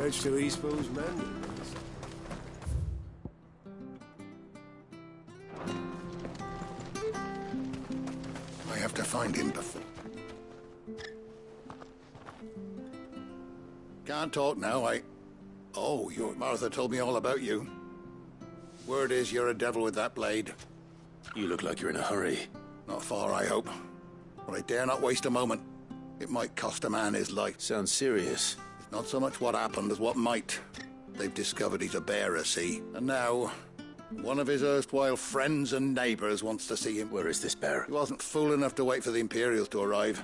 Much to Eastbo's men. I have to find him before. Can't talk now, Oh, your Martha told me all about you. Word is you're a devil with that blade. You look like you're in a hurry. Not far, I hope. But I dare not waste a moment. It might cost a man his life. Sounds serious. It's not so much what happened as what might. They've discovered he's a bearer, see? And now, one of his erstwhile friends and neighbours wants to see him. Where is this bearer? He wasn't fool enough to wait for the Imperials to arrive.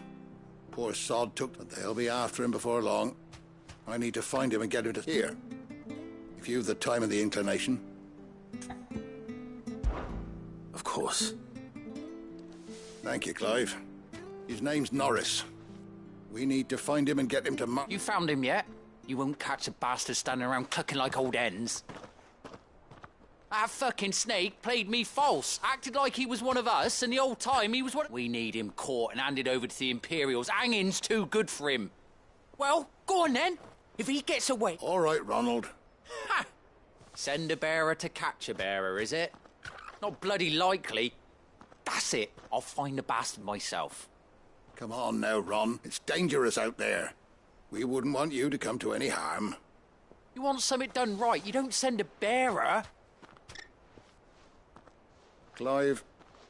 Poor sod took, but they'll be after him before long. I need to find him and get him to here. If you've the time and the inclination. Of course. Thank you, Clive. His name's Norris. We need to find him and get him to You found him yet? You won't catch a bastard standing around clucking like old hens. That fucking snake played me false, acted like he was one of us, and the whole time he was one. We need him caught and handed over to the Imperials. Hanging's too good for him. Well, go on then. If he gets away... All right, Ronald. Ha! Send a bearer to catch a bearer, is it? Not bloody likely. That's it. I'll find the bastard myself. Come on now, Ron. It's dangerous out there. We wouldn't want you to come to any harm. You want something done right, you don't send a bearer. Clive,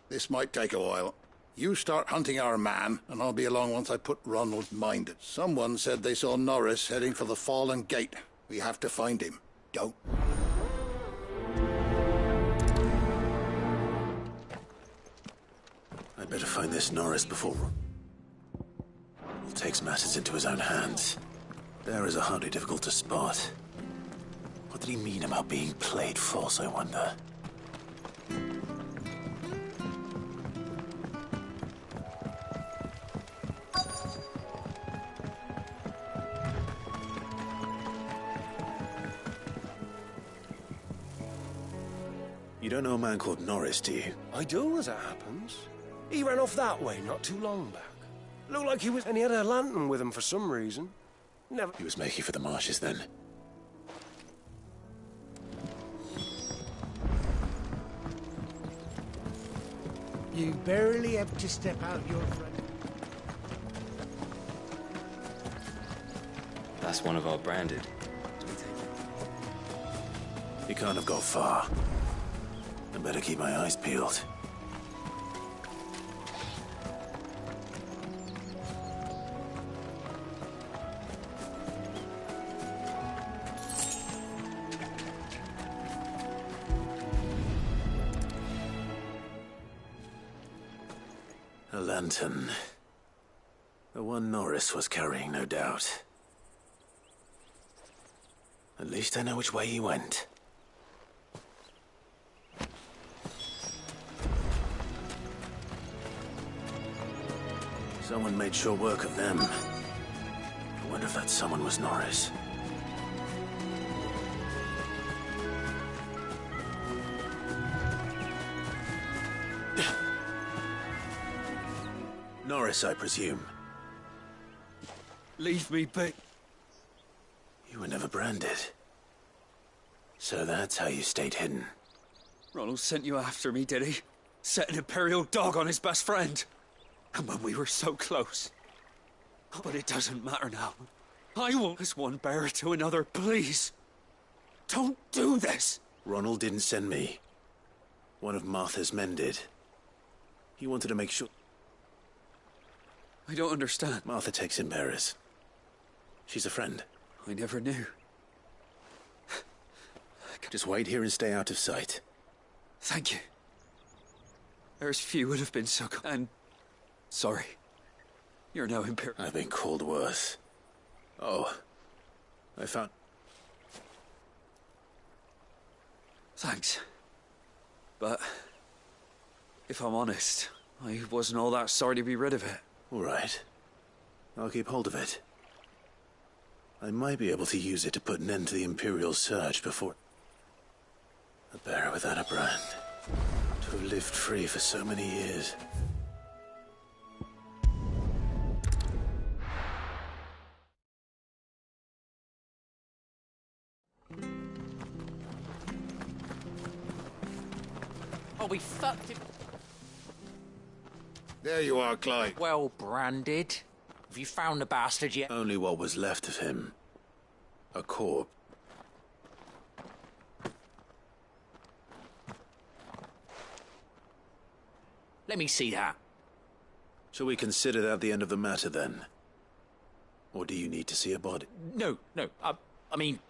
this might take a while. You start hunting our man, and I'll be along once I put Ronald minded. Someone said they saw Norris heading for the Fallen Gate. We have to find him. Don't. I'd better find this Norris before he takes matters into his own hands. Bearers are hardly difficult to spot. What did he mean about being played false, I wonder? You don't know a man called Norris, do you? I do, as it happens. He ran off that way not too long back. Looked like he was... And he had a lantern with him for some reason. Never... He was making for the marshes then. You barely have to step out your front. That's one of our branded. He can't have got far. I better keep my eyes peeled. A lantern. The one Norris was carrying, no doubt. At least I know which way he went. Someone made sure work of them. I wonder if that someone was Norris. Norris, I presume. Leave me be. You were never branded. So that's how you stayed hidden. Ronald sent you after me, did he? Set an Imperial dog on his best friend. And when we were so close. But it doesn't matter now. I won't as one bearer to another, please. Don't do this. Ronald didn't send me. One of Martha's men did. He wanted to make sure... I don't understand. Martha takes in bearers. She's a friend. I never knew. Just wait here and stay out of sight. Thank you. There's few would have been so good. And... sorry. You're no Imperial. I've been called worse. Oh. I found... Thanks. But... if I'm honest, I wasn't all that sorry to be rid of it. All right. I'll keep hold of it. I might be able to use it to put an end to the Imperial surge before... A bearer without a brand. To have lived free for so many years. I'll be fucked if... There you are, Clive. Well branded. Have you found the bastard yet? Only what was left of him. A corpse. Let me see that. Shall we consider that the end of the matter, then? Or do you need to see a body? No. I mean...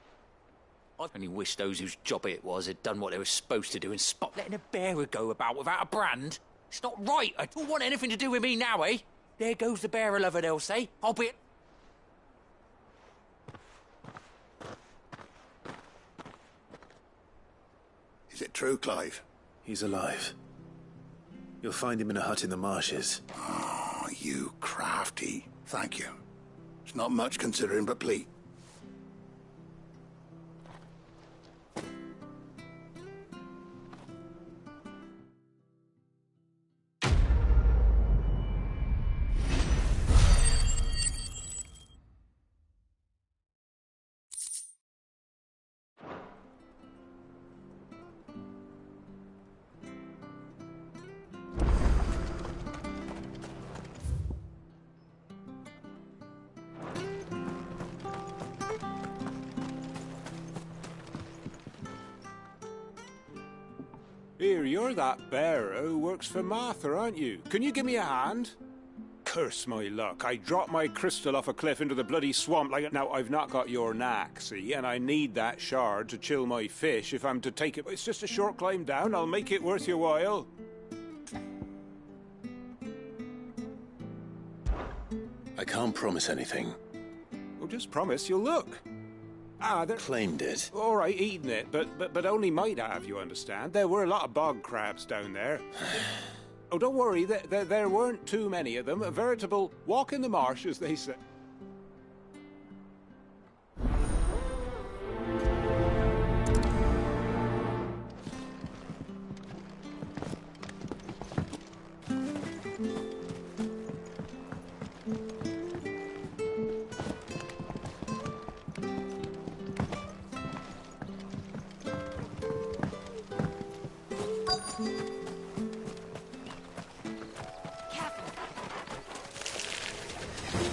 I only wish those whose job it was had done what they were supposed to do and stop letting a bearer go about without a brand. It's not right. I don't want anything to do with me now, eh? There goes the bearer lover, they'll say. I'll be... Is it true, Clive? He's alive. You'll find him in a hut in the marshes. Oh, you crafty. Thank you. It's not much considering, but please. Here, you're that bearer who works for Martha, aren't you? Can you give me a hand? Curse my luck. I dropped my crystal off a cliff into the bloody swamp like... Now, I've not got your knack, see? And I need that shard to chill my fish if I'm to take it. It's just a short climb down. I'll make it worth your while. I can't promise anything. Well, just promise you'll look. Ah, they're... Claimed it. All right, eating it, but only might have, you understand. There were a lot of bog crabs down there. Oh, don't worry, there weren't too many of them. A veritable walk in the marsh, as they say.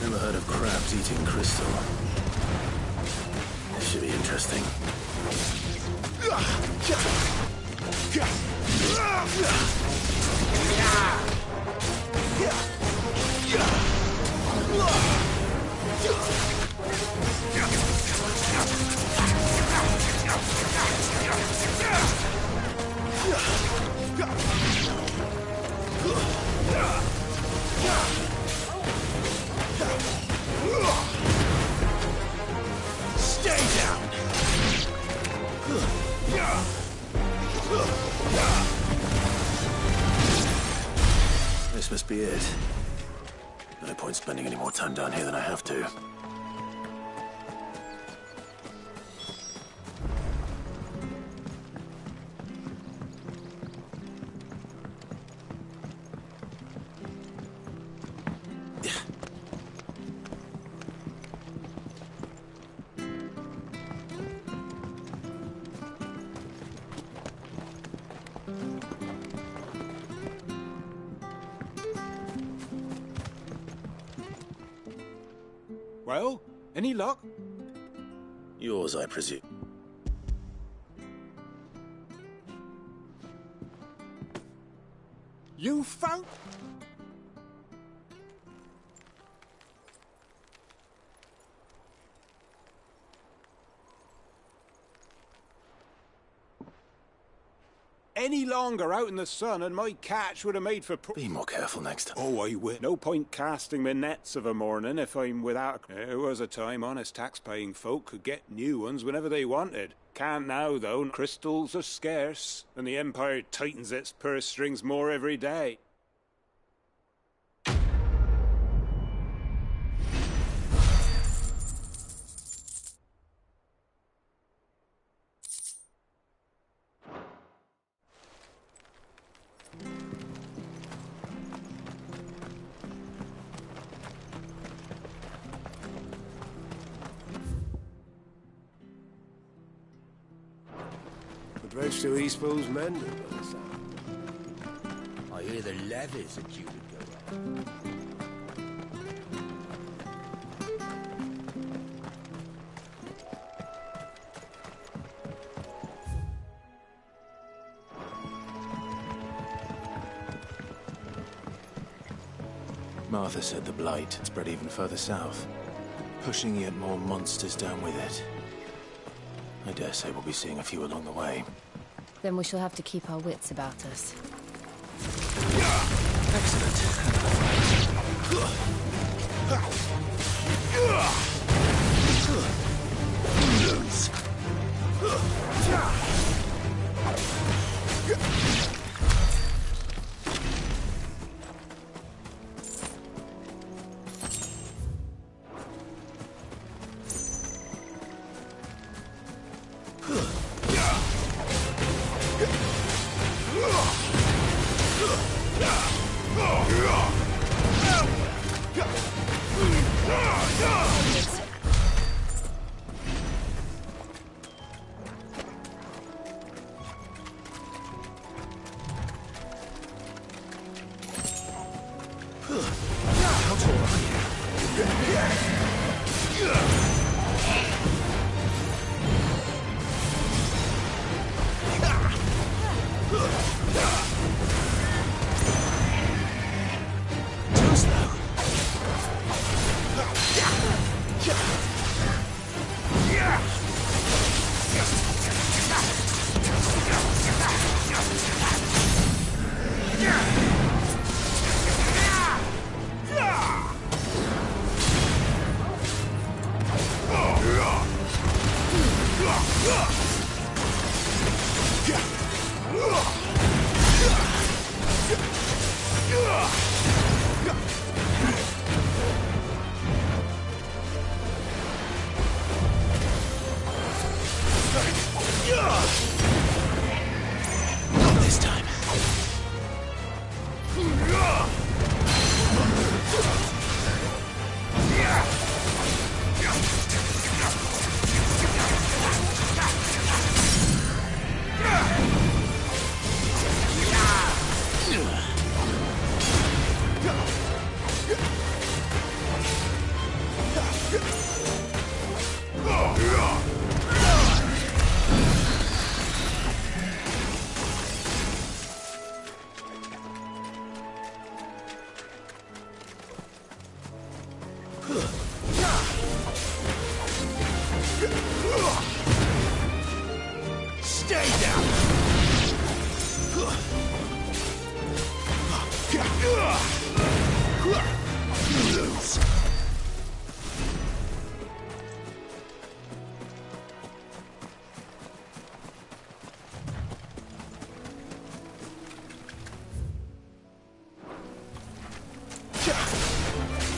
Never heard of crabs eating crystal. This should be interesting. Stay down! This must be it. No point spending any more time down here than I have to. Well, any luck? Yours, I presume. You found... Any longer out in the sun and my catch would have made for... Be more careful next time. Oh, I will. No point casting my nets of a morning if I'm without... There was a time honest tax-paying folk could get new ones whenever they wanted. Can't now, though. Crystals are scarce, and the Empire tightens its purse strings more every day. The bridge to Eastpool's mended by the sound. hear the levies are due to go up. Martha said the Blight had spread even further south, pushing yet more monsters down with it. I dare say we'll be seeing a few along the way. Then we shall have to keep our wits about us. Not this time. Stay down! You lose.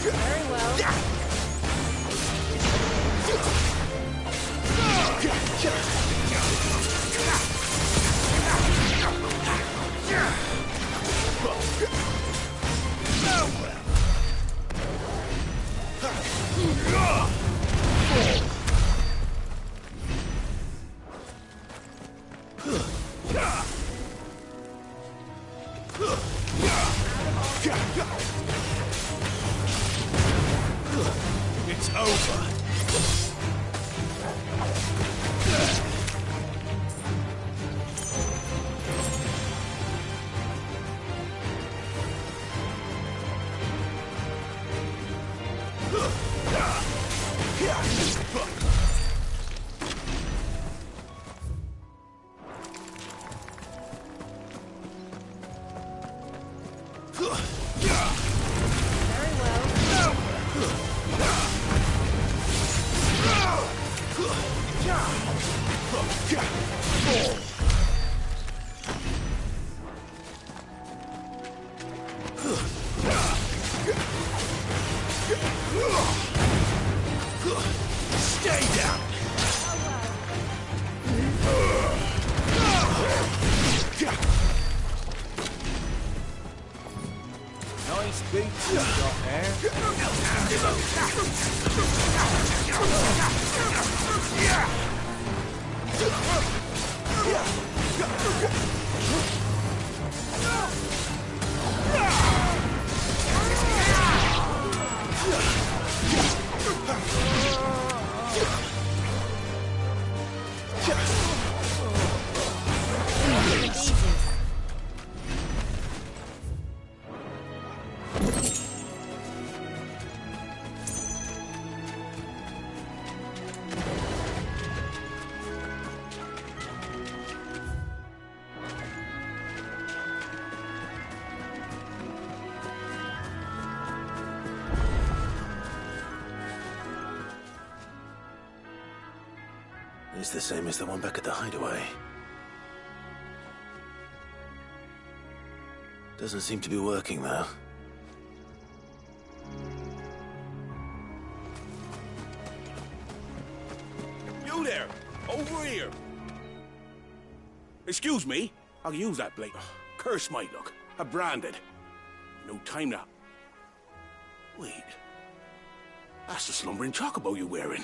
Very well. It's over. Very well. Stay down. Nice beats you got there. It's the same as the one back at the hideaway. Doesn't seem to be working, though. You there! Over here! Excuse me? I'll use that blade. Curse my luck. I'm branded. No time now. Wait. That's the slumbering chocobo you're wearing.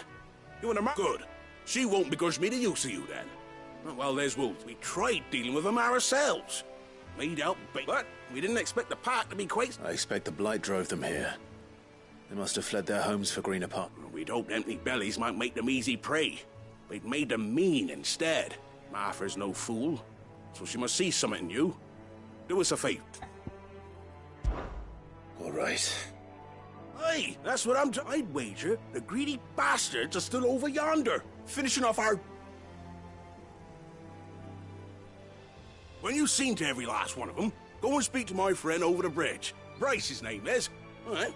You want a good. She won't begrudge me the use of you, then. Well, there's wolves. We tried dealing with them ourselves. Made out but we didn't expect the pack to be quite... I expect the Blight drove them here. They must have fled their homes for greener pot. We'd hoped empty bellies might make them easy prey. We'd made them mean instead. Martha's no fool, so she must see something in you. Do us a favor. All right. Hey, that's what I'd wager the greedy bastards are still over yonder, finishing off our... When you've seen to every last one of them, go and speak to my friend over the bridge. Bryce, his name is. All right.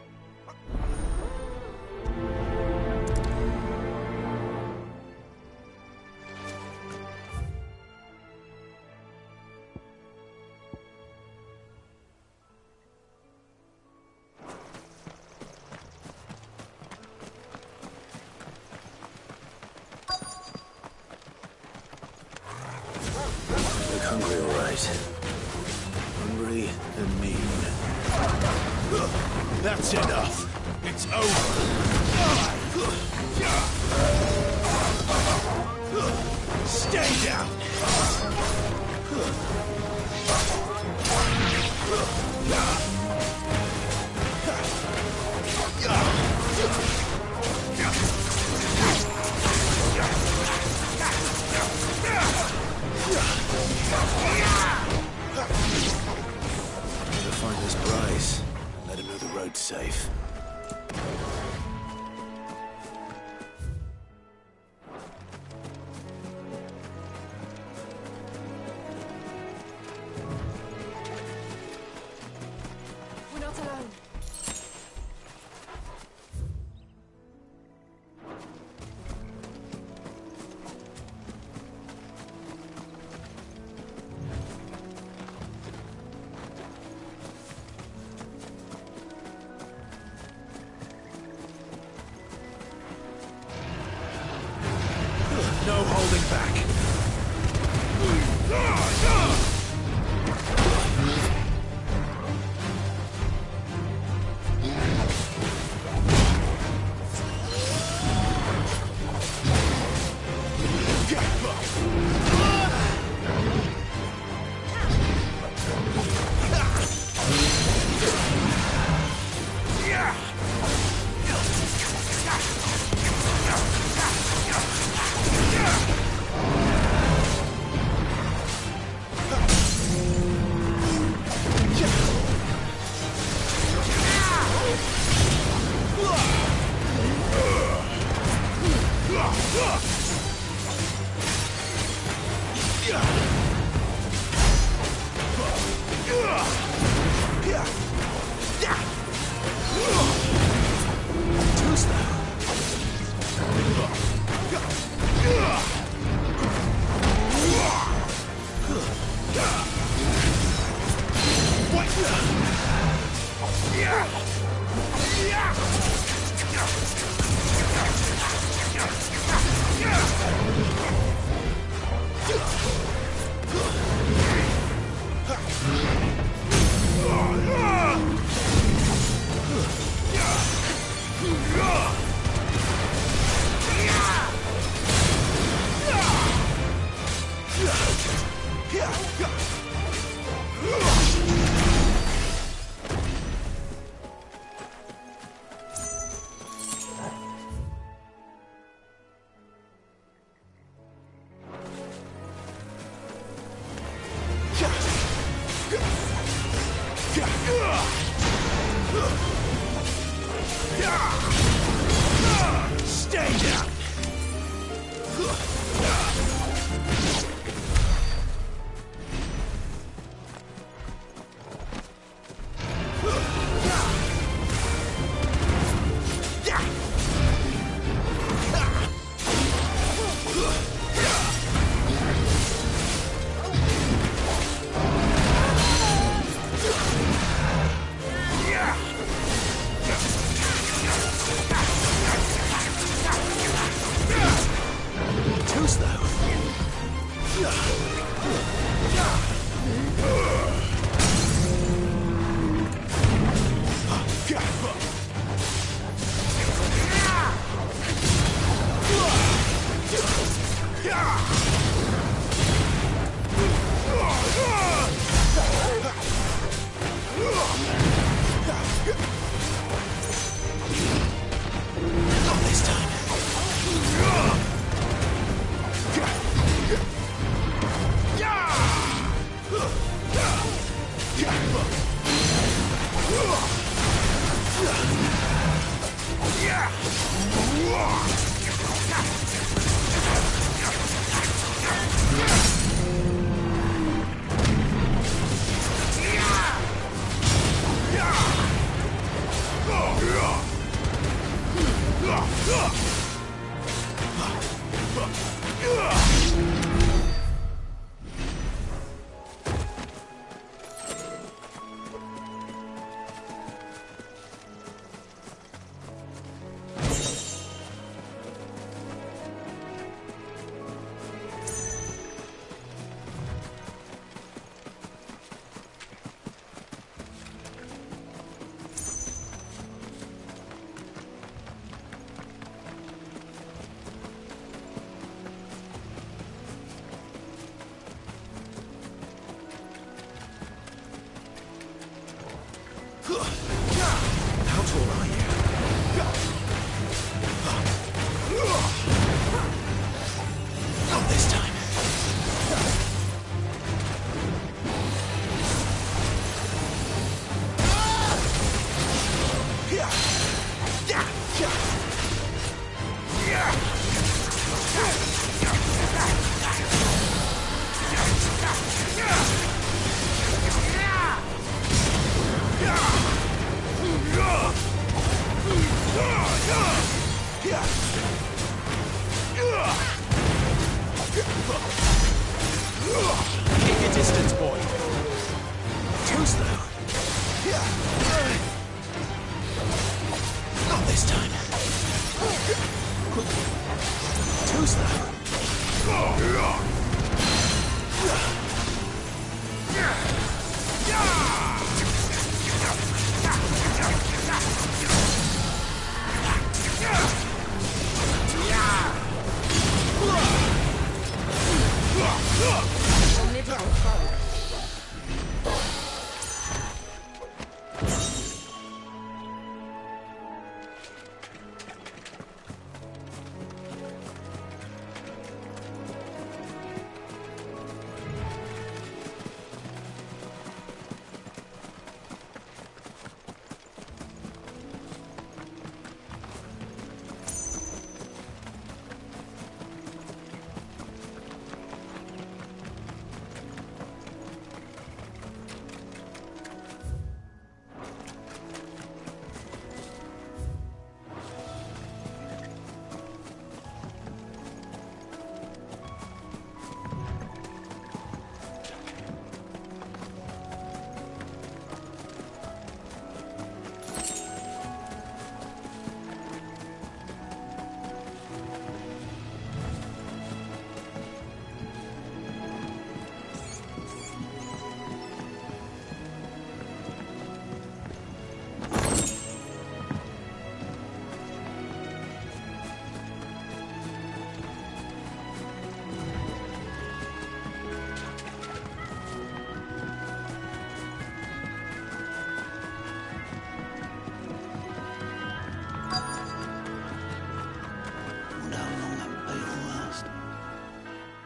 Look hungry, all right. Hungry and mean. That's enough. It's over. Stay down. Gotta find this Bryce. Let him know the road's safe. We're not alone. No holding back. Too slow. Not this time. How tall are you? Not this time. Keep your distance, boy. Too slow. Not this time. Too slow.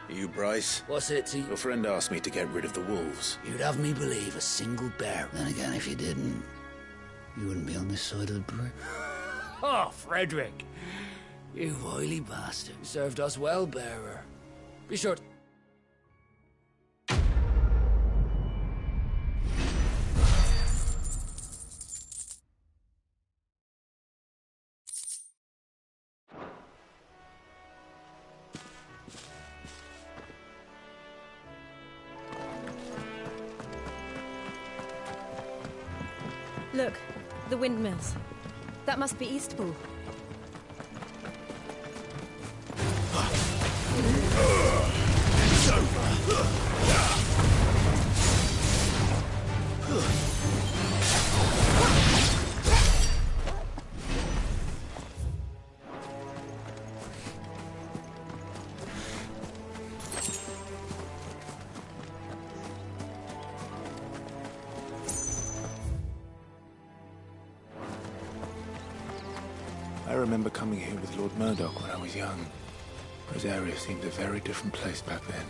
You, Bryce? What's it to you? Your friend asked me to get rid of the wolves. You'd have me believe a single bear. Then again, if you didn't, you wouldn't be on this side of the bridge. Oh, Frederick. You oily bastard. You served us well, bearer. Be sure to... Look, the windmills. That must be Eastpool. remember coming here with Lord Murdoch when I was young. Rosaria seemed a very different place back then.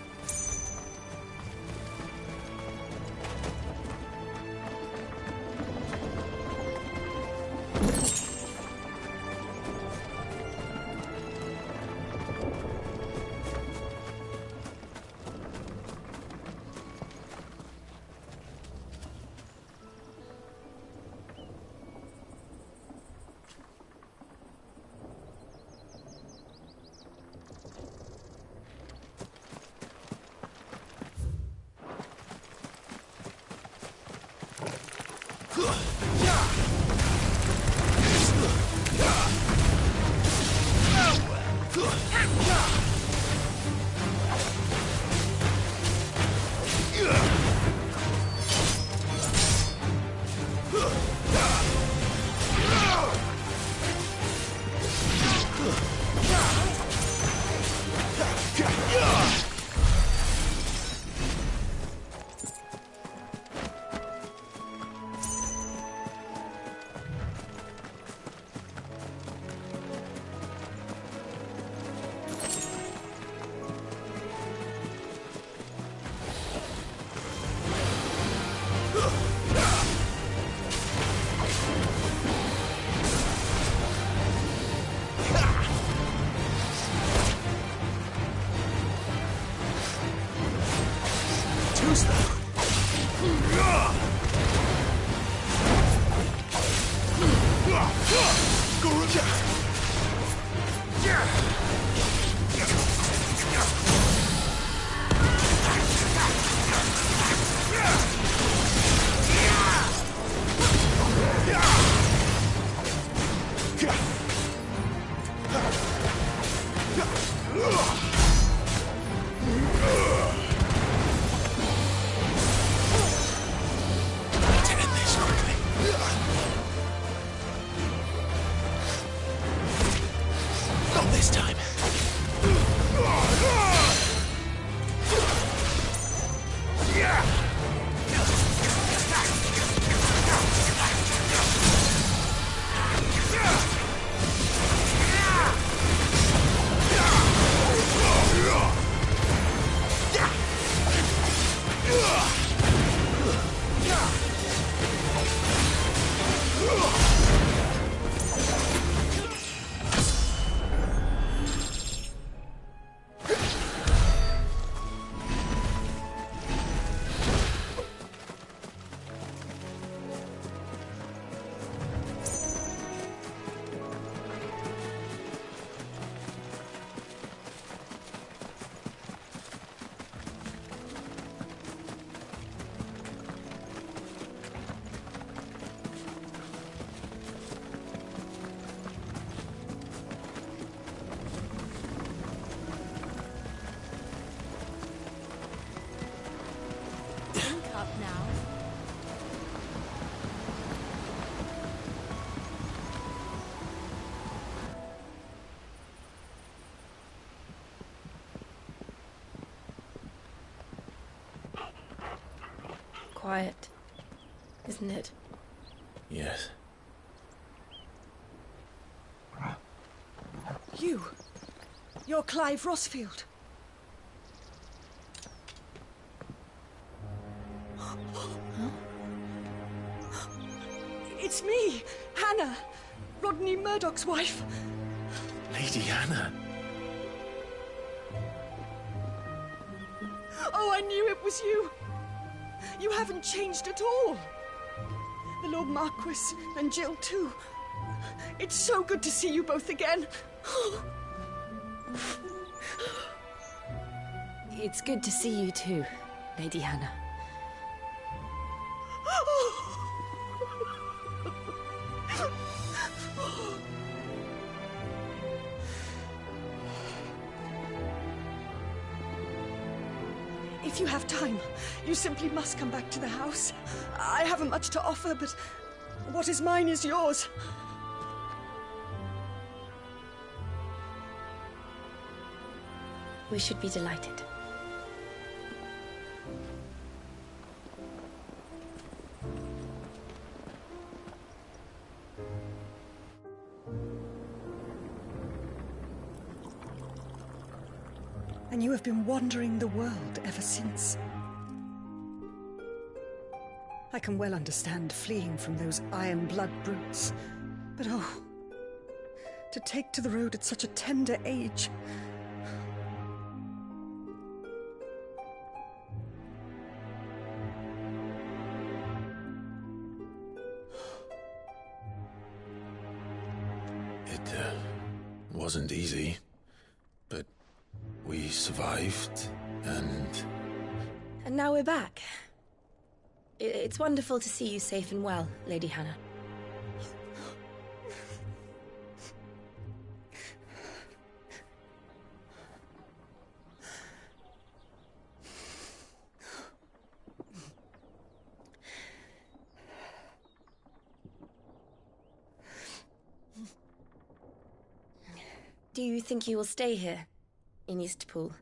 Quiet, isn't it? Yes. You're Clive Rossfield. It's me, Hannah, Rodney Murdoch's wife. Lady Hannah. Oh, I knew it was you. You haven't changed at all. The Lord Marquis and Jill too. It's so good to see you both again. It's good to see you too, Lady Hannah. If you have time, you simply must come back to the house. I haven't much to offer, but what is mine is yours. We should be delighted. And you have been wandering the world ever since. I can well understand fleeing from those iron blood brutes. But oh, to take to the road at such a tender age. It wasn't easy, but we survived, and now we're back. It's wonderful to see you safe and well, Lady Hannah. Do you think you will stay here, in Eastpool?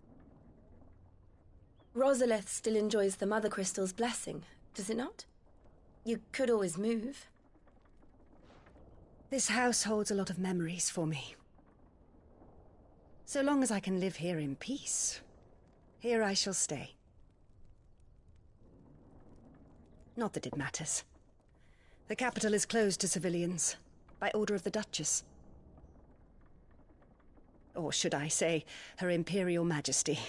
Rosalith still enjoys the Mother Crystal's blessing, does it not? You could always move. This house holds a lot of memories for me. So long as I can live here in peace, here I shall stay. Not that it matters. The capital is closed to civilians, by order of the Duchess. Or should I say, Her Imperial Majesty.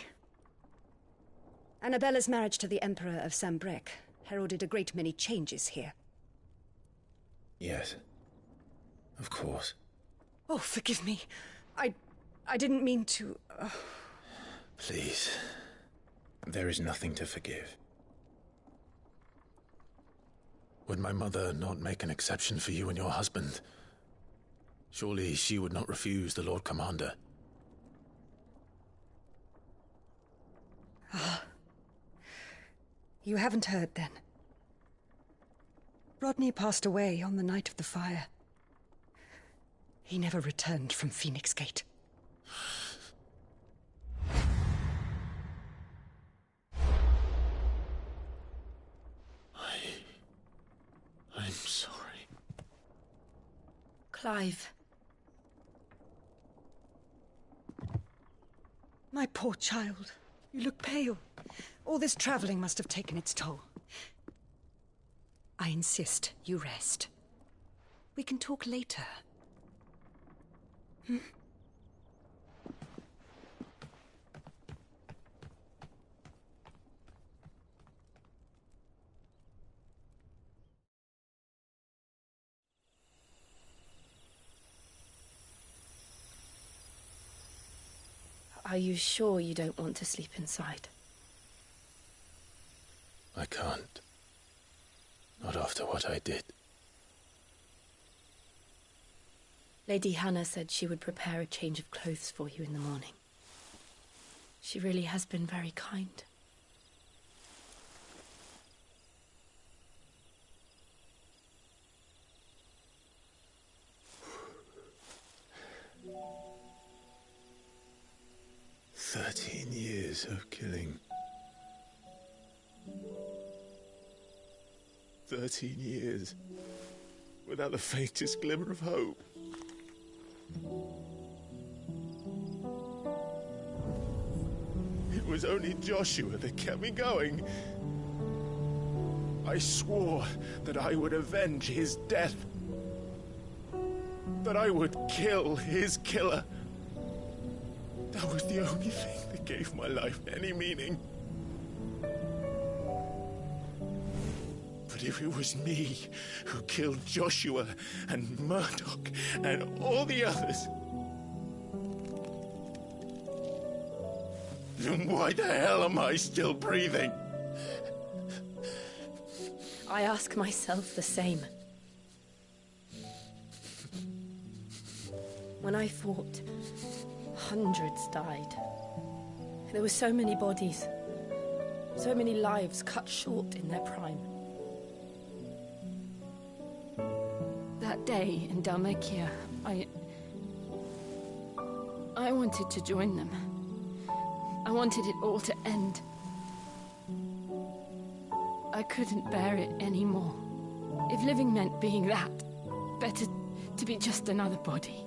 Annabella's marriage to the Emperor of Sambrec heralded a great many changes here. yes, of course. Oh, forgive me. I didn't mean to... Please, there is nothing to forgive. Would my mother not make an exception for you and your husband? Surely she would not refuse the Lord Commander. You haven't heard, then. Rodney passed away on the night of the fire. He never returned from Phoenix Gate. I'm sorry. Clive. My poor child. You look pale. All this traveling must have taken its toll. I insist you rest. We can talk later. Are you sure you don't want to sleep inside? I can't. Not after what I did. Lady Hannah said she would prepare a change of clothes for you in the morning. She really has been very kind. "13 years of killing. 13 years without the faintest glimmer of hope. It was only Joshua that kept me going. I swore that I would avenge his death. That I would kill his killer. That was the only thing that gave my life any meaning. But if it was me who killed Joshua and Murdoch and all the others, then why the hell am I still breathing? I ask myself the same. When I fought, hundreds died. There were so many bodies, so many lives cut short in their prime. That day in Dhalmekia, I wanted to join them. I wanted it all to end. I couldn't bear it anymore. If living meant being that, better to be just another body.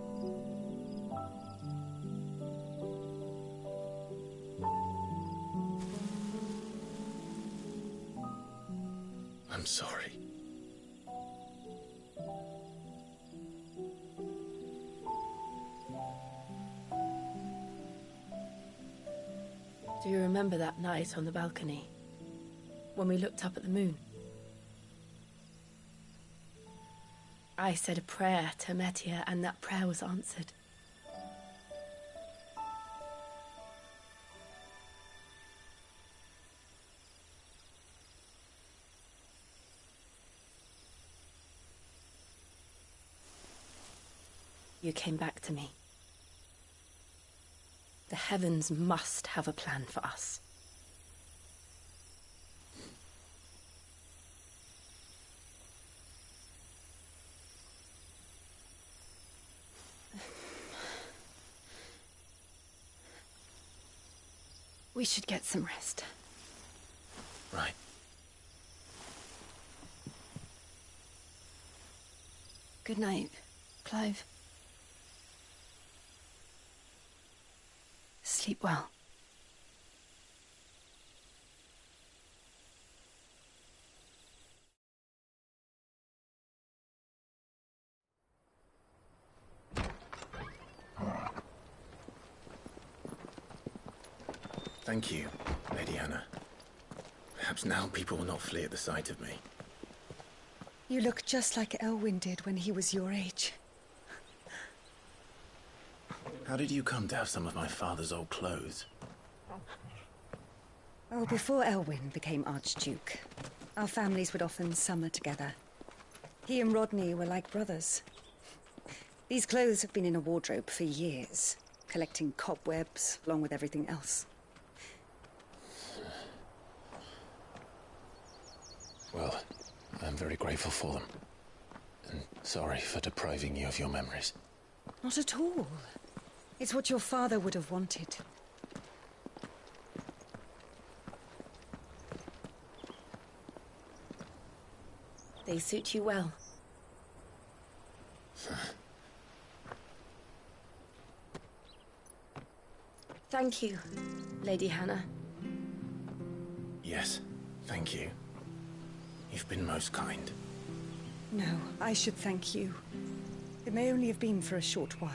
I'm sorry. Do you remember that night on the balcony? When we looked up at the moon? I said a prayer to Metia, and that prayer was answered. You came back to me. The heavens must have a plan for us. We should get some rest. Right. Good night, Clive. Sleep well. Thank you, Lady Hannah. Perhaps now people will not flee at the sight of me. You look just like Elwyn did when he was your age. How did you come to have some of my father's old clothes? Oh, before Elwyn became Archduke, our families would often summer together. He and Rodney were like brothers. These clothes have been in a wardrobe for years, collecting cobwebs along with everything else. Well, I'm very grateful for them. And sorry for depriving you of your memories. Not at all. It's what your father would have wanted. They suit you well. Thank you, Lady Hannah. Yes, thank you. You've been most kind. No, I should thank you. It may only have been for a short while.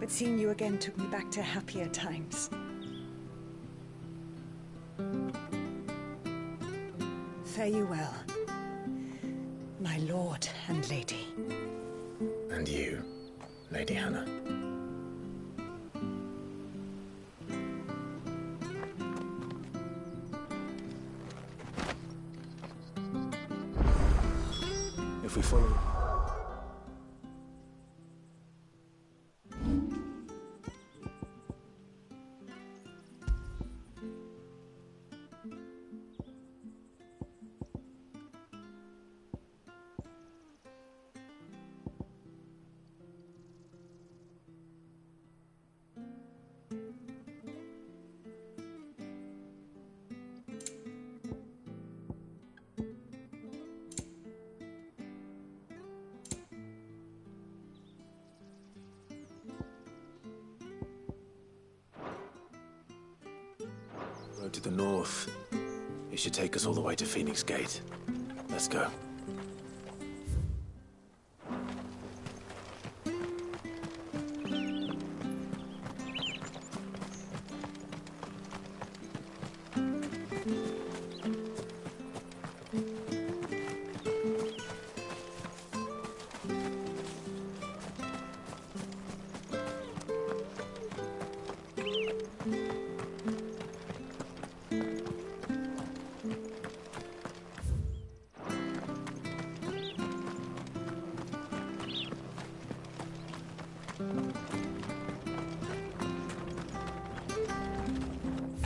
But seeing you again took me back to happier times. Fare you well, my lord and lady. And you, Lady Hannah. If we follow... Road to the north. It should take us all the way to Phoenix Gate. Let's go.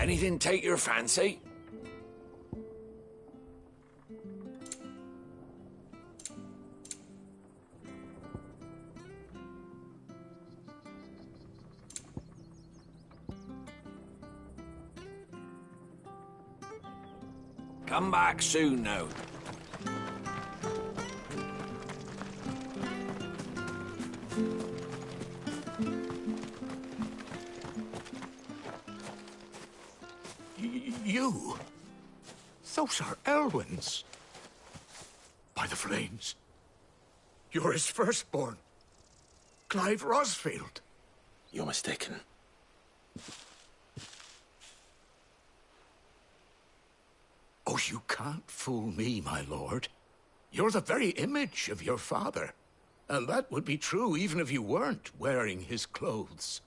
Anything take your fancy? Come back soon, now. You? Those are Elwyn's. by the flames. You're his firstborn, Clive Rosfield. You're mistaken. Oh, you can't fool me, my lord. You're the very image of your father. And that would be true even if you weren't wearing his clothes.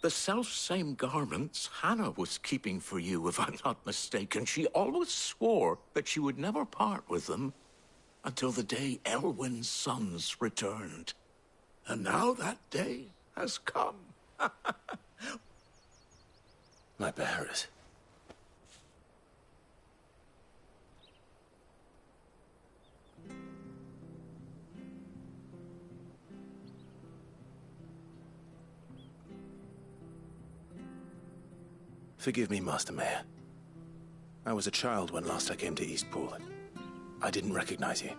The self-same garments Hannah was keeping for you, if I'm not mistaken. She always swore that she would never part with them until the day Elwyn's sons returned. And now that day has come. My bearers. Forgive me, Master Mayor. I was a child when last I came to Eastpool. I didn't recognize you.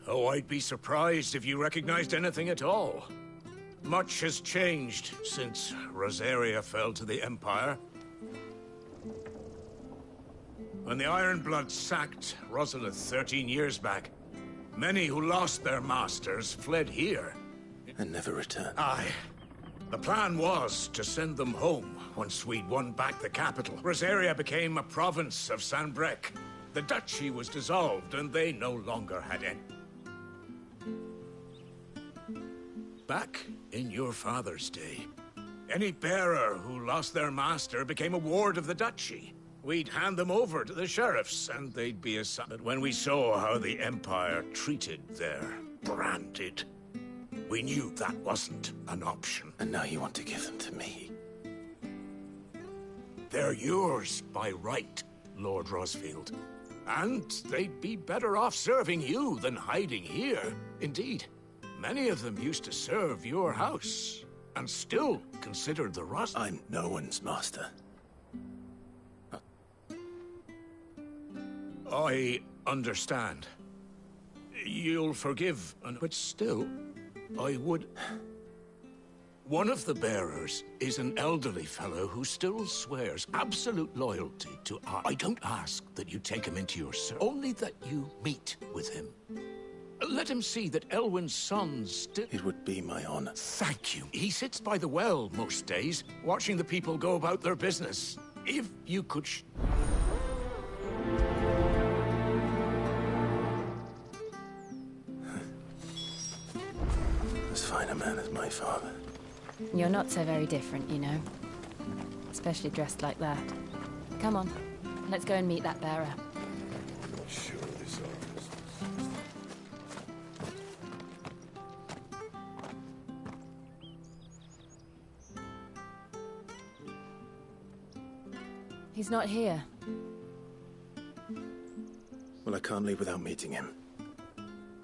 Oh, I'd be surprised if you recognized anything at all. Much has changed since Rosaria fell to the Empire. When the Ironbloods sacked Rosalith 13 years back, many who lost their masters fled here. And never returned. Aye. The plan was to send them home once we'd won back the capital. Rosaria became a province of Sanbreque. The duchy was dissolved, and they no longer had any. Back in your father's day, any bearer who lost their master became a ward of the duchy. We'd hand them over to the sheriffs, and they'd be assigned. But when we saw how the Empire treated their branded, we knew that wasn't an option. And now you want to give them to me? They're yours by right, Lord Rosfield. And they'd be better off serving you than hiding here. Indeed, many of them used to serve your house, and still considered the Ros— I'm no one's master. I understand. You'll forgive, but still, I would— One of the bearers is an elderly fellow who still swears absolute loyalty to us. I don't ask that you take him into your service, only that you meet with him. Let him see that Elwyn's sons still— It would be my honor. Thank you. He sits by the well most days, watching the people go about their business. If you could As fine a man as my father. You're not so very different, you know. Especially dressed like that. Come on, let's go and meet that bearer. Sure this He's not here. Well, I can't leave without meeting him.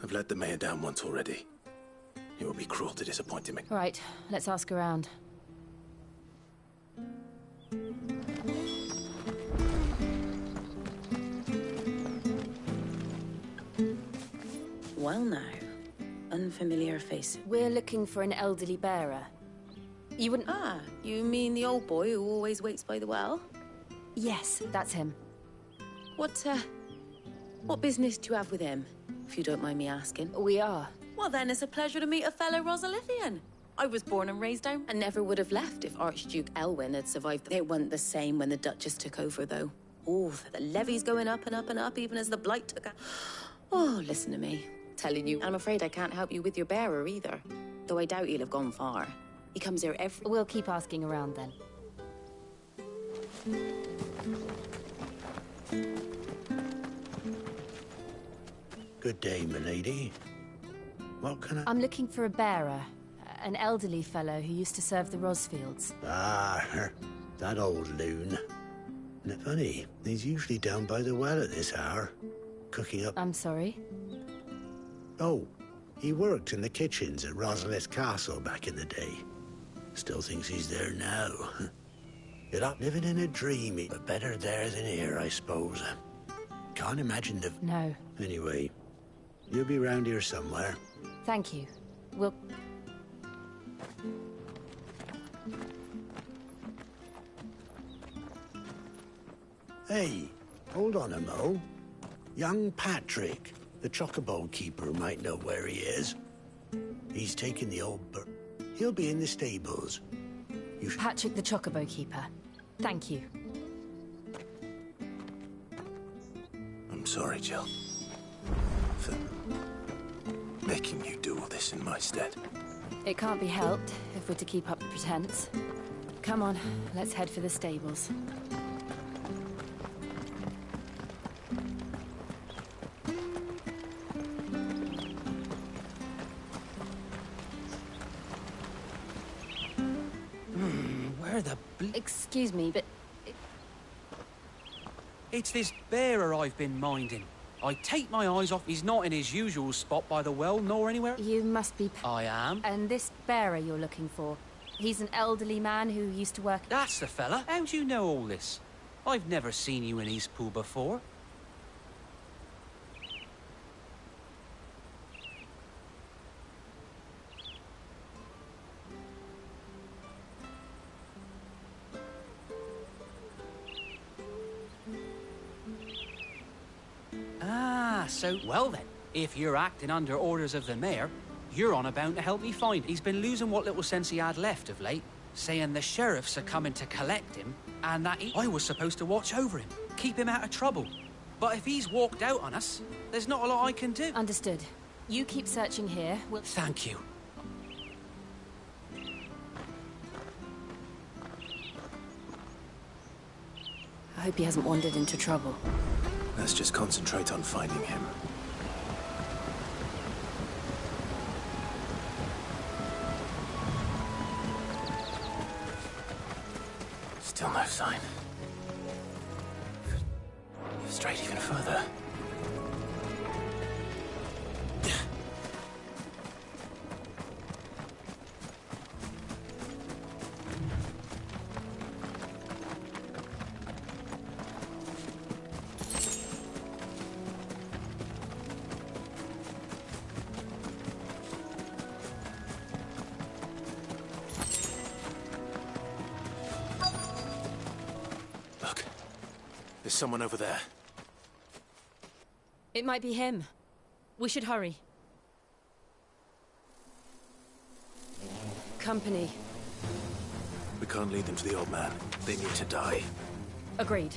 I've let the mayor down once already. It would be cruel to disappoint him. Right, let's ask around. Well now, unfamiliar faces. We're looking for an elderly bearer. You wouldn't— Ah, you mean the old boy who always waits by the well? Yes, that's him. What business do you have with him, if you don't mind me asking? We are. Well then, it's a pleasure to meet a fellow Rosalithian. I was born and raised down and never would have left if Archduke Elwyn had survived. It wasn't the same when the Duchess took over, though. Oh, the levy's going up and up and up, even as the Blight took out. Oh, listen to me. Telling you, I'm afraid I can't help you with your bearer either. Though I doubt he'll have gone far. He comes here every— We'll keep asking around then. Good day, milady. What can I— I'm looking for a bearer. An elderly fellow who used to serve the Rosfields. Ah, that old loon. Isn't it funny? He's usually down by the well at this hour, cooking up— I'm sorry? Oh, he worked in the kitchens at Rosalith Castle back in the day. Still thinks he's there now. You're not living in a dream, but better there than here, I suppose. Can't imagine the— No. Anyway, you'll be round here somewhere. Thank you. We'll— Hey, hold on a mo. Young Patrick, The Chocobo Keeper might know where he is. He's taken the old bird. He'll be in the stables. Patrick the Chocobo Keeper. Thank you. I'm sorry, Jill. For making you do all this in my stead. It can't be helped if we're to keep up the pretense. Come on, let's head for the stables. Where the Excuse me, but... It's this bearer I've been minding. I take my eyes off. He's not in his usual spot by the well, nor anywhere. You must be... I am. And this bearer you're looking for, he's an elderly man who used to work... That's the fella. How do you know all this? I've never seen you in Eastpool before. So, well then, if you're acting under orders of the mayor, you're on about to help me find. He's been losing what little sense he had left of late, saying the sheriffs are coming to collect him, and that I was supposed to watch over him, keep him out of trouble. But if he's walked out on us, there's not a lot I can do. Understood. You keep searching here. Thank you. I hope he hasn't wandered into trouble. Let's just concentrate on finding him. Still no sign. You've strayed even further. There's someone over there. It might be him. We should hurry. Company. We can't lead them to the old man. They need to die. Agreed.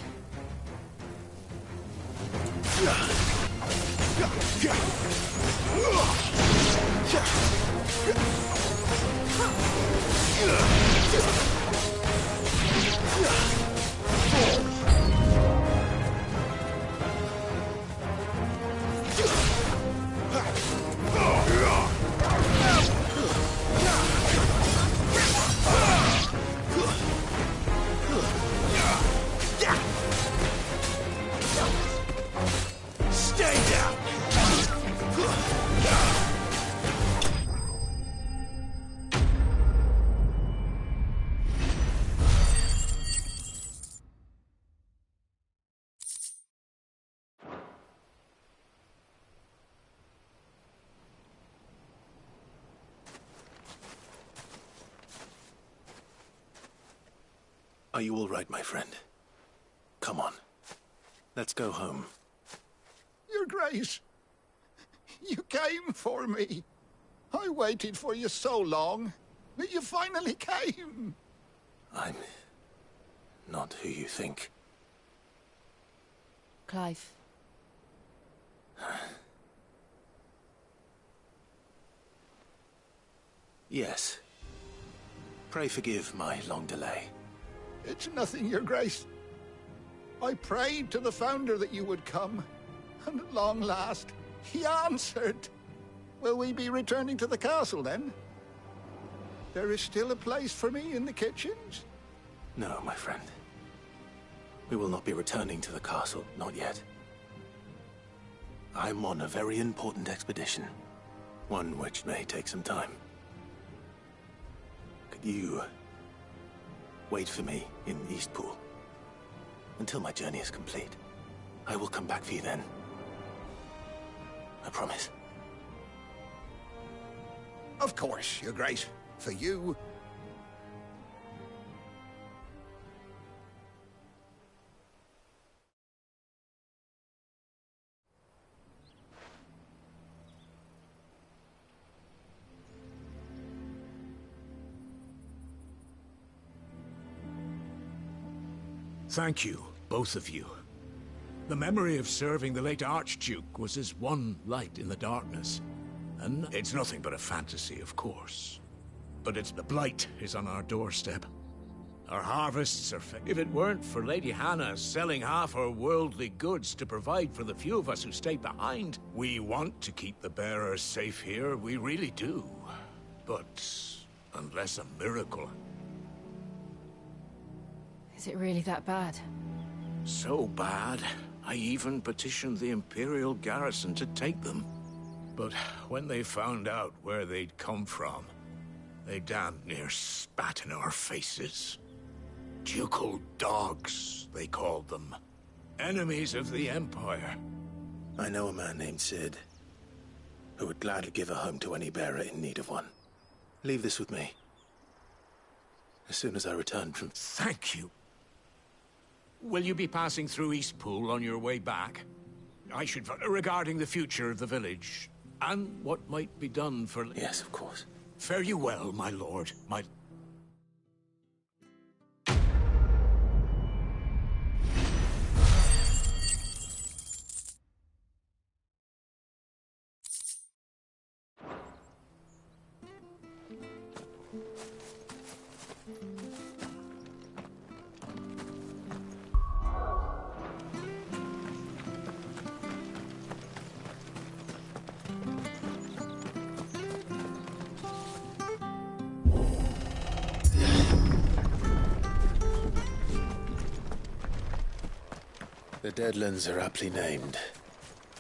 Are you all right, my friend? Come on. Let's go home. Your Grace, you came for me. I waited for you so long, but you finally came. I'm not who you think. Clive. Yes. Pray forgive my long delay. It's nothing, Your Grace. I prayed to the Founder that you would come, and at long last, he answered. Will we be returning to the castle, then? There is still a place for me in the kitchens? No, my friend. We will not be returning to the castle, not yet. I'm on a very important expedition, one which may take some time. Could you wait for me in Eastpool until my journey is complete? I will come back for you then. I promise. Of course, Your Grace. For you. Thank you, both of you. The memory of serving the late Archduke was as one light in the darkness. And it's nothing but a fantasy, of course. But the blight is on our doorstep. Our harvests are if it weren't for Lady Hannah selling half her worldly goods to provide for the few of us who stay behind, we want to keep the bearers safe here, we really do. But unless a miracle... Is it really that bad? So bad, I even petitioned the Imperial garrison to take them. But when they found out where they'd come from, they damned near spat in our faces. Ducal dogs, they called them. Enemies of the Empire. I know a man named Cid, who would gladly give a home to any bearer in need of one. Leave this with me. As soon as I return from... Thank you. Will you be passing through Eastpool on your way back? I should... regarding the future of the village, and what might be done for... Yes, of course. Fare you well, my lord. My... The Deadlands are aptly named.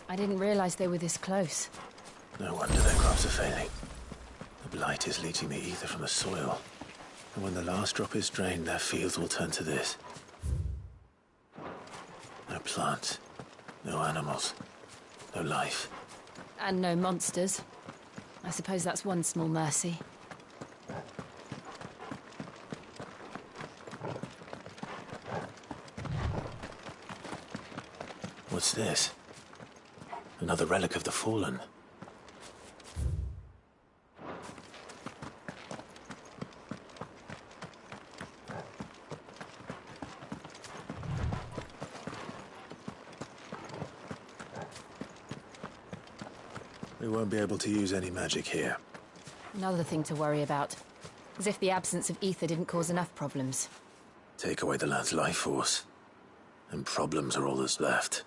I didn't realize they were this close. No wonder their crops are failing. The blight is leaching the ether from the soil. And when the last drop is drained, their fields will turn to this. No plants, no animals, no life. And no monsters. I suppose that's one small mercy. What's this? Another relic of the Fallen. We won't be able to use any magic here. Another thing to worry about. As if the absence of ether didn't cause enough problems. Take away the lad's life force, and problems are all that's left.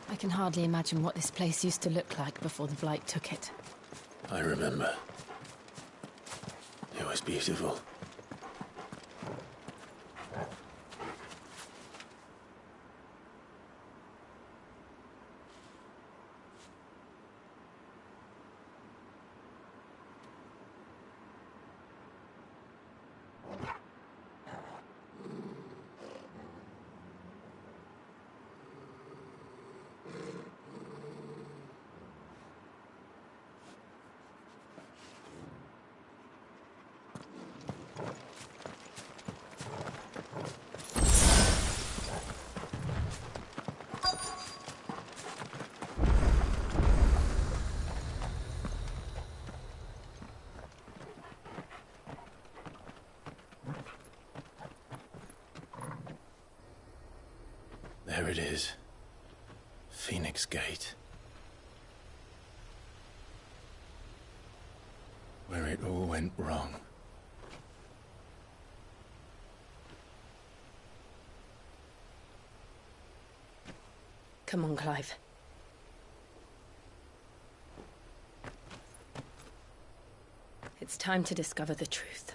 I can hardly imagine what this place used to look like before the Blight took it. I remember. It was beautiful. There it is. Phoenix Gate. Where it all went wrong. Come on, Clive. It's time to discover the truth.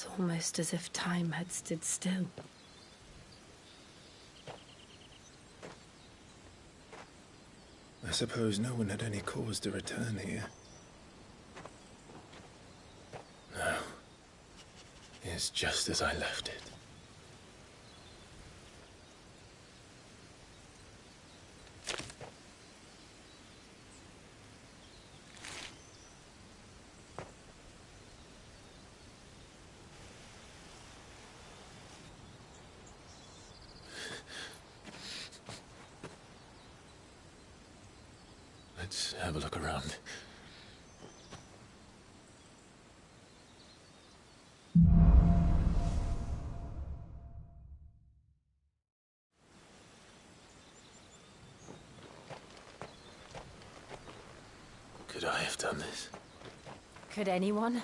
It's almost as if time had stood still. I suppose no one had any cause to return here. No. It's just as I left it. Let's have a look around. Could I have done this? Could anyone?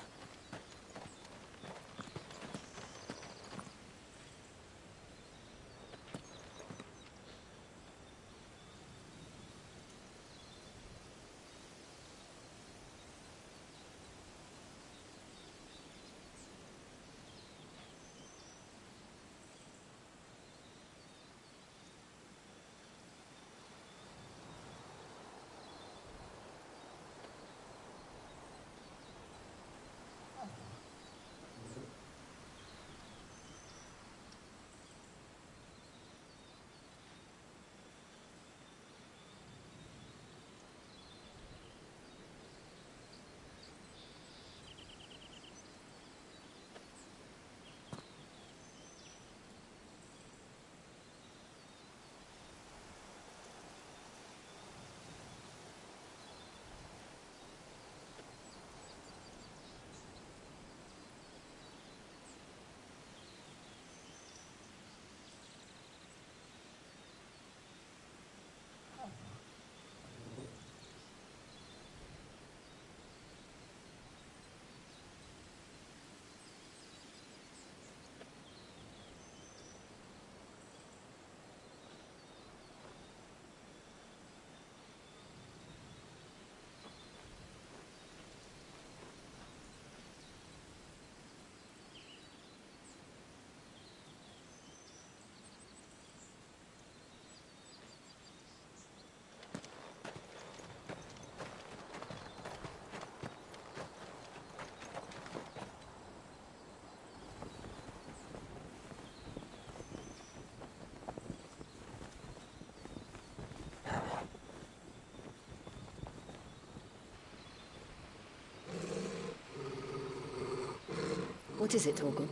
What is it, Torgal?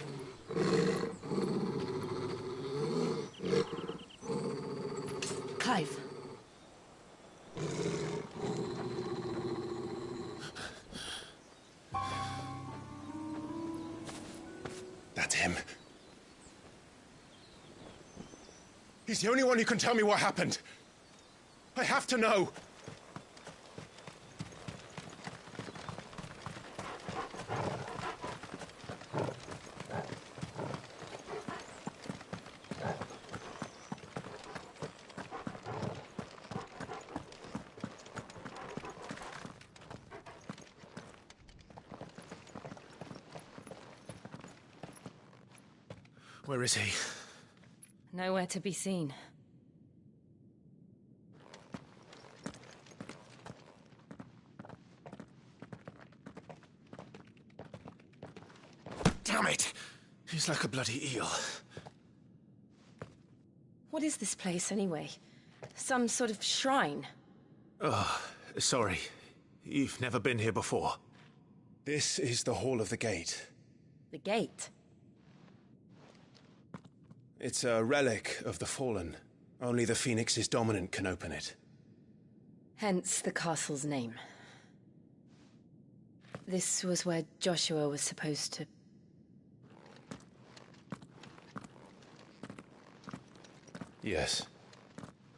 Clive. That's him. He's the only one who can tell me what happened. I have to know. Where is he? Nowhere to be seen. Damn it! He's like a bloody eel. What is this place, anyway? Some sort of shrine? Oh, sorry. You've never been here before. This is the Hall of the Gate. The gate? It's a relic of the Fallen. Only the Phoenix's dominant can open it. Hence the castle's name. This was where Joshua was supposed to... Yes.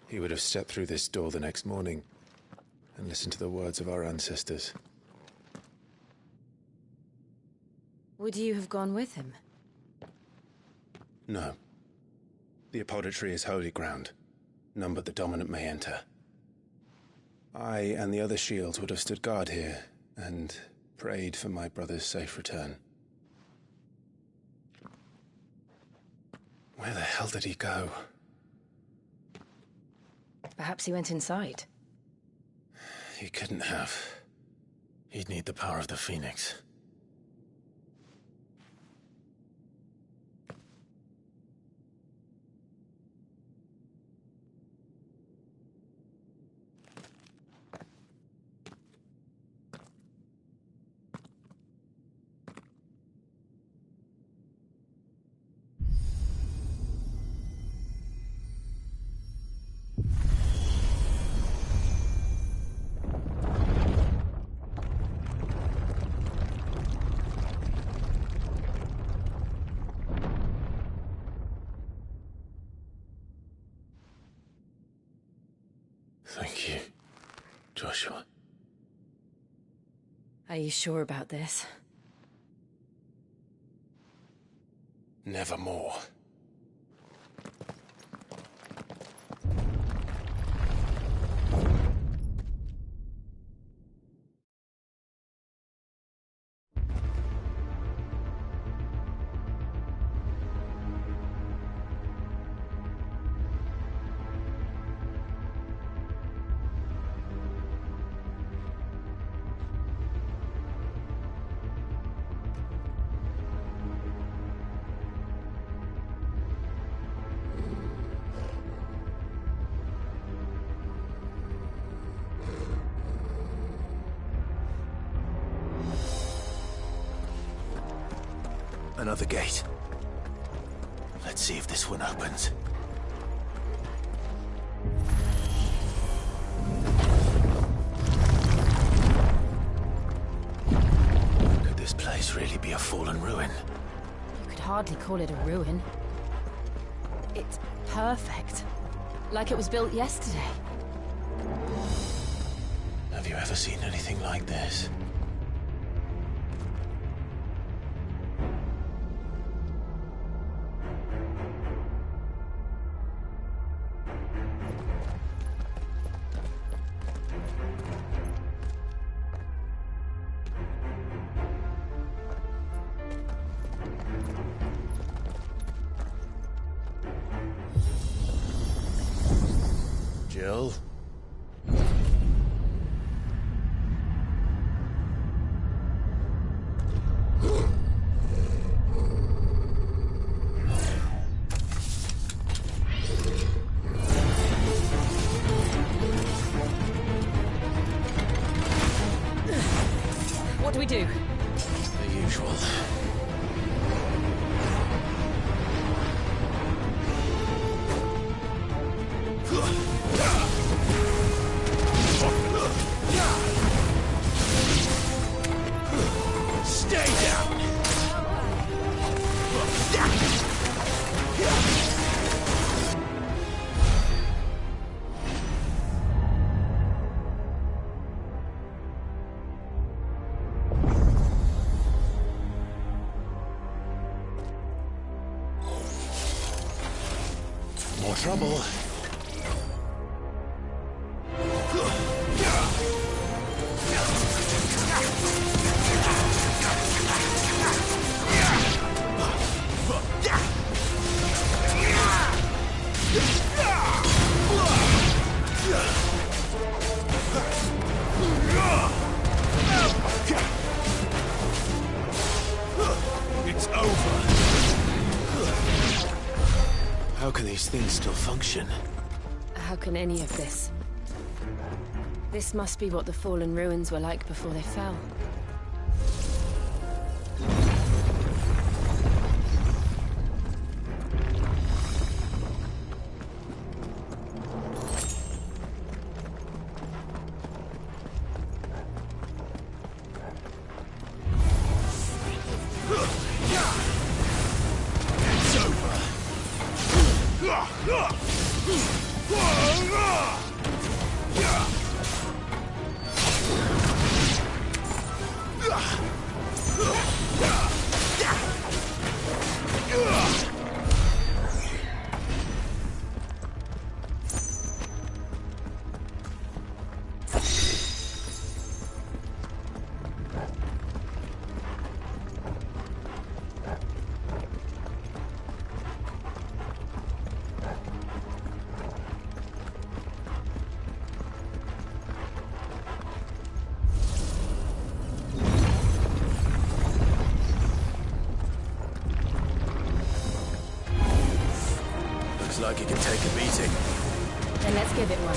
He would have stepped through this door the next morning and listened to the words of our ancestors. Would you have gone with him? No. The apodatory is holy ground. None but the dominant may enter. I and the other shields would have stood guard here and prayed for my brother's safe return. Where the hell did he go? Perhaps he went inside. He couldn't have. He'd need the power of the Phoenix. Thank you, Joshua. Are you sure about this? Nevermore. Another gate. Let's see if this one opens. Could this place really be a fallen ruin? You could hardly call it a ruin. It's perfect. Like it was built yesterday. Have you ever seen anything like this? Jill? What do we do? The usual. Stay down! More trouble. It's over. How can these things still function? How can any of this? This must be what the fallen ruins were like before they fell. It's over. Looks like it can take a beating. Then let's give it one.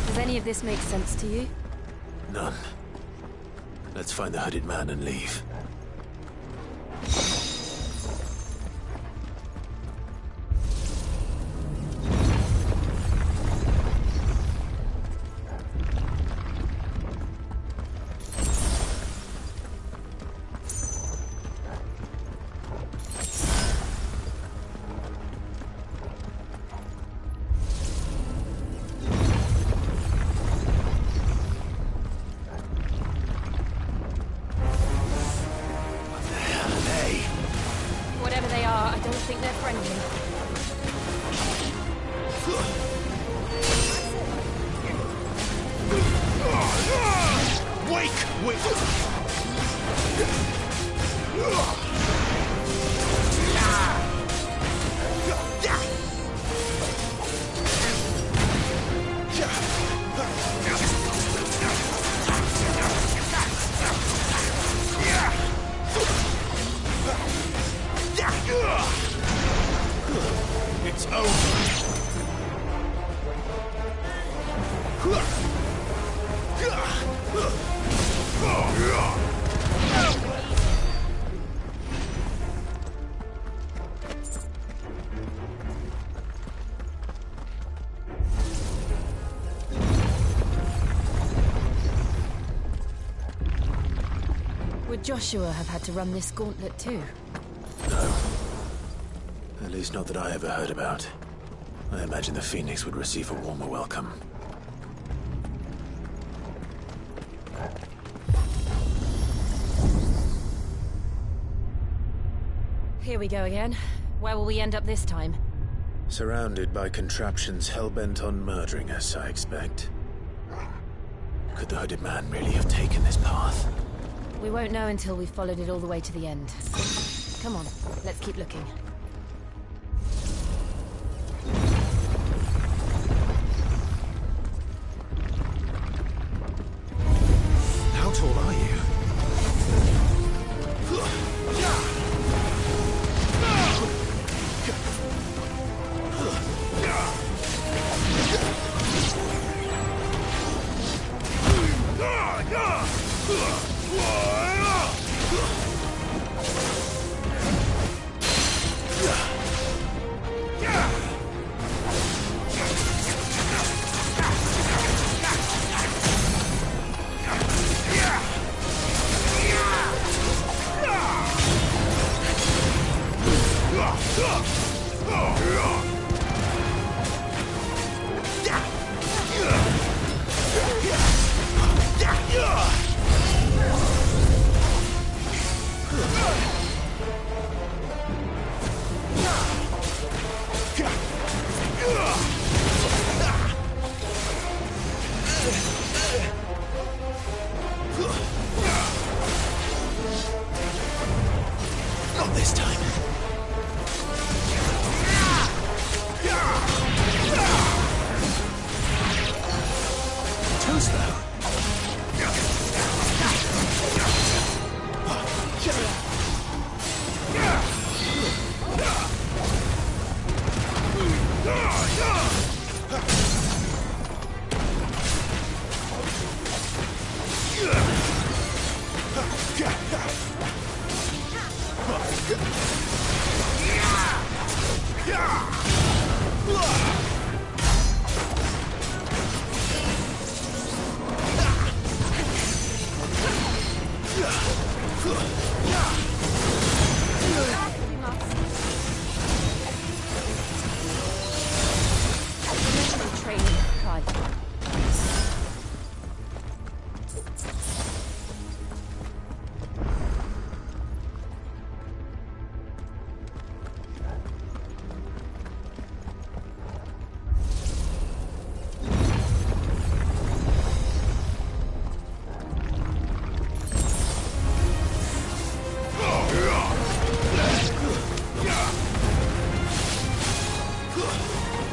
Does any of this make sense to you? None. Let's find the hooded man and leave. Whatever they are, I don't think they're friendly. It's over. Would Joshua have had to run this gauntlet too? No. At least not that I ever heard about. I imagine the Phoenix would receive a warmer welcome. Here we go again. Where will we end up this time? Surrounded by contraptions hell-bent on murdering us, I expect. Could the hooded man really have taken this path? We won't know until we've followed it all the way to the end. Come on, let's keep looking. How tall are you? Not this time.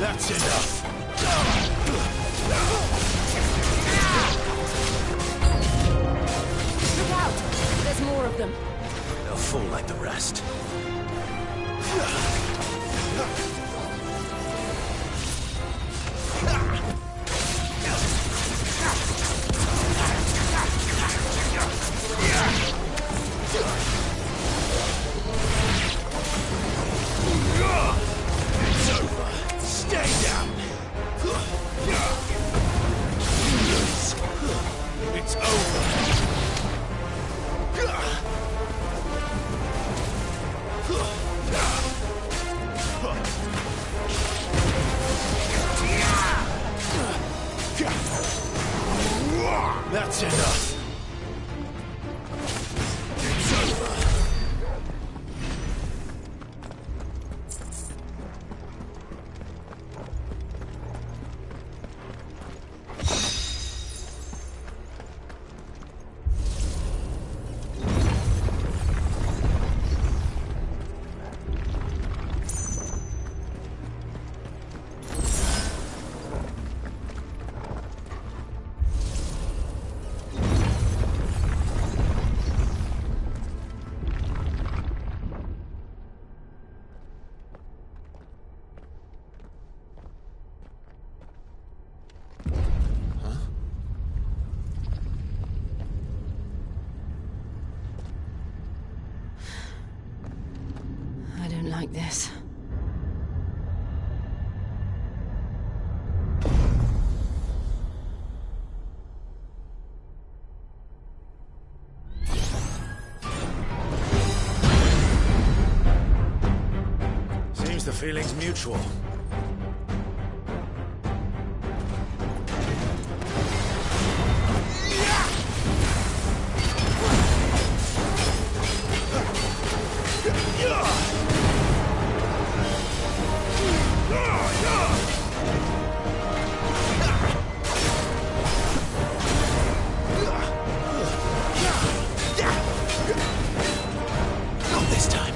That's enough. Look out! There's more of them. They'll fall like the rest. It's over. Stay down. It's over. That's enough. It's over. I don't like this. Seems the feeling's mutual. Not this time.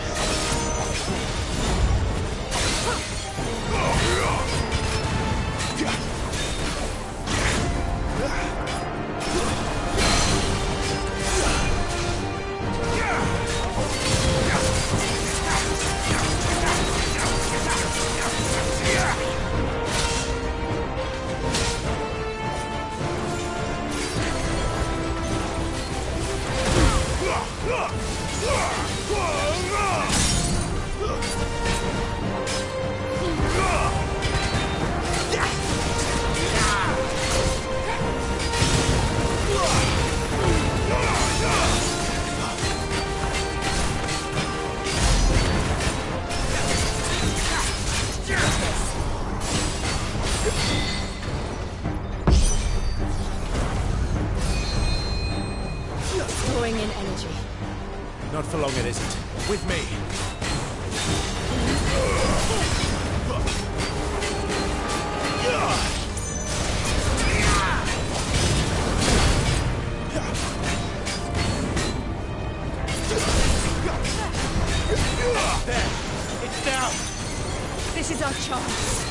Drawing in energy. Not for long, it isn't. With me. There. It's down. This is our chance.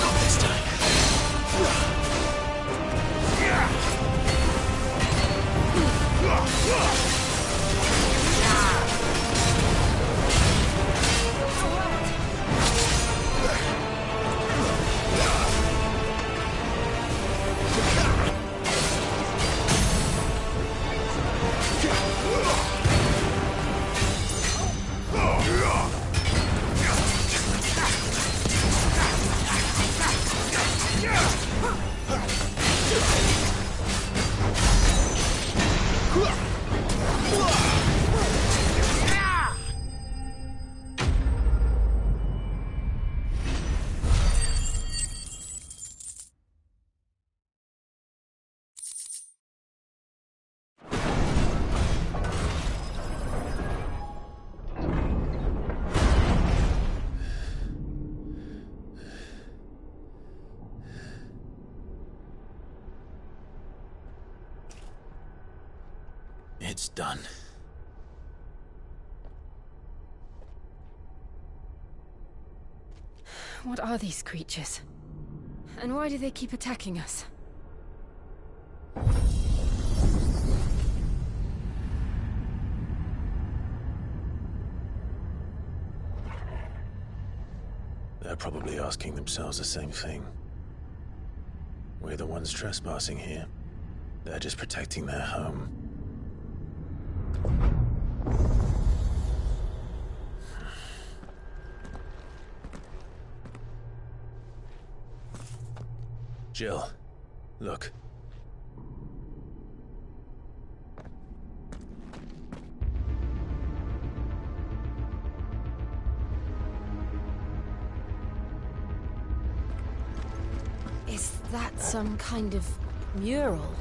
Not this time. It's done. What are these creatures? And why do they keep attacking us? They're probably asking themselves the same thing. We're the ones trespassing here. They're just protecting their home. Jill, look. Is that some kind of mural?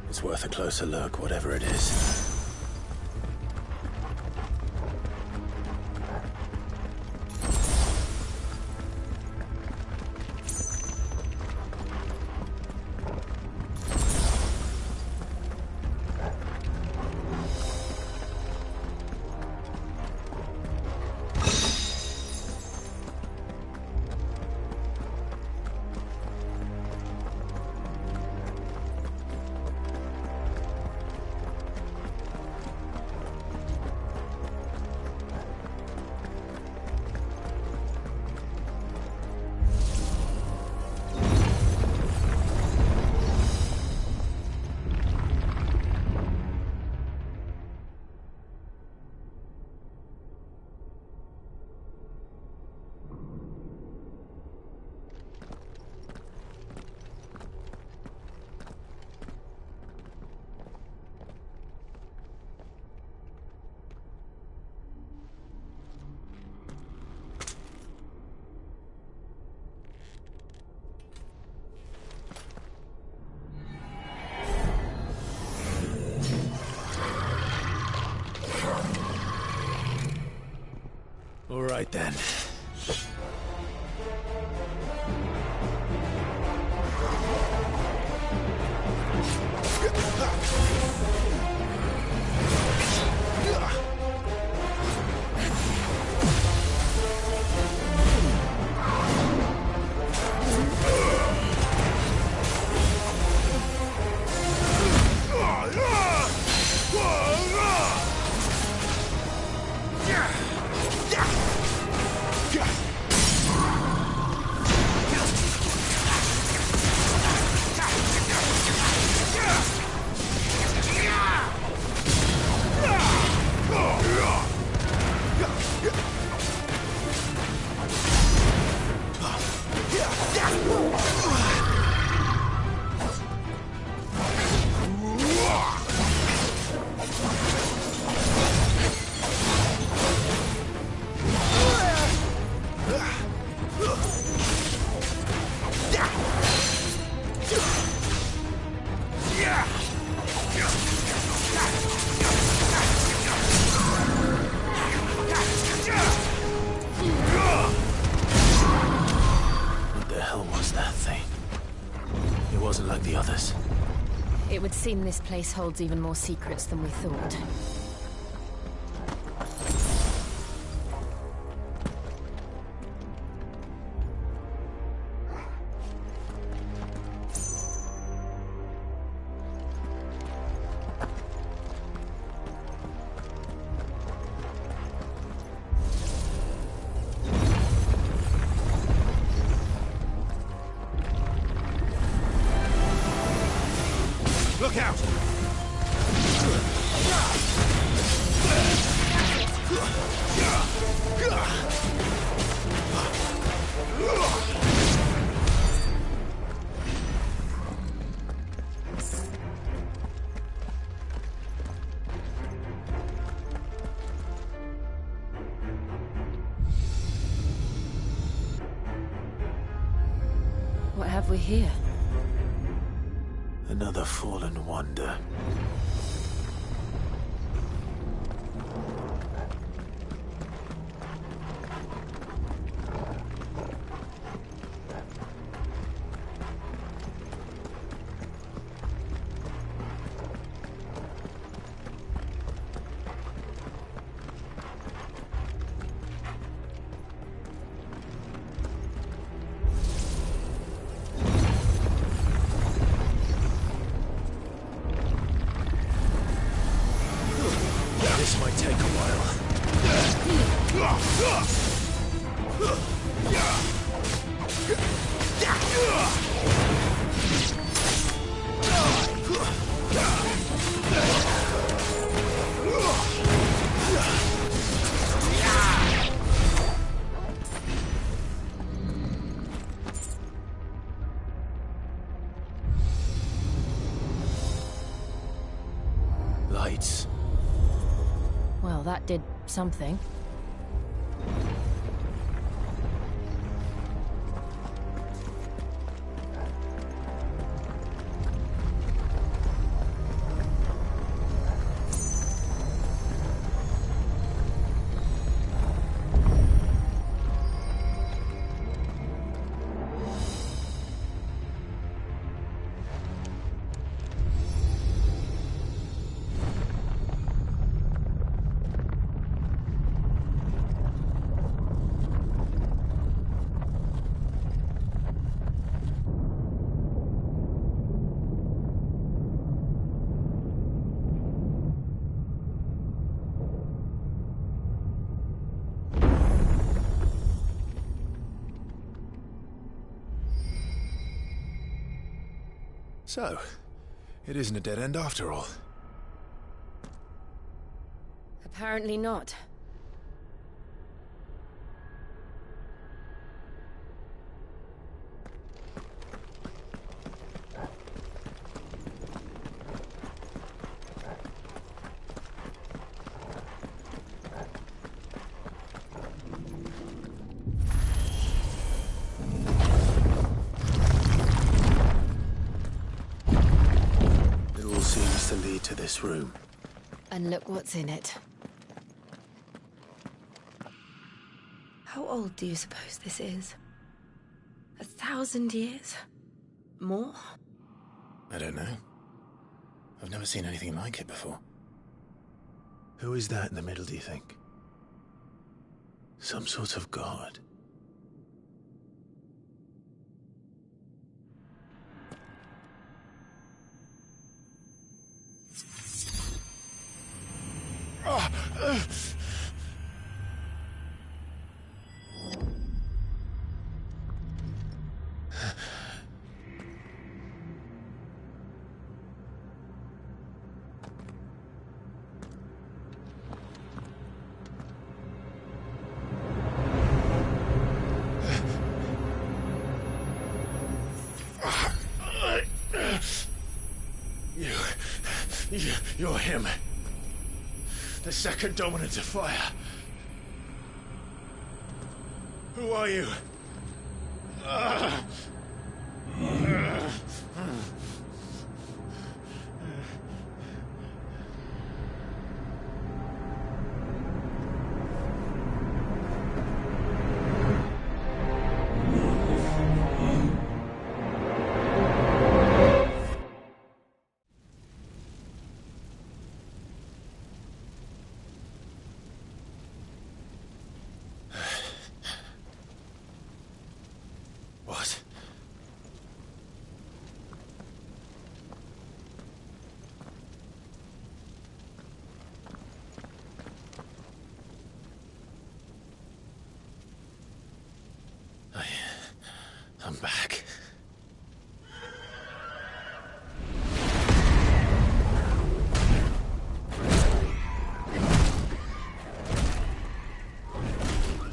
It's worth a closer look, whatever it is. All right then. It would seem this place holds even more secrets than we thought. Look out! What have we here? Another fallen wonder. This might take a while. Lights. Well, that did something. So, it isn't a dead end after all. Apparently not. Seems to lead to this room. And look what's in it. How old do you suppose this is? 1,000 years? More? I don't know. I've never seen anything like it before. Who is that in the middle, do you think? Some sort of god? You're him. The second dominant of fire. Who are you? What? I'm back.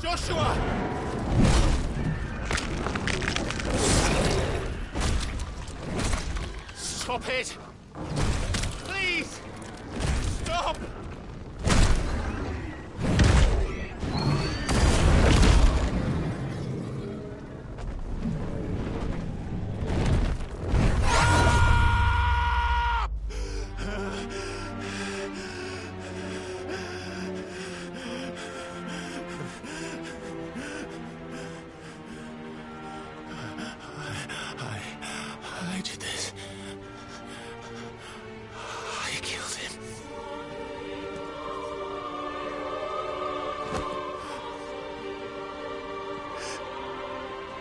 Joshua! Stop it! Please! Stop! I did this. I killed him.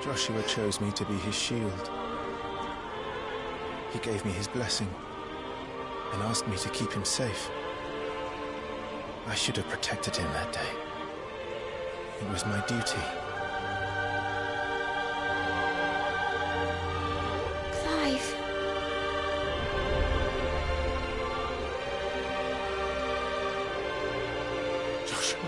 Joshua chose me to be his shield. He gave me his blessing and asked me to keep him safe. I should have protected him that day. It was my duty. Clive. Joshua.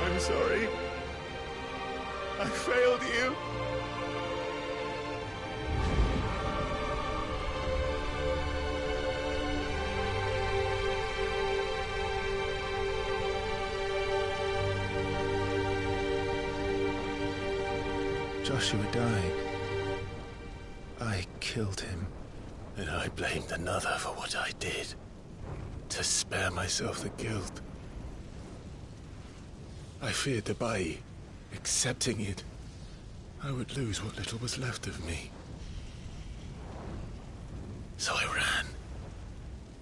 I'm sorry. I failed you. Joshua died. I killed him. And I blamed another for what I did. To spare myself the guilt. I feared that by accepting it, I would lose what little was left of me. So I ran.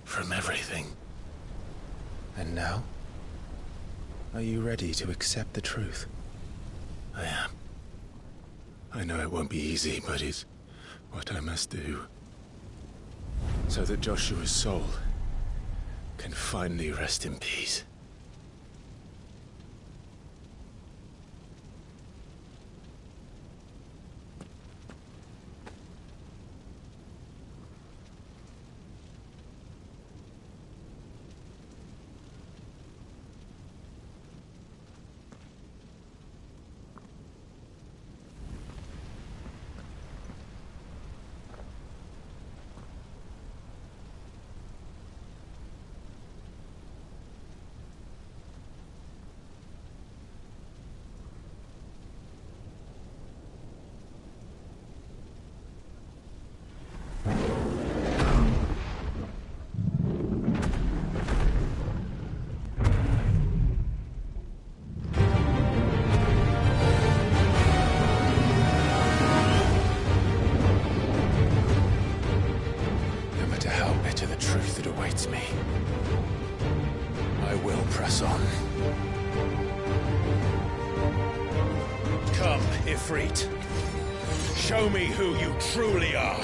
From everything. And now? Are you ready to accept the truth? I am. I know it won't be easy, but it's what I must do. So that Joshua's soul can finally rest in peace. Me. I will press on. Come, Ifrit. Show me who you truly are.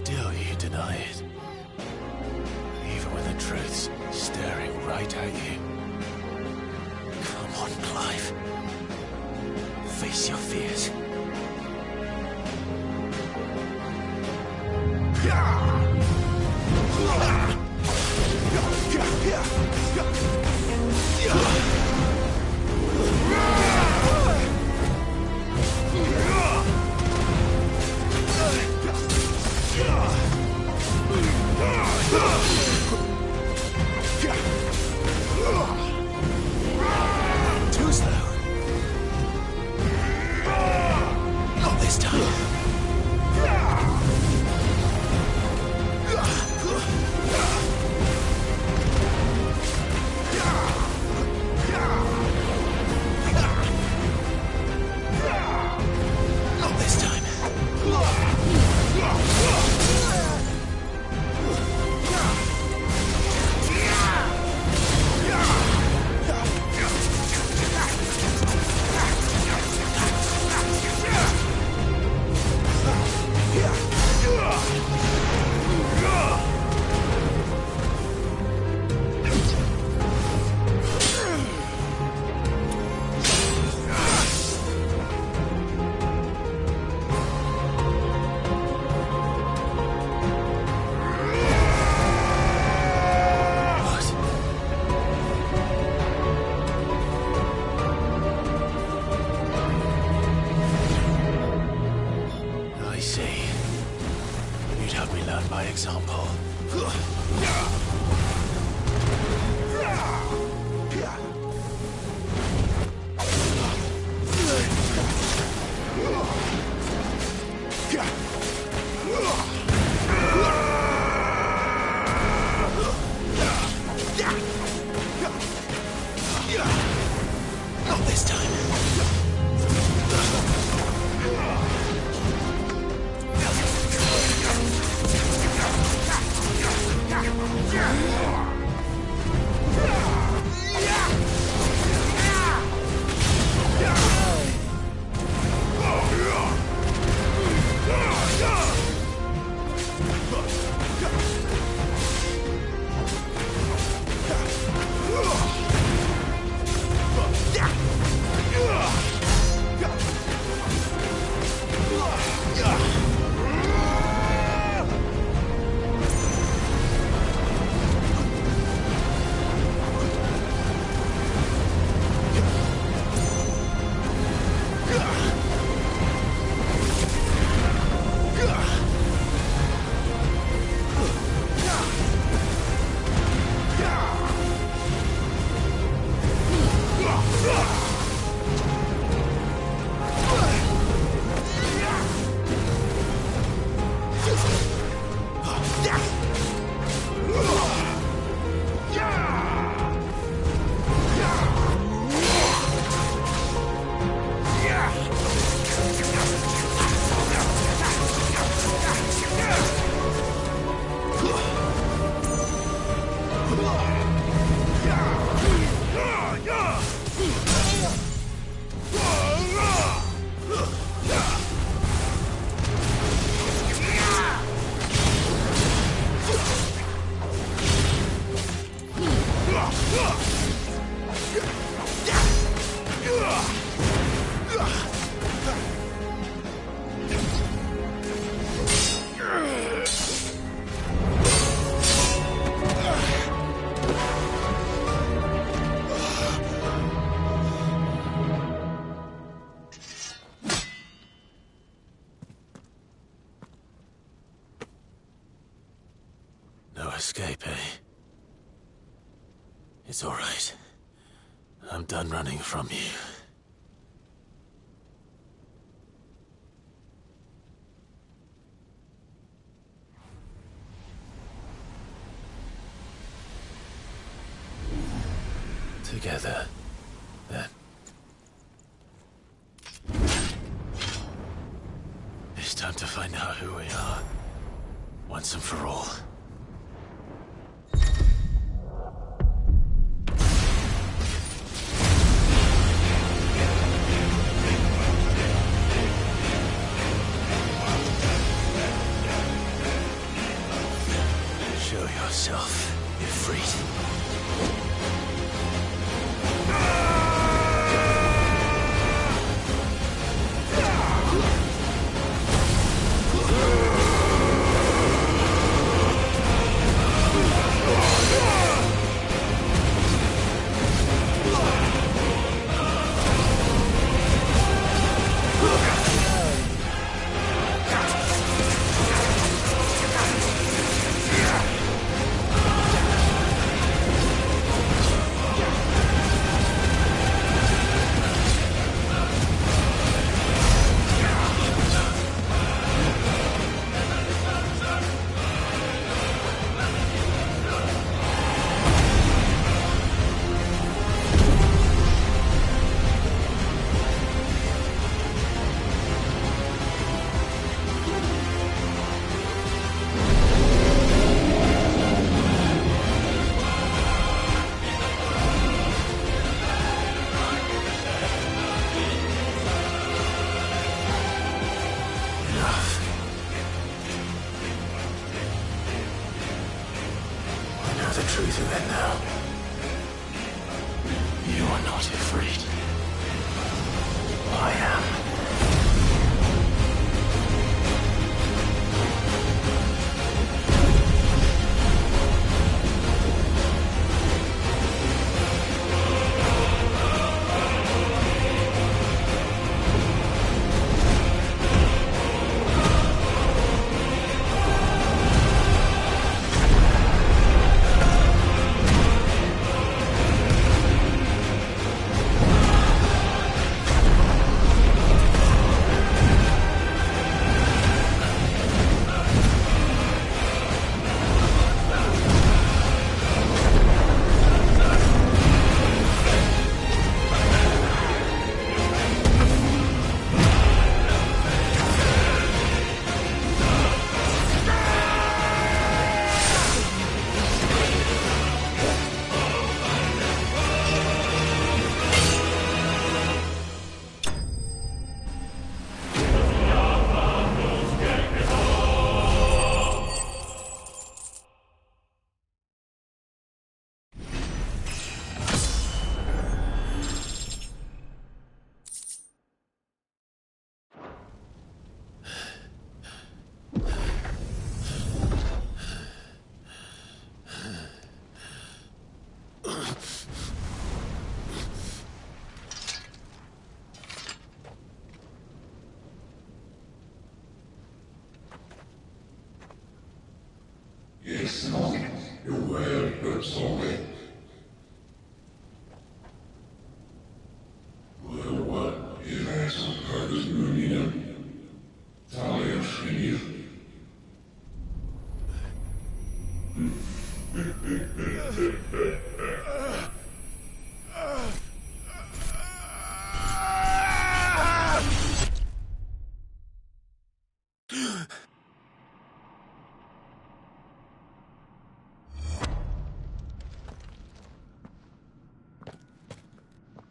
still you deny it. Even when the truth's staring right at you. Come on, Clive. Face your fears. Too slow. Not this time. Not this time. I see. You'd have me learn by example. Not this time. No escape, eh? It's all right. I'm done running from you. Together, then. It's time to find out who we are, once and for all.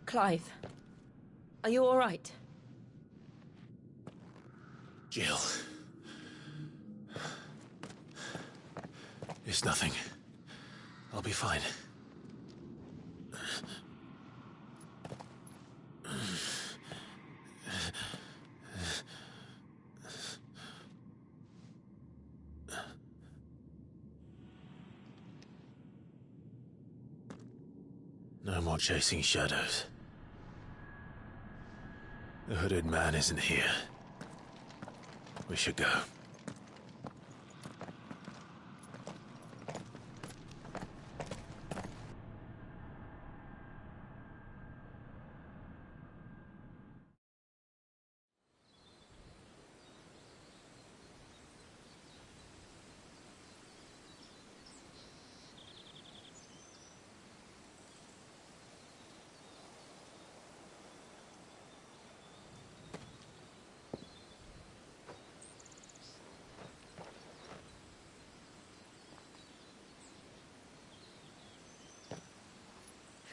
Clive, are you all right? Jill. It's nothing. I'll be fine. No more chasing shadows. The hooded man isn't here. We should go.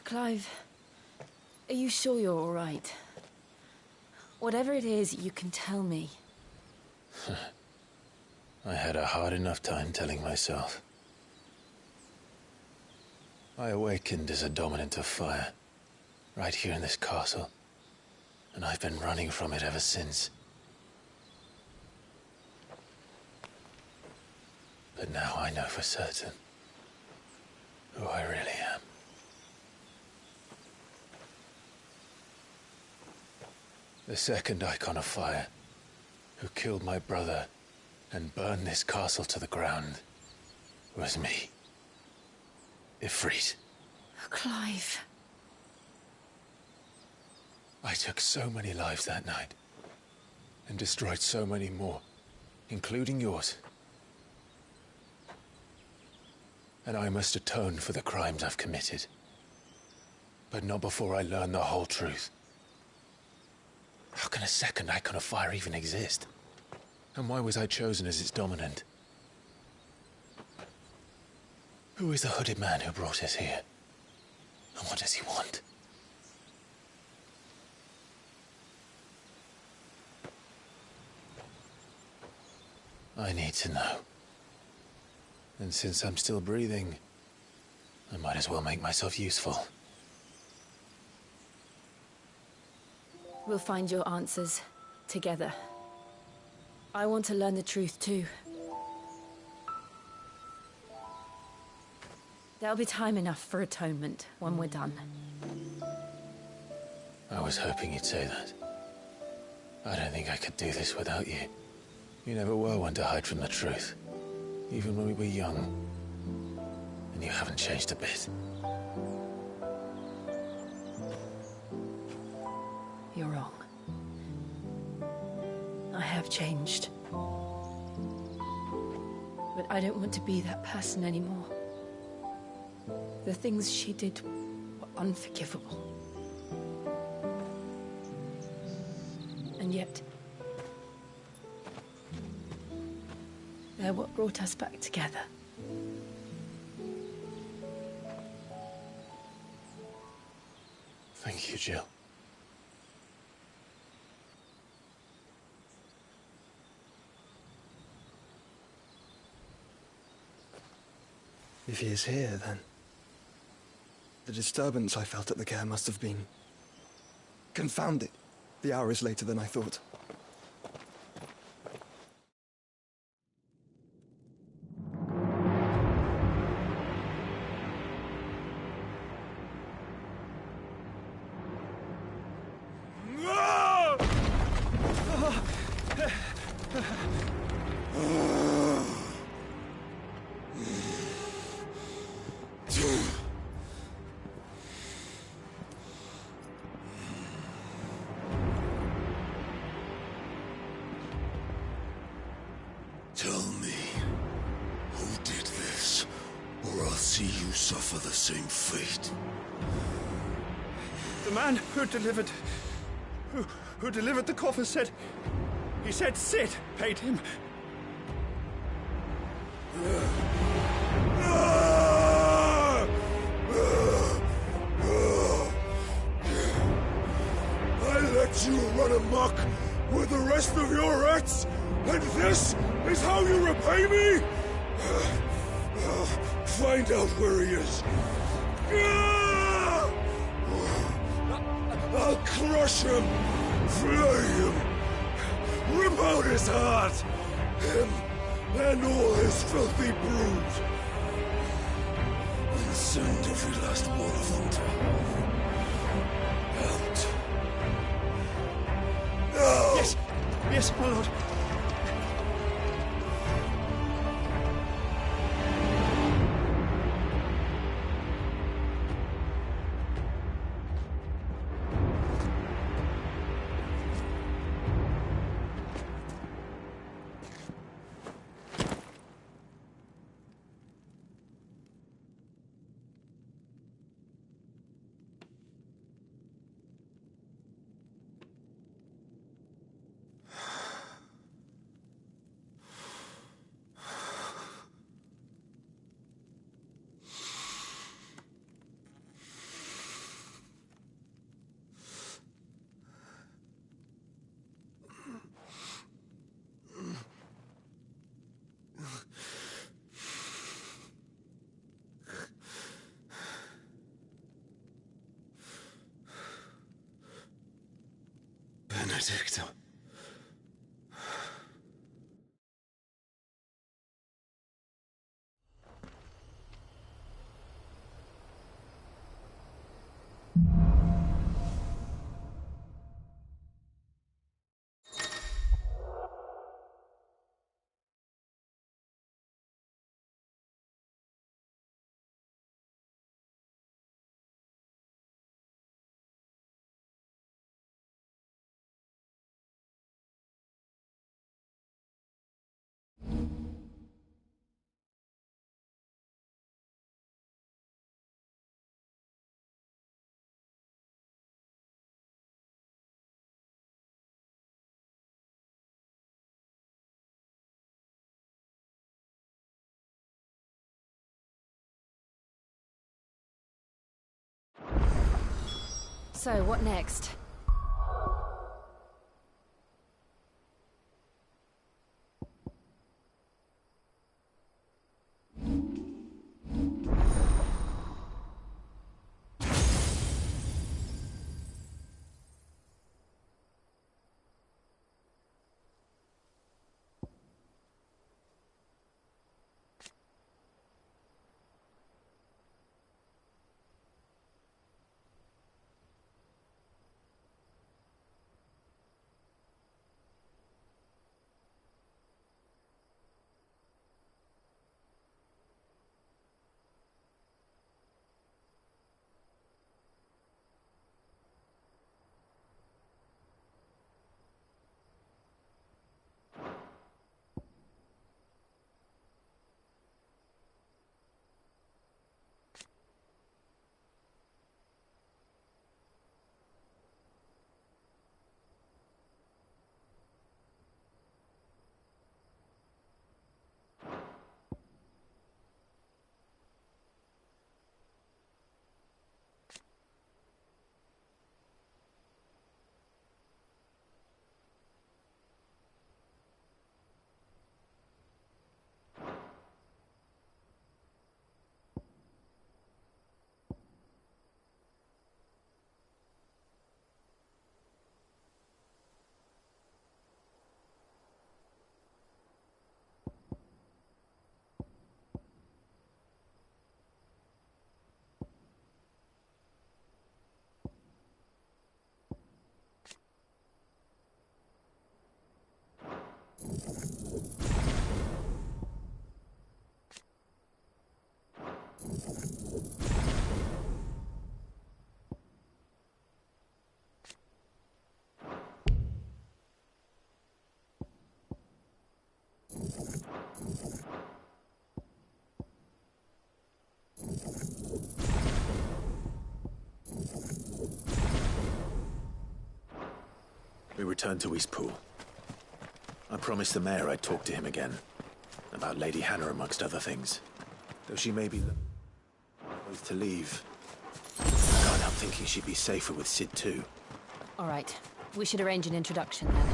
Clive, are you sure you're all right? Whatever it is, you can tell me. I had a hard enough time telling myself. I awakened as a dominant of fire, right here in this castle, and I've been running from it ever since. But now I know for certain who I really am. The second Icon of Fire, who killed my brother and burned this castle to the ground, was me. Ifrit. Clive. I took so many lives that night, and destroyed so many more, including yours. And I must atone for the crimes I've committed. But not before I learn the whole truth. How can a second Icon of Fire even exist? And why was I chosen as its dominant? Who is the hooded man who brought us here? And what does he want? I need to know. And since I'm still breathing, I might as well make myself useful. We'll find your answers together. I want to learn the truth too. There'll be time enough for atonement when we're done. I was hoping you'd say that. I don't think I could do this without you. You never were one to hide from the truth, even when we were young. And you haven't changed a bit. You're wrong. I have changed. But I don't want to be that person anymore. The things she did were unforgivable. And yet, they're what brought us back together. Thank you, Jill. If he is here, then the disturbance I felt at the care must have been confounded. The hour is later than I thought. Tell me, who did this, or I'll see you suffer the same fate. The man who delivered the coffer said... He said Sid paid him. I let you run amok with the rest of your rats, and this is how you repay me? Find out where he is. I'll crush him, flay him, rip out his heart, him and all his filthy brood, and send every last one of them to hell. Out. Now! Yes, my lord. Benedicta. So, what next? We returned to Eastpool. I promised the mayor I'd talk to him again. About Lady Hannah, amongst other things. Though she may be loath to leave. I can't help thinking she'd be safer with Sid too. All right. We should arrange an introduction then.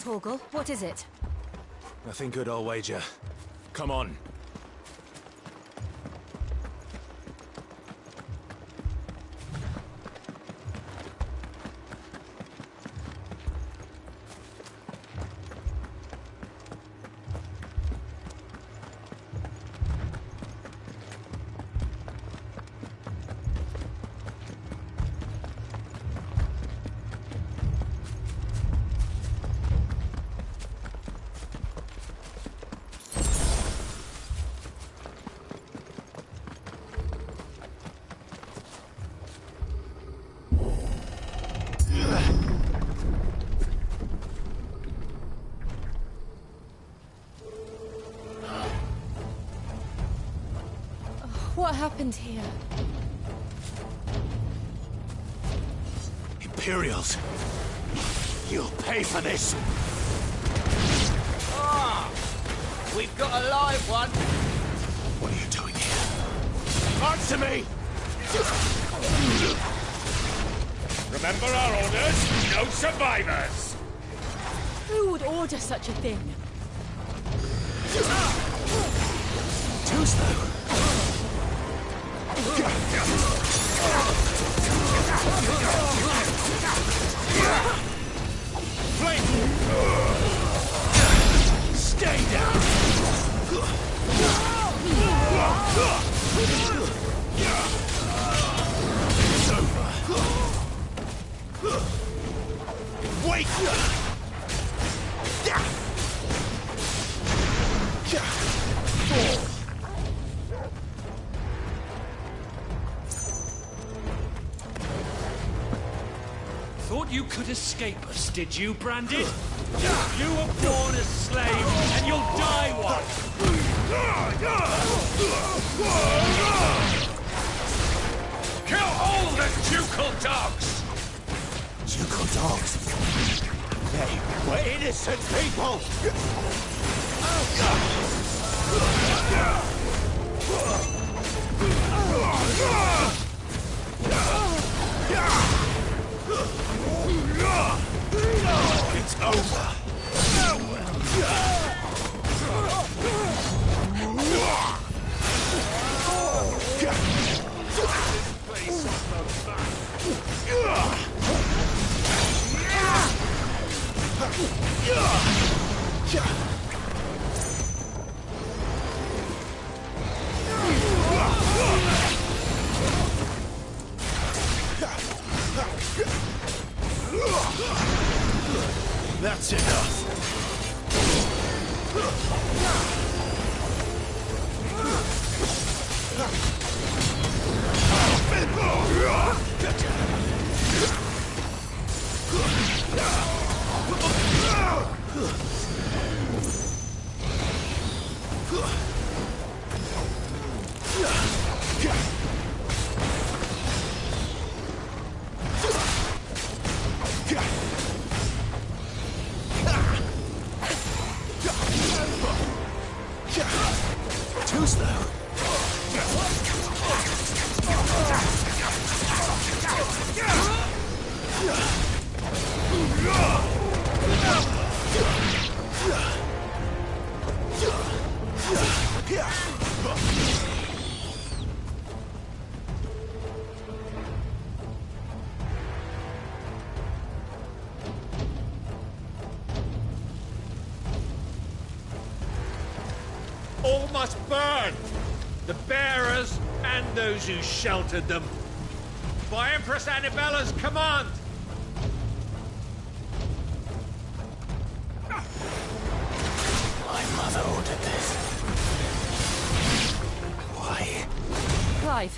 Torgal, what is it? Nothing good, I'll wager. Come on. What happened here? Imperials! You'll pay for this! Ah! We've got a live one! What are you doing here? Answer me! Remember our orders? No survivors! Who would order such a thing? Too slow! Stay down! It's over! Wait! Thought you could escape us, did you, Branded? You were born a slave, and you'll die one! Kill all the ducal dogs! Ducal dogs? They were innocent people! It's over! That's enough! Too slow. All must burn! The bearers and those who sheltered them. By Empress Annabella's command! My mother ordered this. Why? Clive.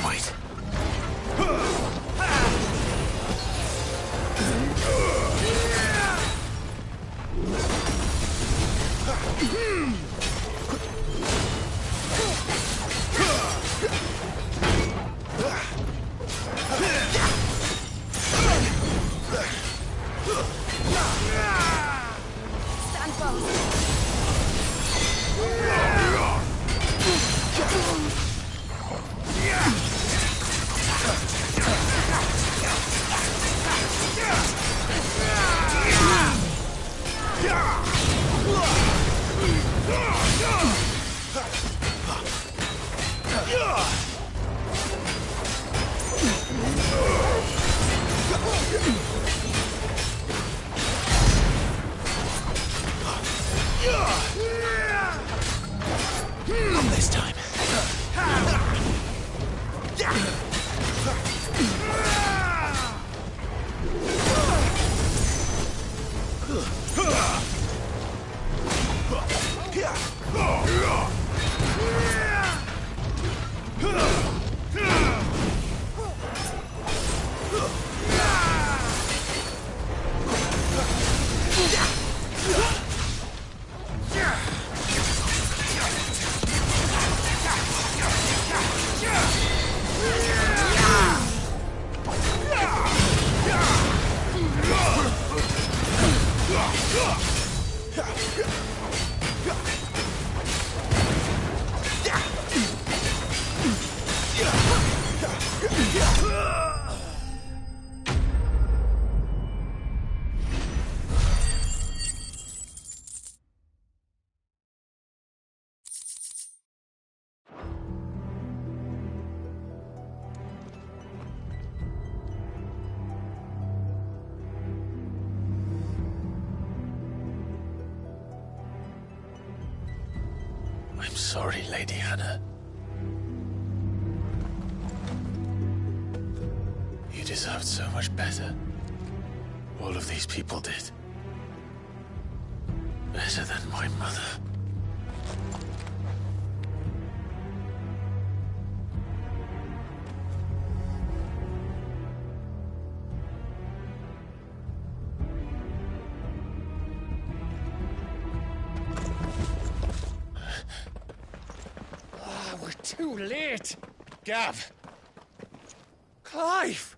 wait. Stand fast. Not this time. I'm sorry, Lady Hannah. You deserved so much better. All of these people did. Better than my mother. We're too late. Gav. Clive.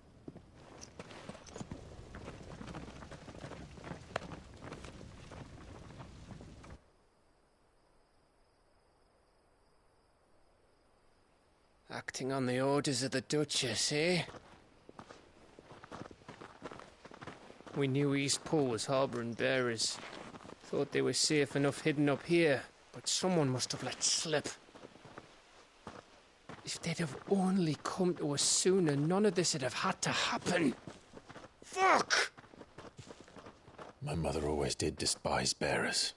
Acting on the orders of the Duchess, eh? We knew Eastpool was harbouring bearers. Thought they were safe enough hidden up here, but someone must have let slip. If they'd have only come to us sooner, none of this would have had to happen. Fuck! My mother always did despise bearers.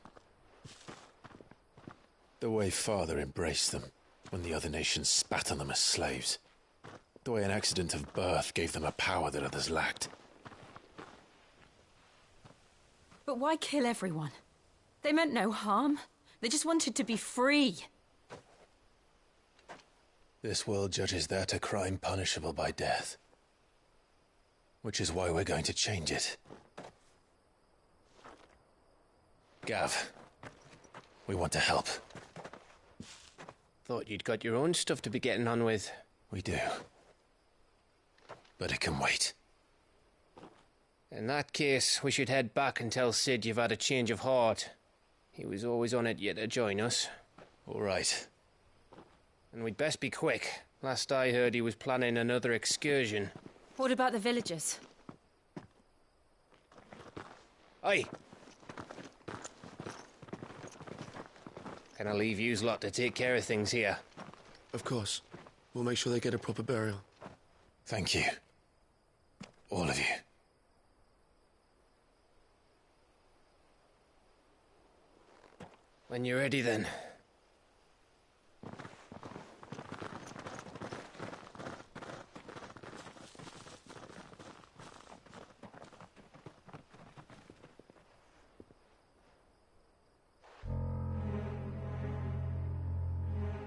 The way Father embraced them when the other nations spat on them as slaves. The way an accident of birth gave them a power that others lacked. But why kill everyone? They meant no harm. They just wanted to be free. This world judges that a crime punishable by death. Which is why we're going to change it. Gav, we want to help. Thought you'd got your own stuff to be getting on with. We do. But it can wait. In that case, we should head back and tell Sid you've had a change of heart. He was always on it yet to join us. All right. And we'd best be quick. Last I heard, he was planning another excursion. What about the villagers? Aye. Can I leave yous lot to take care of things here? Of course. We'll make sure they get a proper burial. Thank you. All of you. When you're ready, then.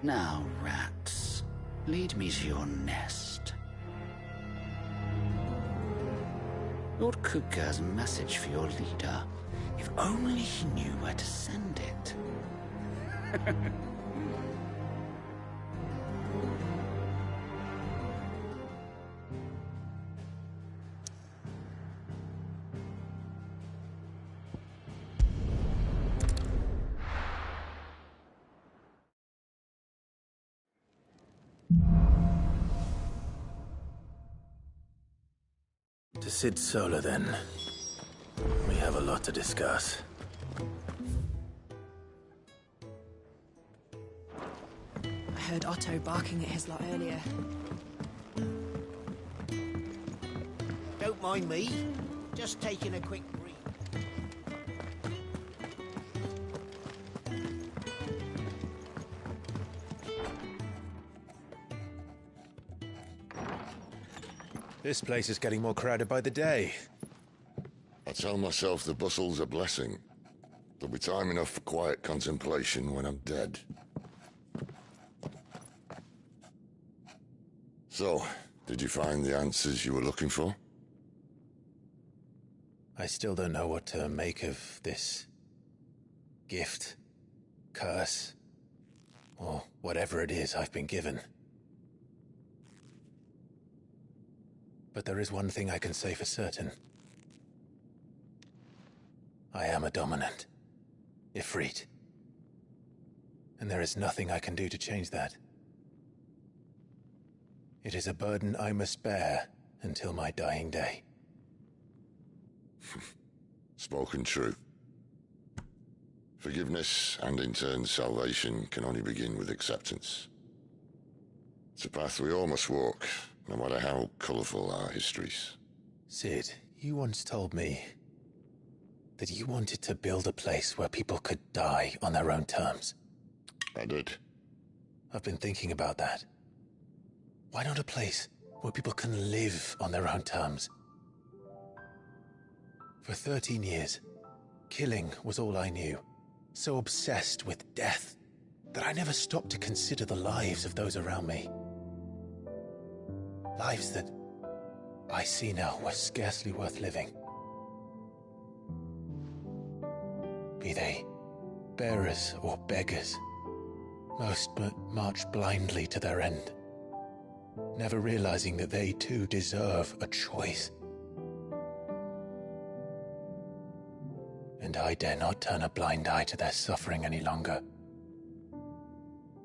Now, rats, Lead me to your nest. Lord Kupka has a message for your leader. If only he knew where to send it. To Sid Solar, then. We have a lot to discuss. I heard Otto barking at his lot earlier. Don't mind me. Just taking a quick read. This place is getting more crowded by the day. I tell myself the bustle's a blessing. There'll be time enough for quiet contemplation when I'm dead. So, did you find the answers you were looking for? I still don't know what to make of this gift, curse, or whatever it is I've been given. But there is one thing I can say for certain. I am a dominant, Ifrit. And there is nothing I can do to change that. It is a burden I must bear until my dying day. Spoken true. Forgiveness, and in turn salvation, can only begin with acceptance. It's a path we all must walk, no matter how colourful our histories. Sid, you once told me that you wanted to build a place where people could die on their own terms. I did. I've been thinking about that. Why not a place where people can live on their own terms? For 13 years, killing was all I knew. So obsessed with death that I never stopped to consider the lives of those around me. Lives that I see now were scarcely worth living. Be they bearers or beggars, most march blindly to their end, never realizing that they too deserve a choice. And I dare not turn a blind eye to their suffering any longer.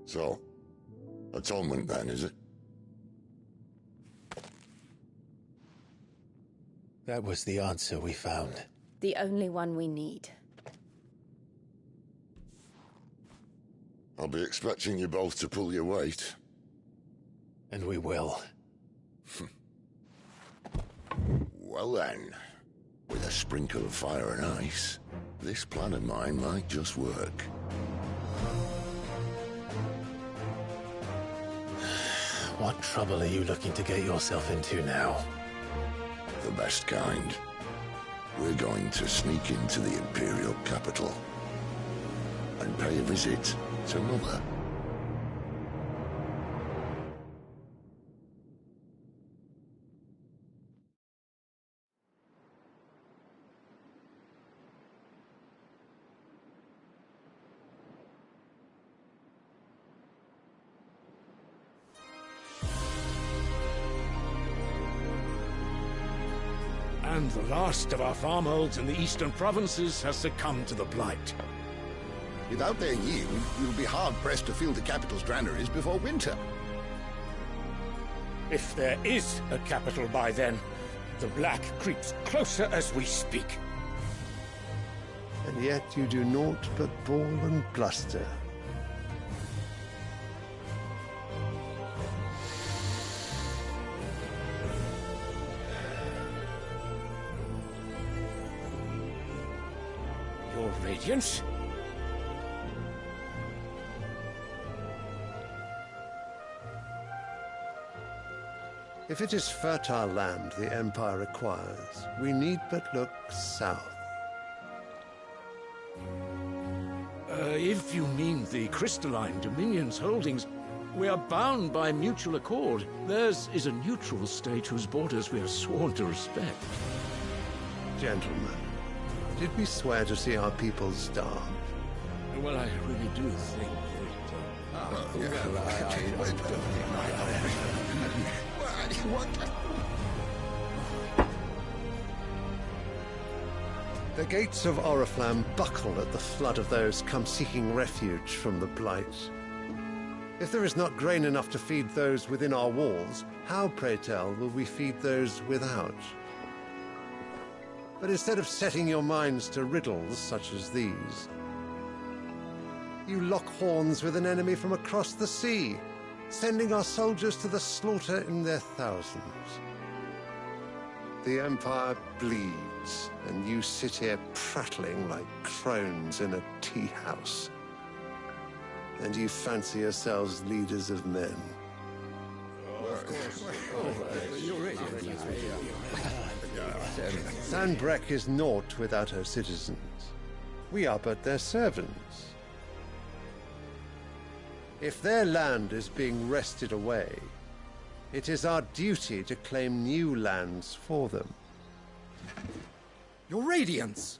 So, atonement then, is it? That was the answer we found. The only one we need. I'll be expecting you both to pull your weight. And we will. Well then, with a sprinkle of fire and ice, this plan of mine might just work. What trouble are you looking to get yourself into now? The best kind. We're going to sneak into the Imperial capital and pay a visit to Mother. And the last of our farmholds in the eastern provinces has succumbed to the blight. Without their yield, we'll be hard-pressed to fill the capital's granaries before winter. If there is a capital by then, the Black creeps closer as we speak. And yet you do naught but bawl and bluster. Your Radiance? If it is fertile land the Empire acquires, we need but look south. If you mean the Crystalline Dominion's holdings, We are bound by mutual accord. Theirs is a neutral state whose borders we have sworn to respect. Gentlemen, did we swear to see our people starve? Well, I really do think The gates of Oriflamme buckle at the flood of those come seeking refuge from the Blight. If there is not grain enough to feed those within our walls, how, pray tell, will we feed those without? But instead of setting your minds to riddles such as these, you lock horns with an enemy from across the sea, sending our soldiers to the slaughter in their thousands. The Empire bleeds, and you sit here prattling like crones in a tea house. And you fancy yourselves leaders of men. Sanbreque is naught without her citizens. We are but their servants. If their land is being wrested away, it is our duty to claim new lands for them. Your Radiance!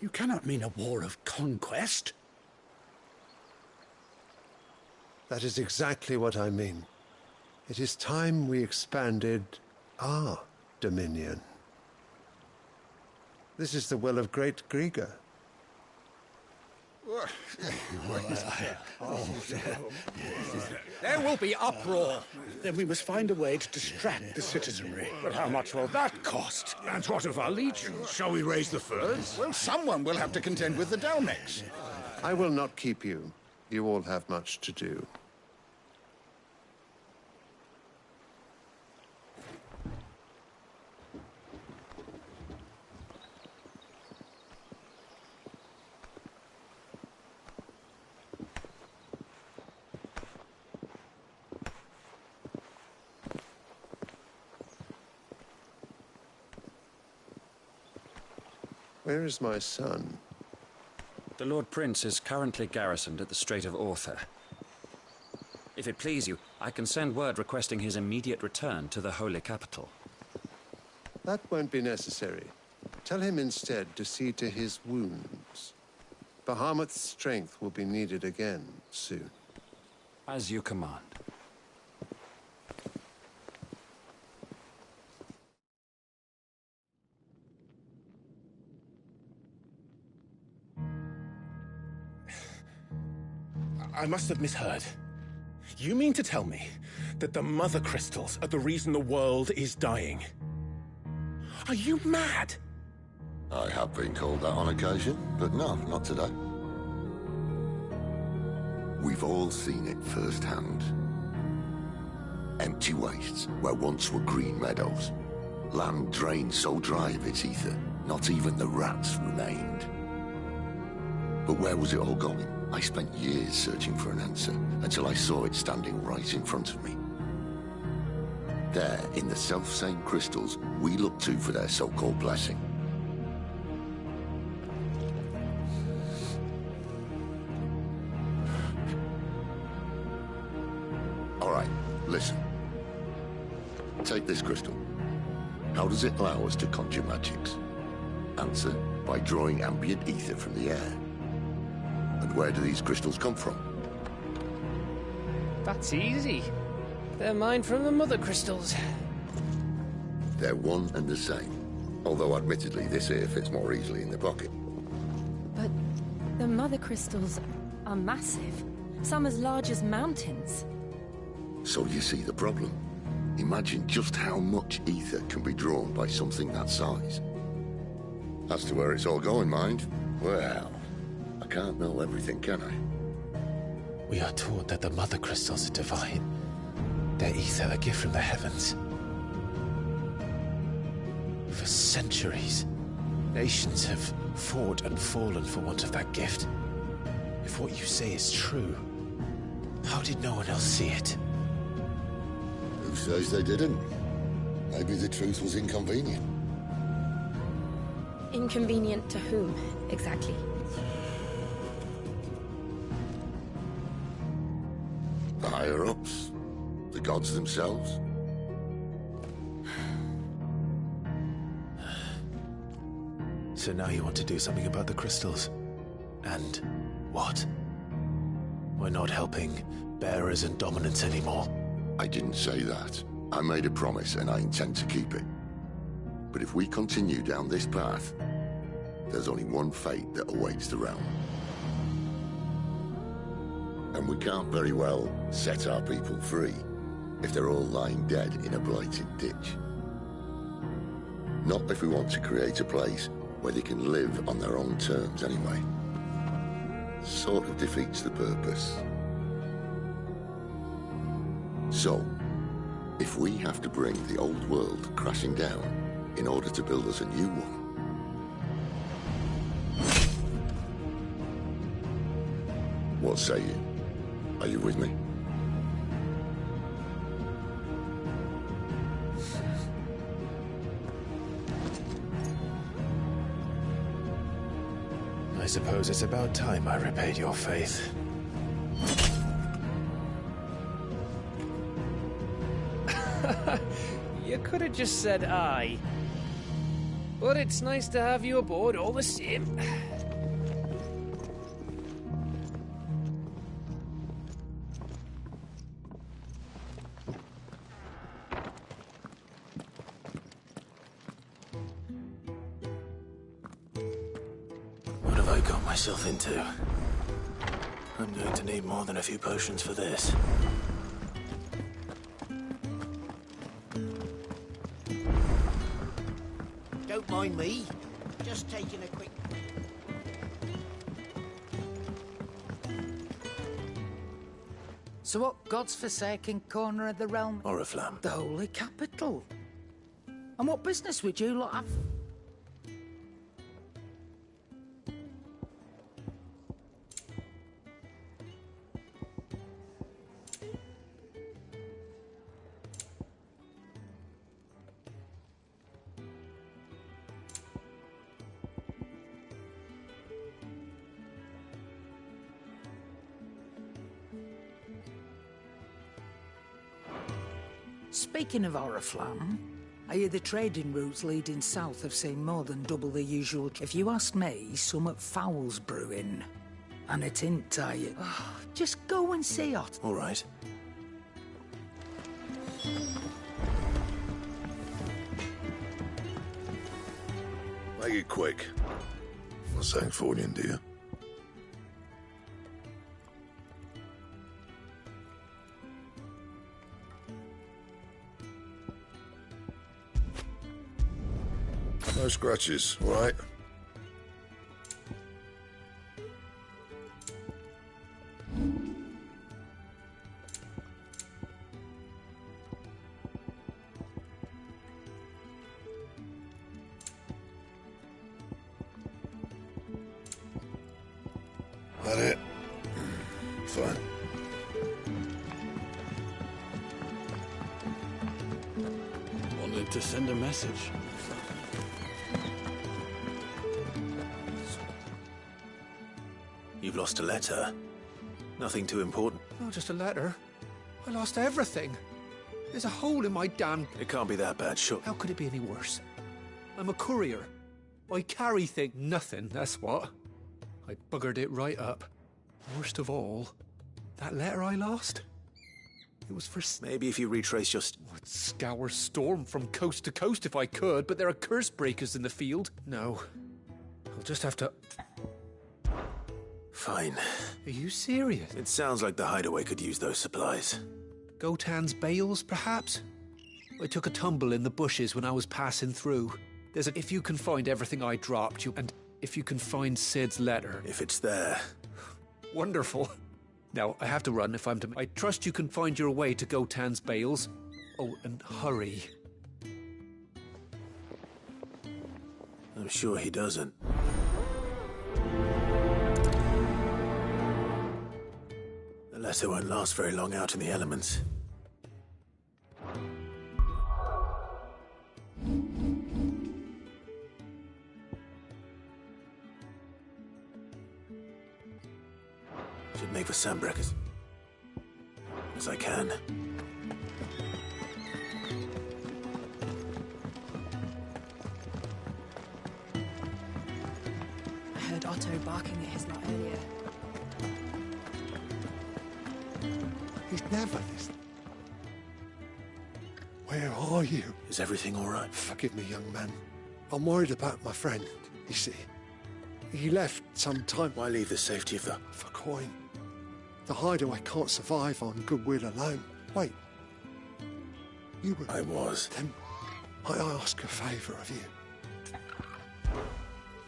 You cannot mean a war of conquest. That is exactly what I mean. It is time we expanded our dominion. This is the will of great Griga. There will be uproar. Then we must find a way to distract the citizenry. But how much will that cost? And what of our legion? Shall we raise the furs? Well, someone will have to contend with the Dalnecs. I will not keep you. You all have much to do. Where is my son? The Lord Prince is currently garrisoned at the Strait of Orther. If it please you, I can send word requesting his immediate return to the Holy Capital. That won't be necessary. Tell him instead to see to his wounds. Bahamut's strength will be needed again soon. As you command. I must have misheard. You mean to tell me that the Mother Crystals are the reason the world is dying? Are you mad? I have been called that on occasion, but no, not today. We've all seen it firsthand. Empty wastes where once were green meadows. Land drained so dry of its ether, not even the rats remained. But where was it all going? I spent years searching for an answer, until I saw it standing right in front of me. There, in the self-same crystals we look to for their so-called blessing. All right, listen. Take this crystal. How does it allow us to conjure magics? Answer, by drawing ambient ether from the air. And where do these crystals come from? That's easy. They're mine from the Mother Crystals. They're one and the same. Although admittedly this here fits more easily in the pocket. But the Mother Crystals are massive. Some as large as mountains. So you see the problem. Imagine just how much ether can be drawn by something that size. As to where it's all going, mind, well, I can't know everything, can I? We are taught that the Mother Crystals are divine. Their ether a gift from the heavens. For centuries, nations have fought and fallen for want of that gift. If what you say is true, how did no one else see it? Who says they didn't? Maybe the truth was inconvenient. Inconvenient to whom, exactly? The higher-ups? The gods themselves? So now you want to do something about the crystals? And what? We're not helping bearers and dominants anymore. I didn't say that. I made a promise and I intend to keep it. But if we continue down this path, there's only one fate that awaits the realm. And we can't very well set our people free if they're all lying dead in a blighted ditch. Not if we want to create a place where they can live on their own terms anyway. Sort of defeats the purpose. So, if we have to bring the old world crashing down in order to build us a new one, what say you? Are you with me? I suppose it's about time I repaid your faith. You could have just said aye. But it's nice to have you aboard all the same. What have I got myself into? I'm going to need more than a few potions for this. Don't mind me. Just taking a quick... So what God's forsaken corner of the realm? Oriflamme. The holy capital. And what business would you lot have? Speaking of Oriflamme, I hear the trading routes leading south have seen more than double the usual. If you ask me, somewhat foul's brewing. And it ain't tired. Just go and see it. All right. Make it quick. Not saying Fordian, do you? No scratches, all right? That it? Fine. Wanted to send a message. You've lost a letter. Nothing too important. Not just a letter. I lost everything. There's a hole in my damn... It can't be that bad, sure. How could it be any worse? I'm a courier. I carry things. Nothing, that's what. I buggered it right up. Worst of all, that letter I lost? It was for... Maybe if you retrace your... I'd scour Storm from coast to coast if I could, but there are curse breakers in the field. No. I'll just have to... Fine. Are you serious? It sounds like the hideaway could use those supplies. Gotan's bales, perhaps? I took a tumble in the bushes when I was passing through. There's a... If you can find everything I dropped you, and if you can find Sid's letter... If it's there. Wonderful. Now, I have to run if I'm to... I trust you can find your way to Gotan's bales. Oh, and hurry. I'm sure he doesn't. The letter won't last very long out in the elements. Should make for Sandbreakers. as I can. I heard Otto barking at his lot earlier. He's never listened. Where are you? Is everything all right? Forgive me, young man. I'm worried about my friend. You see, he left some time. Why leave the safety of the... For coin. The hideaway can't survive on goodwill alone. Wait. You were... I was. Then I ask a favour of you.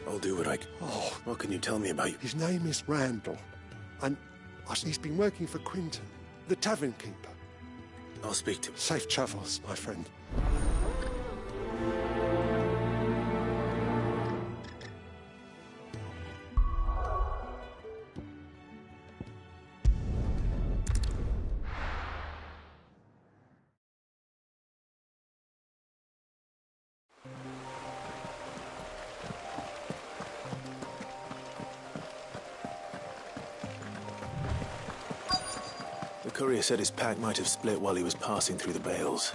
I'll do what I... Oh. What can you tell me about... His name is Randall. And he's been working for Quinton, the tavern keeper. I'll speak to him. Safe travels, my friend. The courier said his pack might have split while he was passing through the bales.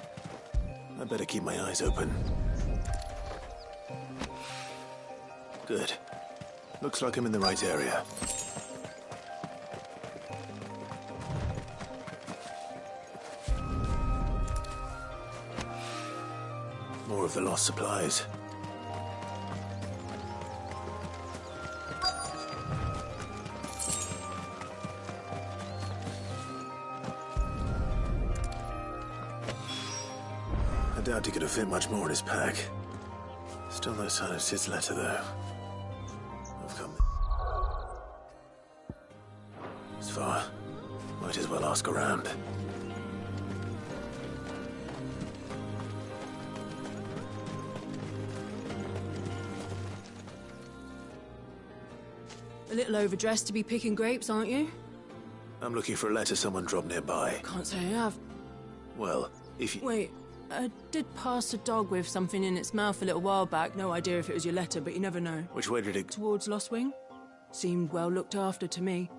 I better keep my eyes open. Good. Looks like I'm in the right area. More of the lost supplies. I doubt he could have fit much more in his pack. Still no sign of Sid's letter, though. I've come this far. Might as well ask around. A little overdressed to be picking grapes, aren't you? I'm looking for a letter someone dropped nearby. Can't say I have. Well, if you... Wait, I did pass a dog with something in its mouth a little while back. No idea if it was your letter, but you never know. Which way did it... Towards Lost Wing? Seemed well looked after to me.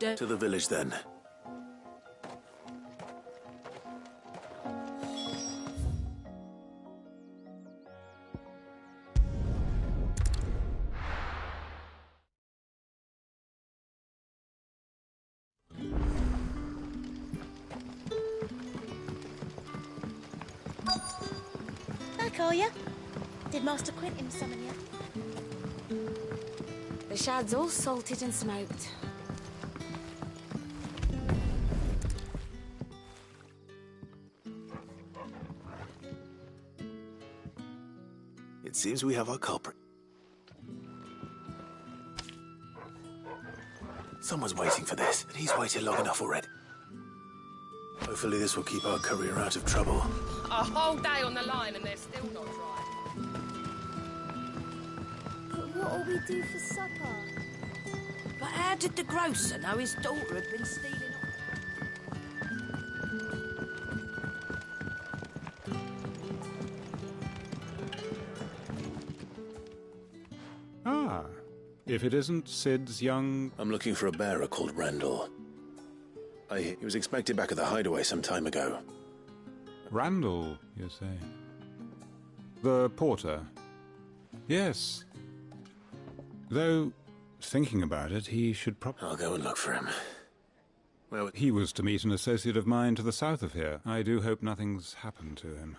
To the village, then. Back, are you? Did Master Quinton summon you? The shad's all salted and smoked. It seems we have our culprit. Someone's waiting for this, and he's waited long enough already. Hopefully this will keep our courier out of trouble. A whole day on the line and they're still not dry. But what'll we do for supper? But how did the grocer know his daughter had been stealing? Ah, if it isn't Sid's young... I'm looking for a bearer called Randall. He was expected back at the hideaway some time ago. Randall, you say? The porter? Yes. Though, thinking about it, he should probably... I'll go and look for him. Well, he was to meet an associate of mine to the south of here. I do hope nothing's happened to him.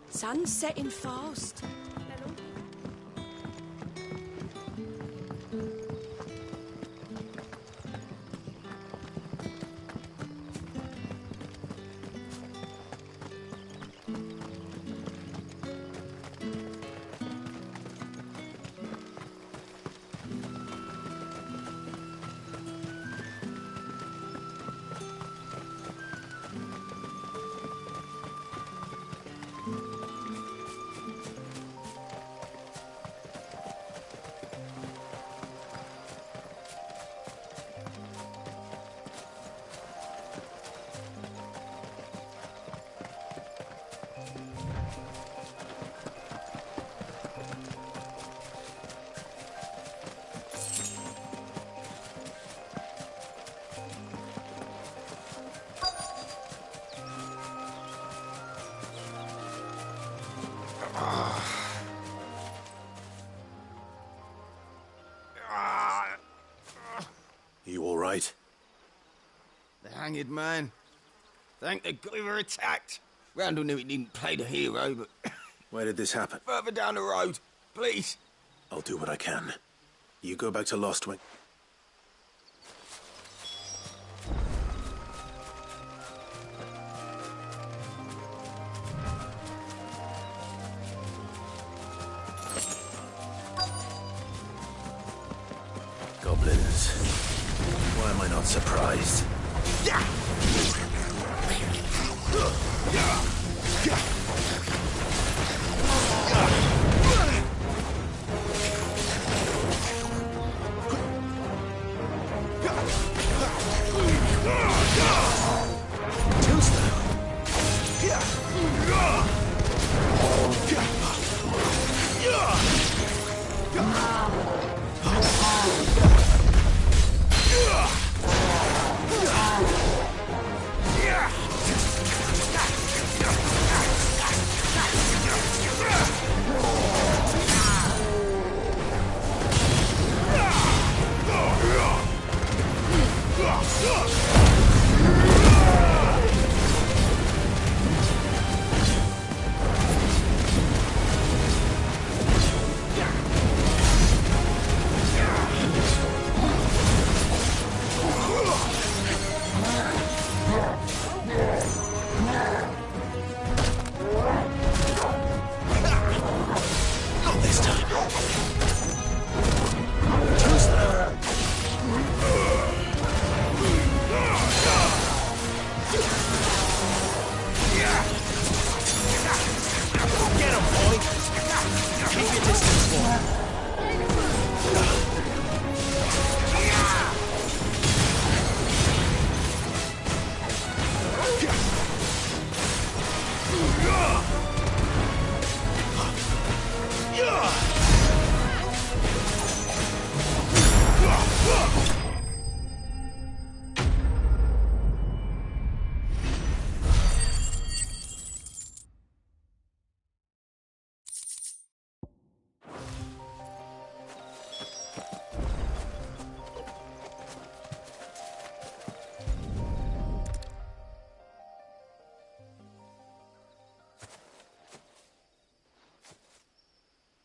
Sun's setting fast. hanged man. Thank the God we were attacked. Randall knew he didn't play the hero, but... Where did this happen? Further down the road, please. I'll do what I can. You go back to Lostwing. Goblins. Why am I not surprised?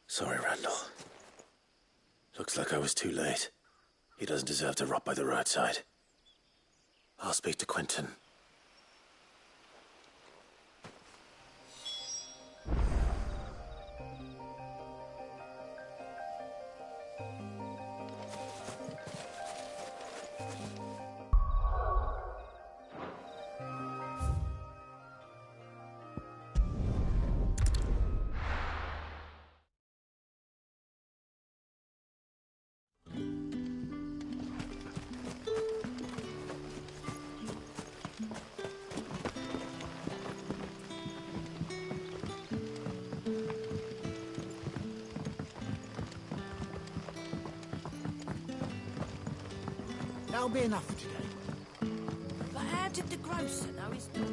Sorry, Randall. Looks like I was too late. He doesn't deserve to rot by the roadside. I'll speak to Quentin. That'll be enough for today. But how did the grocer know his dog?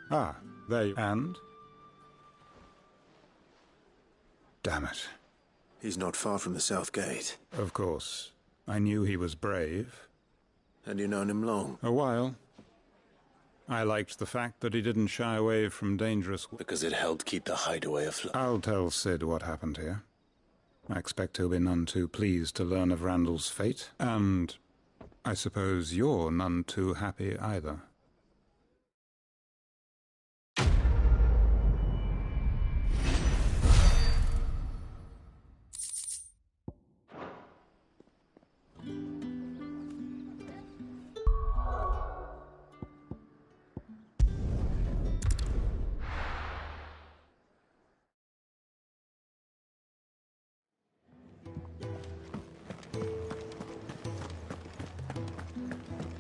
Ah, there you... And? Damn it. He's not far from the South Gate. Of course. I knew he was brave. And you known him long? A while. I liked the fact that he didn't shy away from dangerous... Because it helped keep the hideaway afloat. I'll tell Sid what happened here. I expect he'll be none too pleased to learn of Randall's fate. And I suppose you're none too happy either.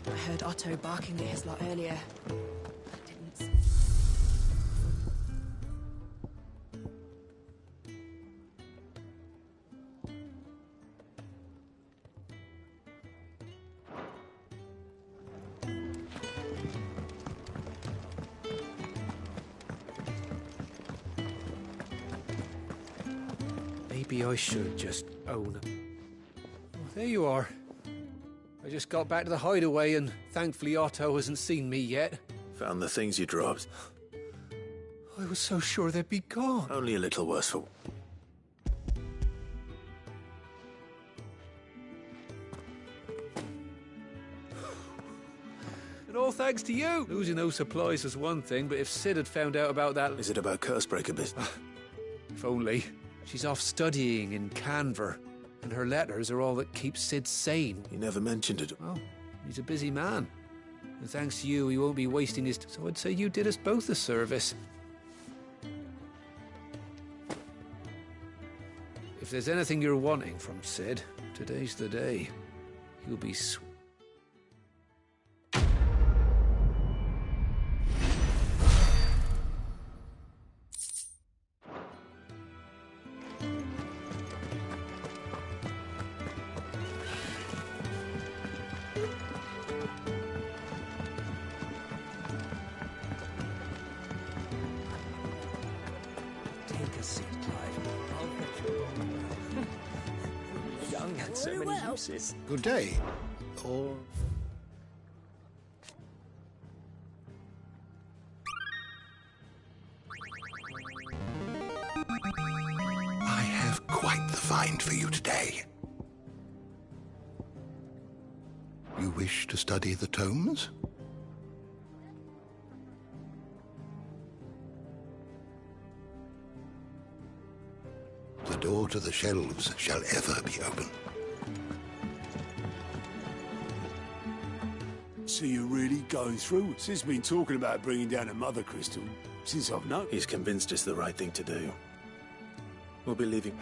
I heard Otto barking at his lot earlier. Maybe I should just own it. Oh, there you are. I just got back to the hideaway and thankfully Otto hasn't seen me yet. Found the things you dropped. I was so sure they'd be gone. Only a little worse for... And all thanks to you. Losing those supplies was one thing, but if Sid had found out about that... Is it about Cursebreaker business? If only. She's off studying in Canver, and her letters are all that keeps Sid sane. He never mentioned it. Oh, he's a busy man. And thanks to you, he won't be wasting his... So I'd say you did us both a service. If there's anything you're wanting from Sid, today's the day. He'll be Take a seat, Clive. I'll fetch you home. Young had so many uses. Good day. Or... I have quite the find for you today. You wish to study the tomes? The door to the shelves shall ever be open. So you're really going through? Sid's been talking about bringing down a mother crystal since I've known. He's convinced it's the right thing to do. We'll be leaving.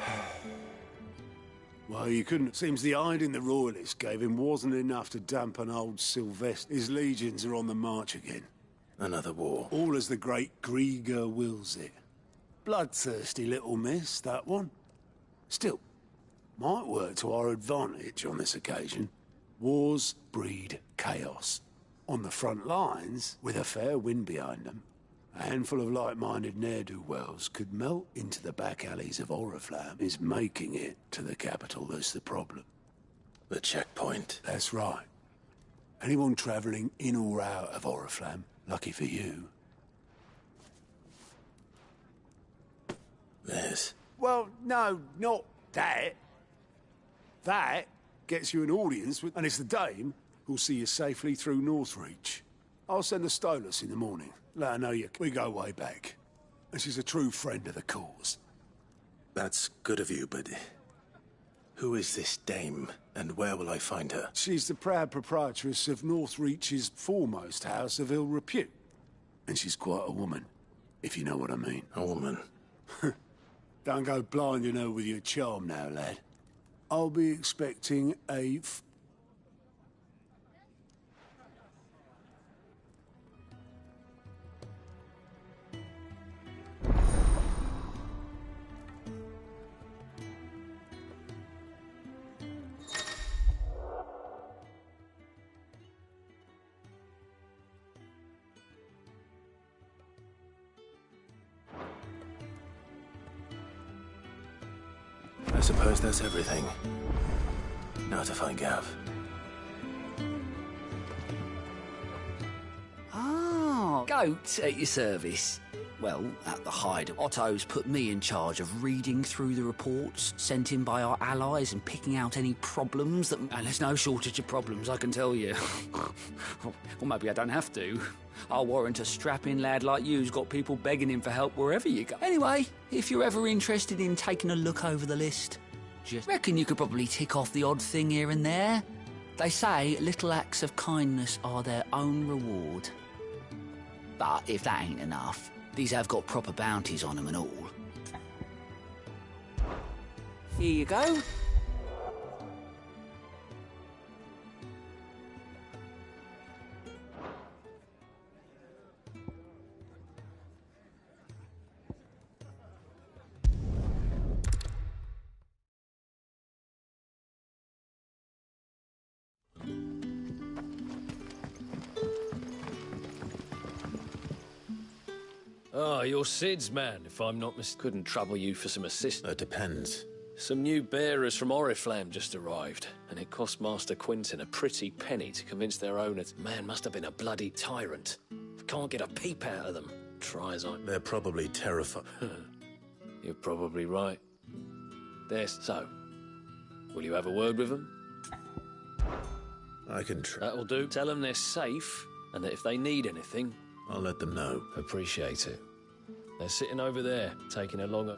Well, you couldn't. Seems the hiding the royalists gave him wasn't enough to dampen old Sylvester. His legions are on the march again. Another war. All as the great Grieger wills it. Bloodthirsty little miss, that one. Still, might work to our advantage on this occasion. Wars breed chaos. On the front lines, with a fair wind behind them, a handful of like-minded ne'er-do-wells could melt into the back alleys of Oriflamme. Is making it to the capital that's the problem. The checkpoint. That's right. Anyone travelling in or out of Oriflamme, lucky for you. This? Well, no, not that. That gets you an audience with... And it's the dame who'll see you safely through Northreach. I'll send the Stolas in the morning. Let her know we go way back. And she's a true friend of the cause. That's good of you, but... Who is this dame, and where will I find her? She's the proud proprietress of Northreach's foremost house of ill repute. And she's quite a woman, if you know what I mean. A woman? Don't go blinding her with your charm now, lad. I'll be expecting a... I suppose that's everything. Now to find Gav. Ah, goat at your service. Well, at the Hideaway, Otto's put me in charge of reading through the reports sent in by our allies and picking out any problems that... And there's no shortage of problems, I can tell you. Or maybe I don't have to. I'll warrant a strapping lad like you's got people begging him for help wherever you go. Anyway, if you're ever interested in taking a look over the list, just reckon you could probably tick off the odd thing here and there. They say little acts of kindness are their own reward. But if that ain't enough, these have got proper bounties on them and all. Here you go. Ah, you're Sid's man, if I'm not mistaken. Couldn't trouble you for some assistance. It depends. Some new bearers from Oriflamme just arrived, and it cost Master Quinton a pretty penny to convince their owners. Man must have been a bloody tyrant. Can't get a peep out of them. Try as I... They're probably terrified. You're probably right. So, will you have a word with them? I can try. That'll do. Tell them they're safe, and that if they need anything... I'll let them know. Appreciate it. They're sitting over there, taking a longer...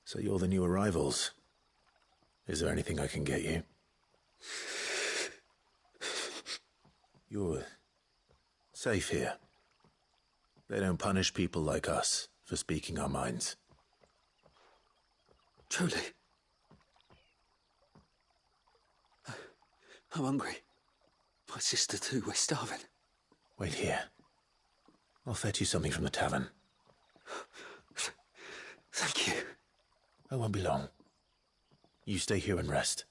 So you're the new arrivals. Is there anything I can get you? You're safe here. They don't punish people like us for speaking our minds. Truly. I'm hungry. My sister too, we're starving. Wait here. I'll fetch you something from the tavern. Thank you. I won't be long. You stay here and rest.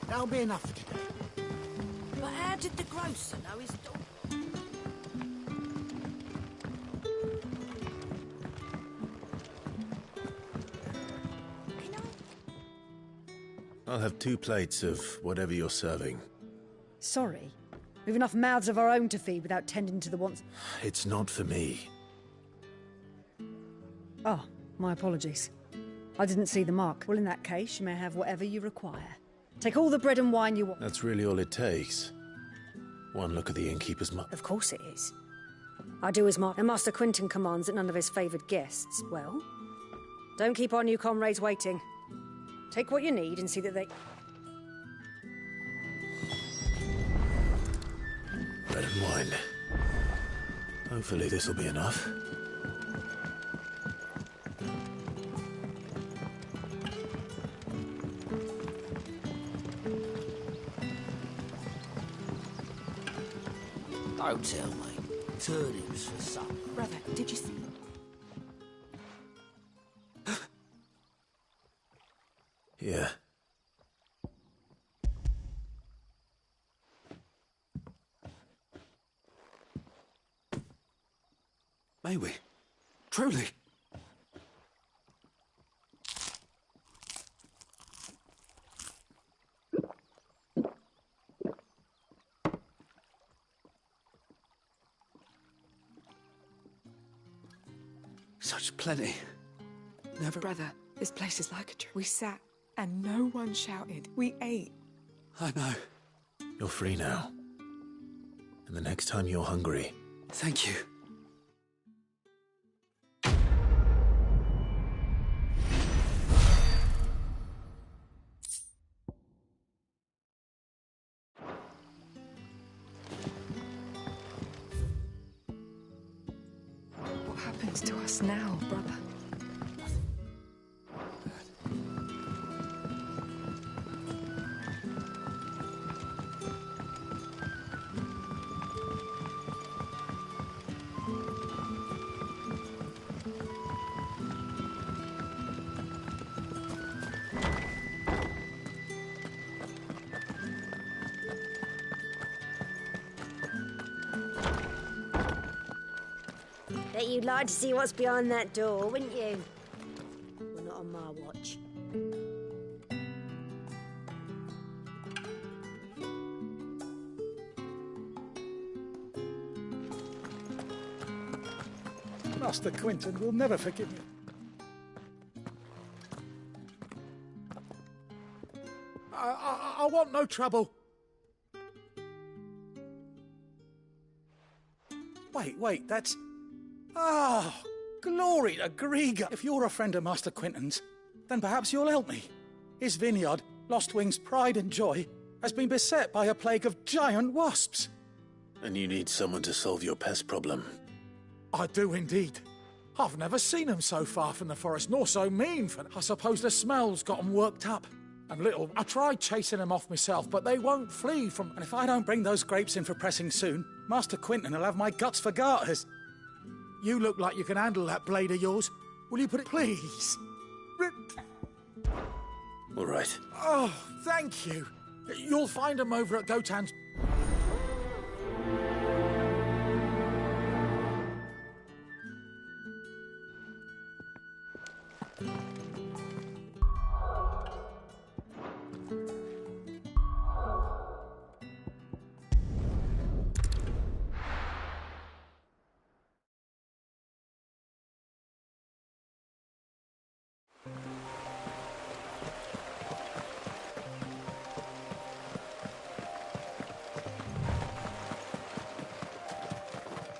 That'll be enough for today. But how did the grocer know his dog? I'll have 2 plates of whatever you're serving. Sorry. We've enough mouths of our own to feed without tending to the wants... It's not for me. Oh, my apologies. I didn't see the mark. Well, in that case, you may have whatever you require. Take all the bread and wine you want. That's really all it takes. One look at the innkeeper's mark. Of course it is. I do as and Master Quinton commands that none of his favoured guests... Well, don't keep our new comrades waiting. Take what you need and see that they... Bread and wine. Hopefully this'll be enough. Don't tell me. Turnips for supper. Brother, did you see? Yeah. May we? Truly? Such plenty. Never... Brother, this place is like a tree. We sat and no one shouted. We ate. I know. You're free now. And the next time you're hungry... Thank you. What happens to us now, brother? Bet you'd like to see what's behind that door, wouldn't you? Well, not on my watch. Master Quinton will never forgive me. I want no trouble. Wait, that's... Oh, glory to Griga. If you're a friend of Master Quinton's, then perhaps you'll help me. His vineyard, Lostwing's pride and joy, has been beset by a plague of giant wasps. And you need someone to solve your pest problem. I do indeed. I've never seen them so far from the forest, nor so mean. I suppose the smell's got them worked up. And I tried chasing them off myself, but they won't flee from... And if I don't bring those grapes in for pressing soon, Master Quinton will have my guts for garters. You look like you can handle that blade of yours. Will you put it, please? All right. Oh, thank you. You'll find them over at Gotan's...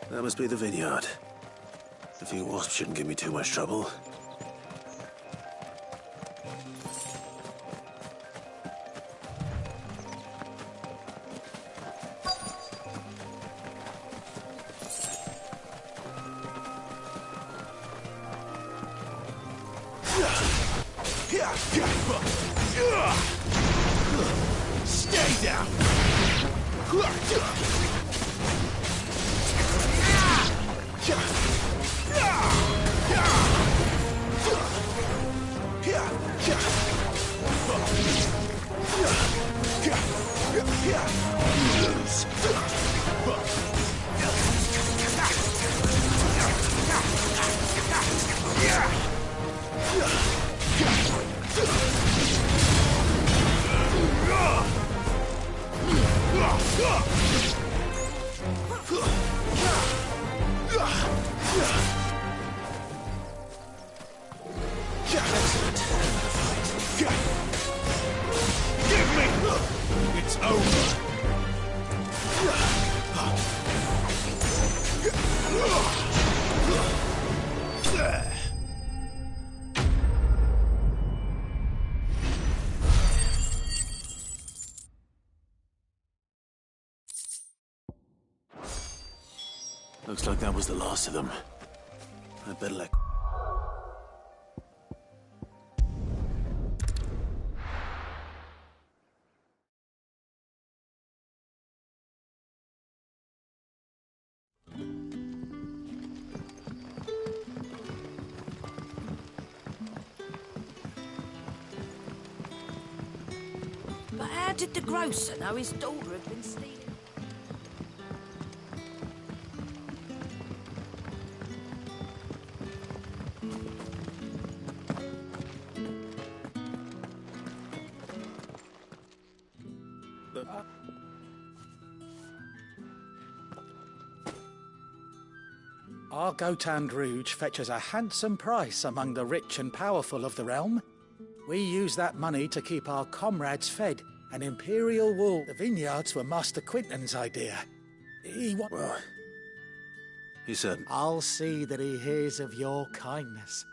That must be the vineyard. A few wasps shouldn't give me too much trouble. Stay down! It's over. Looks like that was the last of them. I'd better let... But how did the grocer know his daughter had been stealing? Our Gotan Rouge fetches a handsome price among the rich and powerful of the realm. We use that money to keep our comrades fed, and Imperial wool. The vineyards were Master Quinton's idea. Well, he said... I'll see that he hears of your kindness.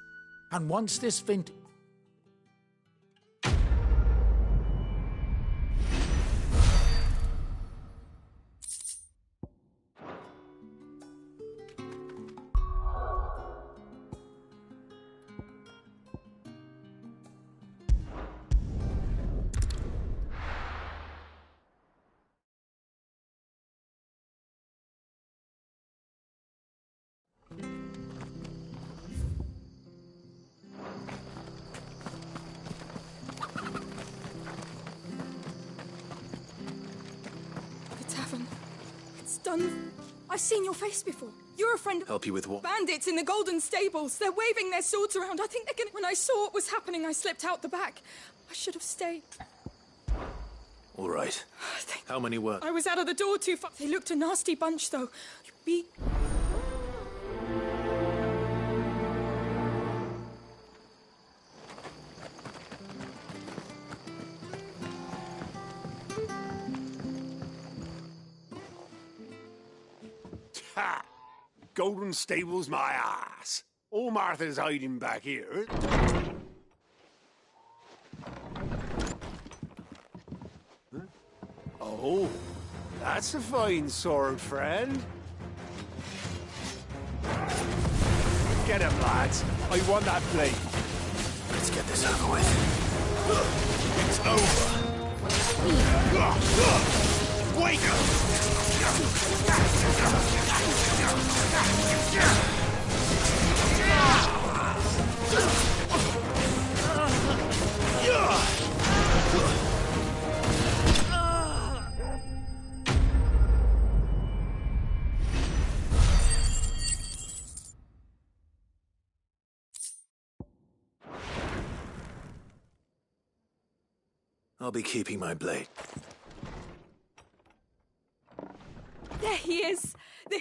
And once this vintage... Done. I've seen your face before. You're a friend of... Help you with what? Bandits in the Golden Stables. They're waving their swords around. I think they're gonna... When I saw what was happening, I slipped out the back. I should have stayed. All right. How many were? I was out of the door too far. They looked a nasty bunch, though. Be... Ha! Golden Stables, my ass. All Martha's hiding back here. Huh? Oh, that's a fine sword, friend. Get him, lads. I want that blade. Let's get this over with. It's over. Wake up! I'll be keeping my blade. There he is.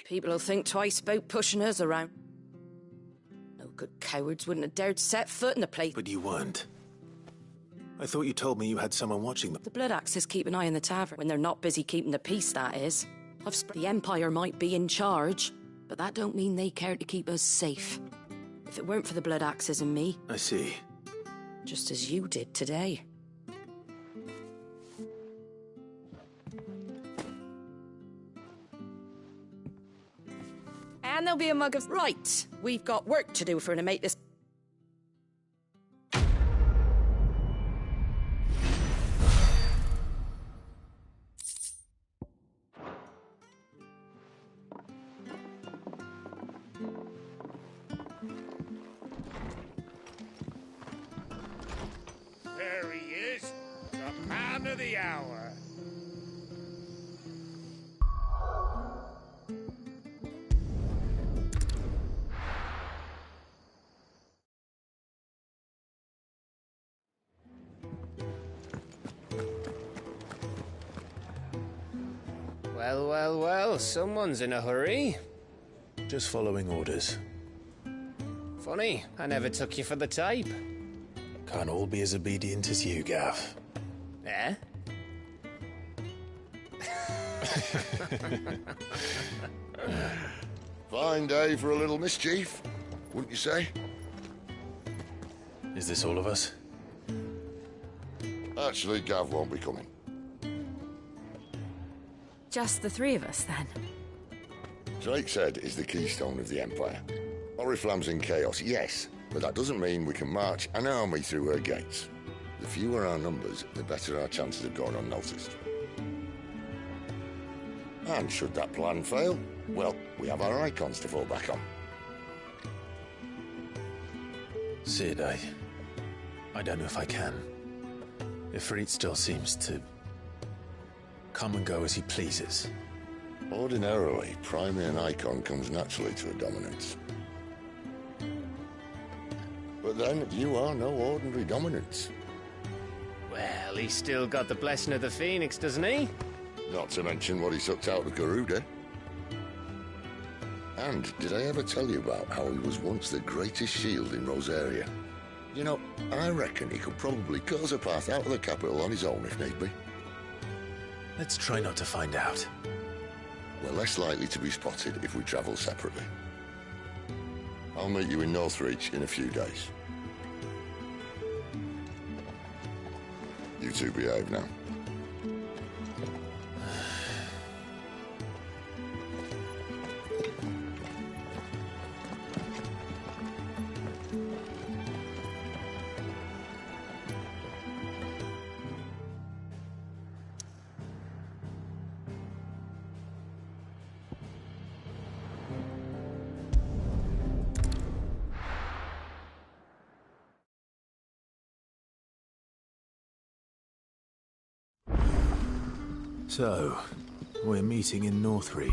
People will think twice about pushing us around. No good cowards wouldn't have dared set foot in the place. But you weren't. I thought you told me you had someone watching them. The Blood Axes keep an eye on the tavern. When they're not busy keeping the peace, that is. The Empire might be in charge, but that don't mean they care to keep us safe. If it weren't for the Blood Axes and me... I see. Just as you did today. And there'll be a mug of... Right, we've got work to do for to make this... There he is, the man of the hour. Well, well, well, someone's in a hurry. Just following orders. Funny, I never took you for the type. Can't all be as obedient as you, Gav. Eh? Fine day for a little mischief, wouldn't you say? Is this all of us? Actually, Gav won't be coming. Just the three of us, then? Drake's Head is the keystone of the Empire. Oriflamme's in chaos, yes, but that doesn't mean we can march an army through her gates. The fewer our numbers, the better our chances of going unnoticed. And should that plan fail, well, we have our icons to fall back on. Sid, I don't know if I can. Ifrit still seems to come and go as he pleases. Ordinarily, priming an icon comes naturally to a dominance. But then, you are no ordinary dominance. Well, he's still got the blessing of the Phoenix, doesn't he? Not to mention what he sucked out of Garuda. And did I ever tell you about how he was once the greatest shield in Rosaria? You know, I reckon he could probably cut us a path out of the capital on his own if need be. Let's try not to find out. We're less likely to be spotted if we travel separately. I'll meet you in Northreach in a few days. You two behave now. So, we're meeting in Northreach.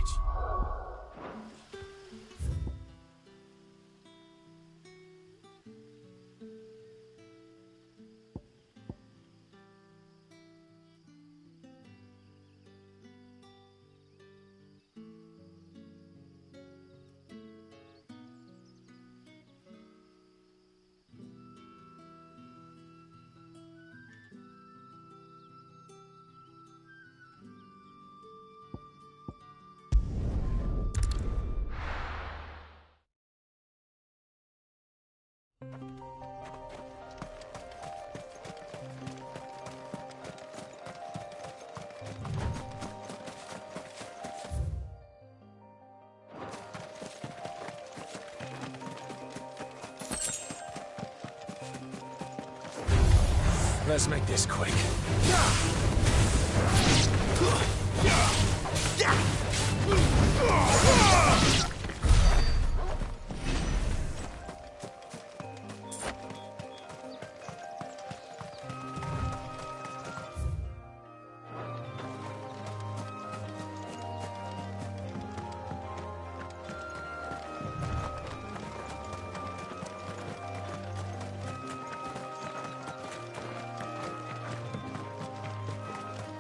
Let's make this quick.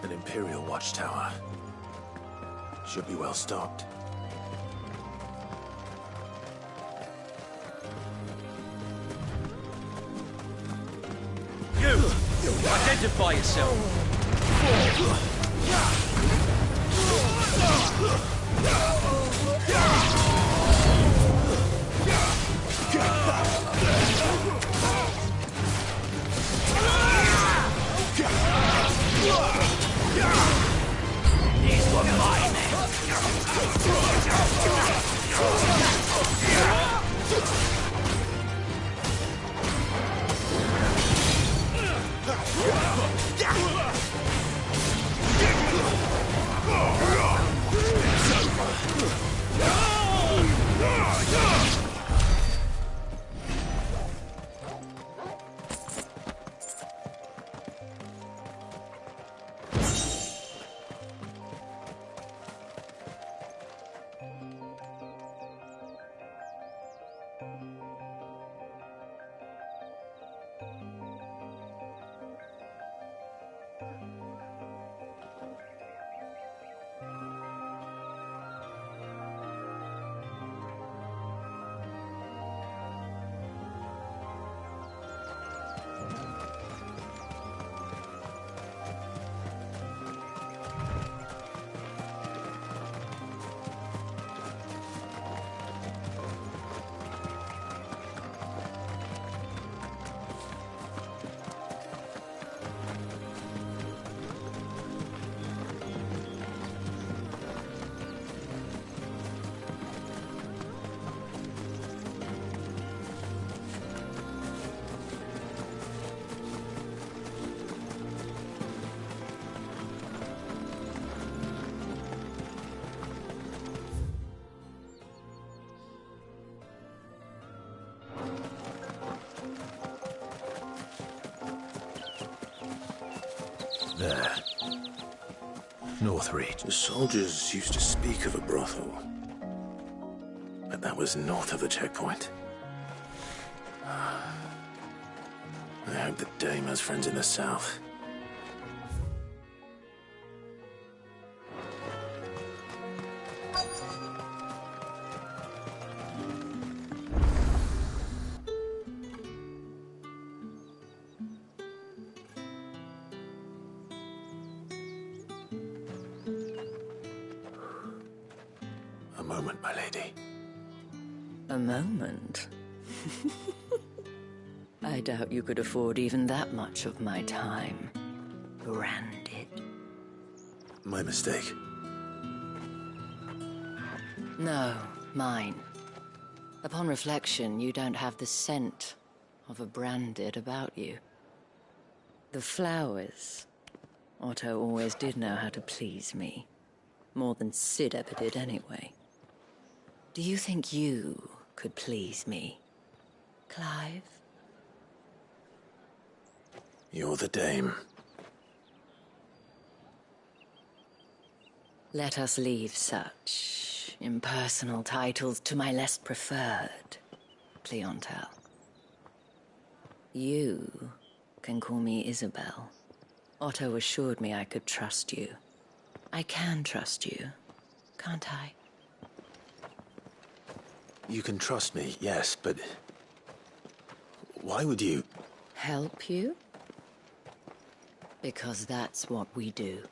An Imperial watchtower. Should be well stocked. You! Identify yourself! These were my men! There. Northreach. The soldiers used to speak of a brothel. But that was north of the checkpoint. I hope the dame has friends in the south. A moment, my lady. A moment? I doubt you could afford even that much of my time. Branded. My mistake. No, mine. Upon reflection, you don't have the scent of a branded about you. The flowers. Otto always did know how to please me. More than Sid ever did anyway. Do you think you could please me, Clive? You're the dame. Let us leave such impersonal titles to my less preferred, Cleontel. You can call me Isabel. Otto assured me I could trust you. I can trust you, can't I? You can trust me, yes, but... why would you... Help you? Because that's what we do.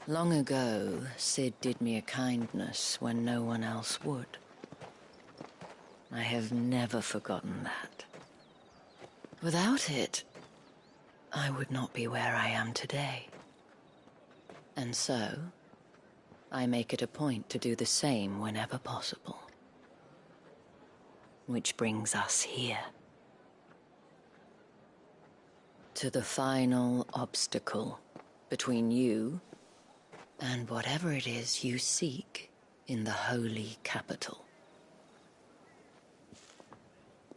Long ago, Sid did me a kindness when no one else would. I have never forgotten that. Without it, I would not be where I am today. And so, I make it a point to do the same whenever possible. Which brings us here. To the final obstacle between you and whatever it is you seek in the holy capital.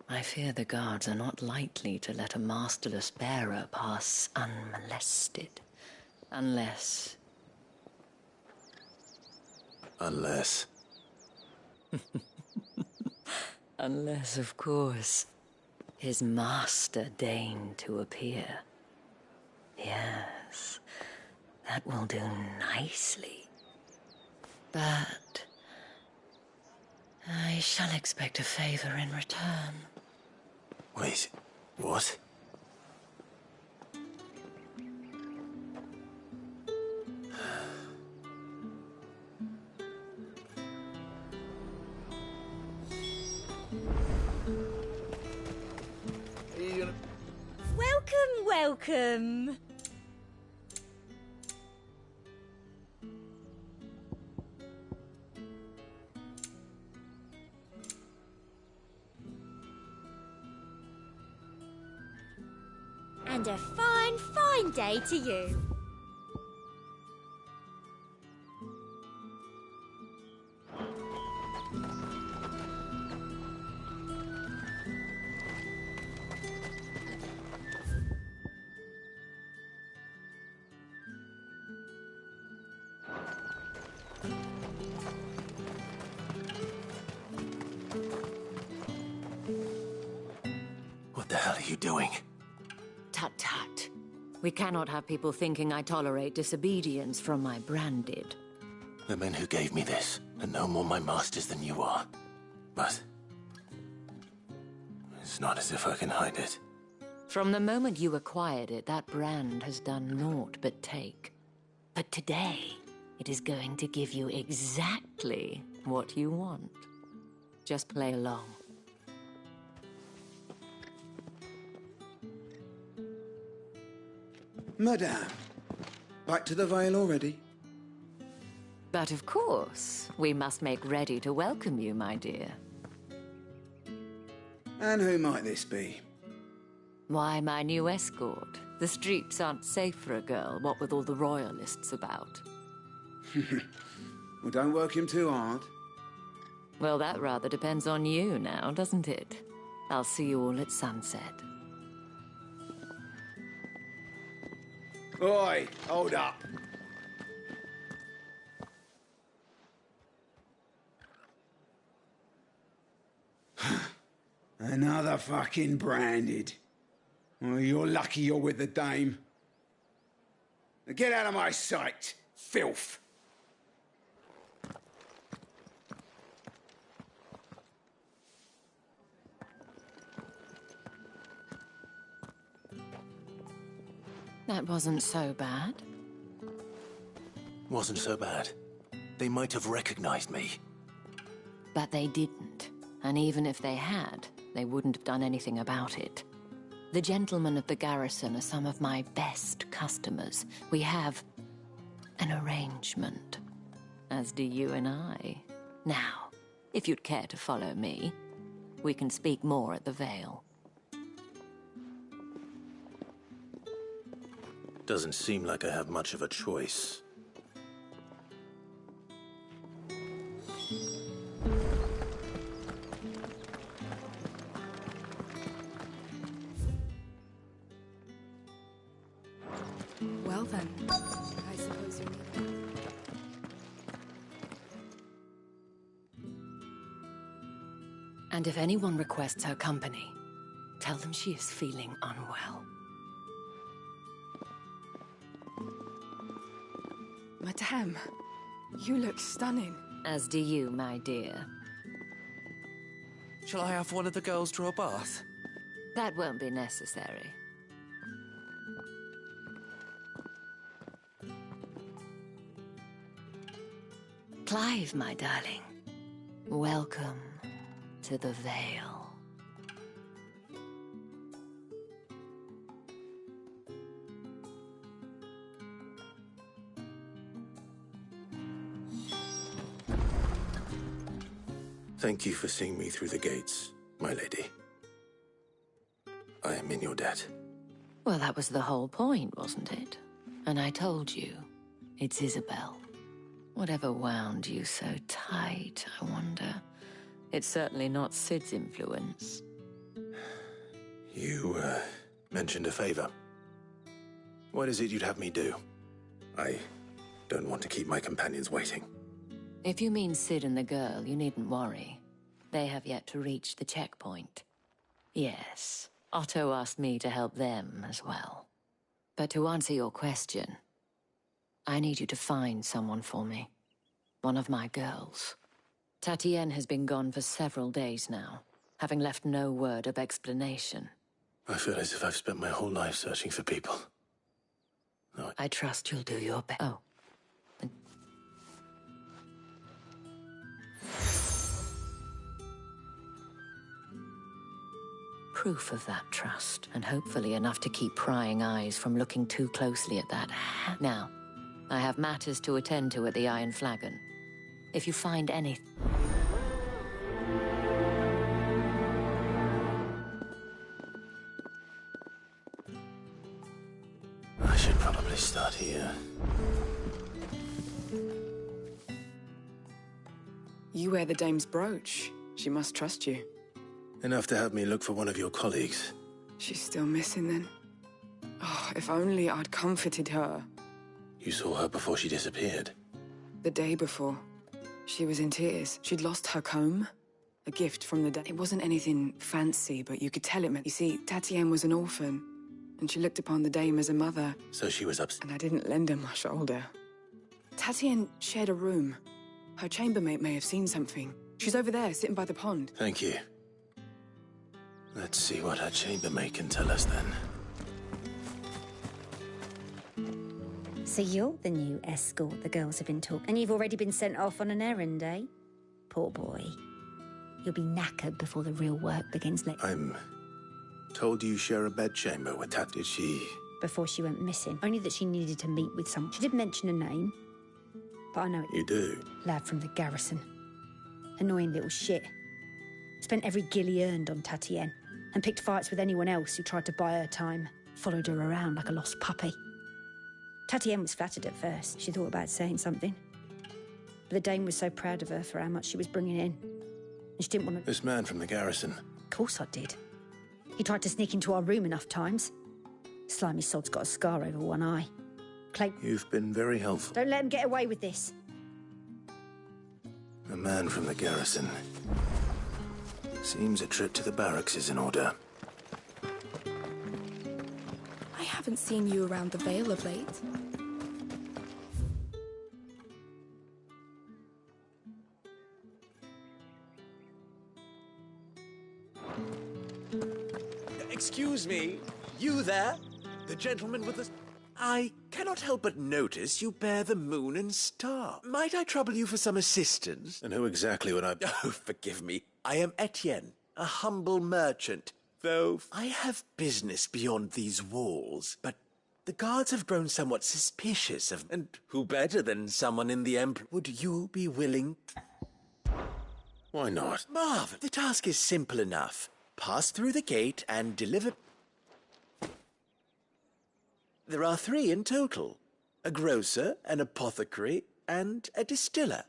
I fear the guards are not likely to let a masterless bearer pass unmolested. Unless... Unless, of course, his master deigned to appear. Yes, that will do nicely. But I shall expect a favor in return. Wait, what? Welcome, welcome. And a fine, fine day to you. What the hell are you doing? Tut-tut. We cannot have people thinking I tolerate disobedience from my branded. The men who gave me this are no more my masters than you are. But it's not as if I can hide it. From the moment you acquired it, that brand has done naught but take. But today, it is going to give you exactly what you want. Just play along. Madame, back to the Vale already? But of course, we must make ready to welcome you, my dear. And who might this be? Why, my new escort. The streets aren't safe for a girl, what with all the royalists about. Well, don't work him too hard. Well, that rather depends on you now, doesn't it? I'll see you all at sunset. Oi, hold up. Another fucking branded. Well, you're lucky you're with the dame. Now get out of my sight, filth. That wasn't so bad. Wasn't so bad. They might have recognized me. But they didn't. And even if they had, they wouldn't have done anything about it. The gentlemen of the garrison are some of my best customers. We have an arrangement, as do you and I. Now, if you'd care to follow me, we can speak more at the Vale. Doesn't seem like I have much of a choice. Well then, I suppose you need it. And if anyone requests her company, tell them she is feeling unwell. Madame, you look stunning. As do you, my dear. Shall I have one of the girls draw a bath? That won't be necessary. Clive, my darling. Welcome to the Vale. Thank you for seeing me through the gates, my lady. I am in your debt. Well, that was the whole point, wasn't it? And I told you, it's Isabel. Whatever wound you so tight, I wonder. It's certainly not Sid's influence. You, mentioned a favor. What is it you'd have me do? I don't want to keep my companions waiting. If you mean Sid and the girl, you needn't worry. They have yet to reach the checkpoint. Yes, Otto asked me to help them as well. But to answer your question, I need you to find someone for me. One of my girls. Tatienne has been gone for several days now, having left no word of explanation. I feel as if I've spent my whole life searching for people. No, I trust you'll do your best. Oh. Proof of that trust, and hopefully enough to keep prying eyes from looking too closely at that. Now, I have matters to attend to at the Iron Flagon. If you find anything... I should probably start here. You wear the dame's brooch. She must trust you. Enough to have me look for one of your colleagues. She's still missing then. Oh, if only I'd comforted her. You saw her before she disappeared. The day before. She was in tears. She'd lost her comb. A gift from the dame. It wasn't anything fancy, but you could tell it meant... You see, Tatienne was an orphan, and she looked upon the dame as a mother. So she was upset. And I didn't lend her my shoulder. Tatienne shared a room. Her chambermaid may have seen something. She's over there, sitting by the pond. Thank you. Let's see what her chambermaid can tell us then. So you're the new escort the girls have been talking, and you've already been sent off on an errand, eh? Poor boy. You'll be knackered before the real work begins. I'm told you share a bedchamber with Tat. Did she? Before she went missing. Only that she needed to meet with someone. She did mention a name, but I know it. You do? Lad from the garrison. Annoying little shit. Spent every guil he earned on Tatienne, and picked fights with anyone else who tried to buy her time. Followed her around like a lost puppy. Tatienne was flattered at first. She thought about saying something. But the dame was so proud of her for how much she was bringing in. And she didn't want to... This man from the garrison. Of course I did. He tried to sneak into our room enough times. Slimy sod's got a scar over one eye. Clayton... You've been very helpful. Don't let him get away with this. A man from the garrison. Seems a trip to the barracks is in order. I haven't seen you around the Vale of late. Excuse me, you there? The gentleman with the... I cannot help but notice you bear the moon and star. Might I trouble you for some assistance? And who exactly would I... Oh, forgive me. I am Etienne, a humble merchant, though I have business beyond these walls. But the guards have grown somewhat suspicious of... And who better than someone in the Emperor? Would you be willing... Why not? Marvin, the task is simple enough. Pass through the gate and deliver... There are 3 in total. A grocer, an apothecary, and a distiller.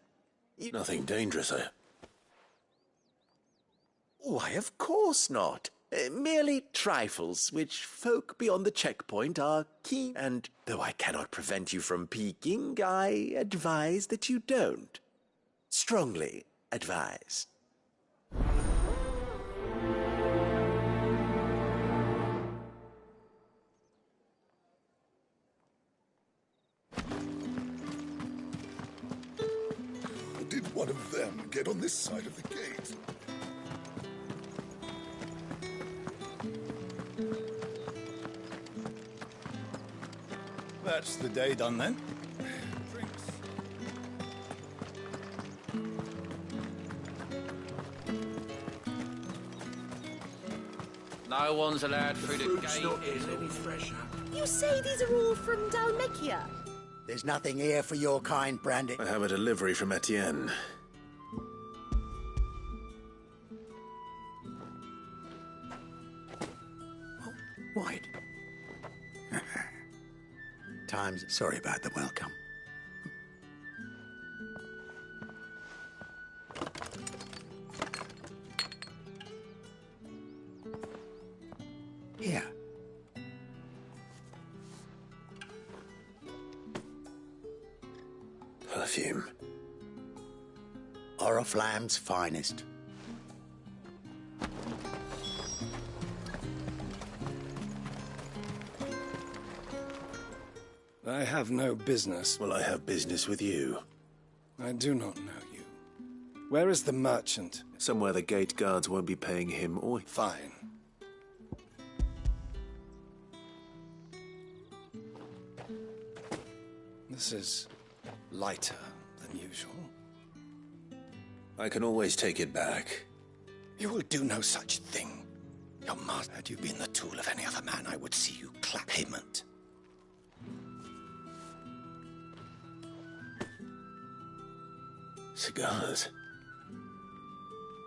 Nothing dangerous, eh? Why, of course not. Merely trifles, which folk beyond the checkpoint are keen. And though I cannot prevent you from peeking, I advise that you don't. Strongly advise. Did one of them get on this side of the gate? That's the day done then. No one's allowed through the fruit's gate. not any fresher. You say these are all from Dalmekia? There's nothing here for your kind, Brandy. I have a delivery from Etienne. Wait. sometimes. Sorry about the welcome. Here. Perfume. Oriflamme's finest. I have no business. Well, I have business with you. I do not know you. Where is the merchant? Somewhere the gate guards won't be paying him or... Fine. This is lighter than usual. I can always take it back. You will do no such thing. Your master, had you been the tool of any other man, I would see you clap payment. Cigars.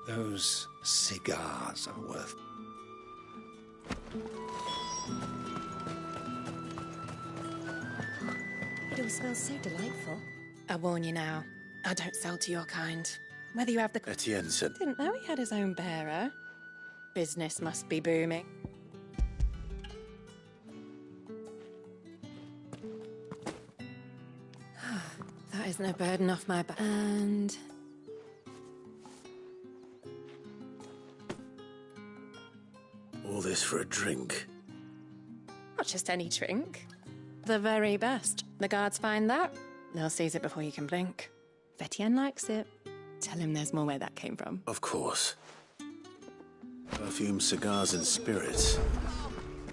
Those cigars are worth... It all smells so delightful. I warn you now, I don't sell to your kind. Whether you have the... Etienne said... Didn't know he had his own bearer. Business must be booming. That is no burden off my back. And... All this for a drink. not just any drink. The very best. The guards find that, they'll seize it before you can blink. If Etienne likes it, tell him there's more where that came from. Of course. Perfume, cigars, and spirits.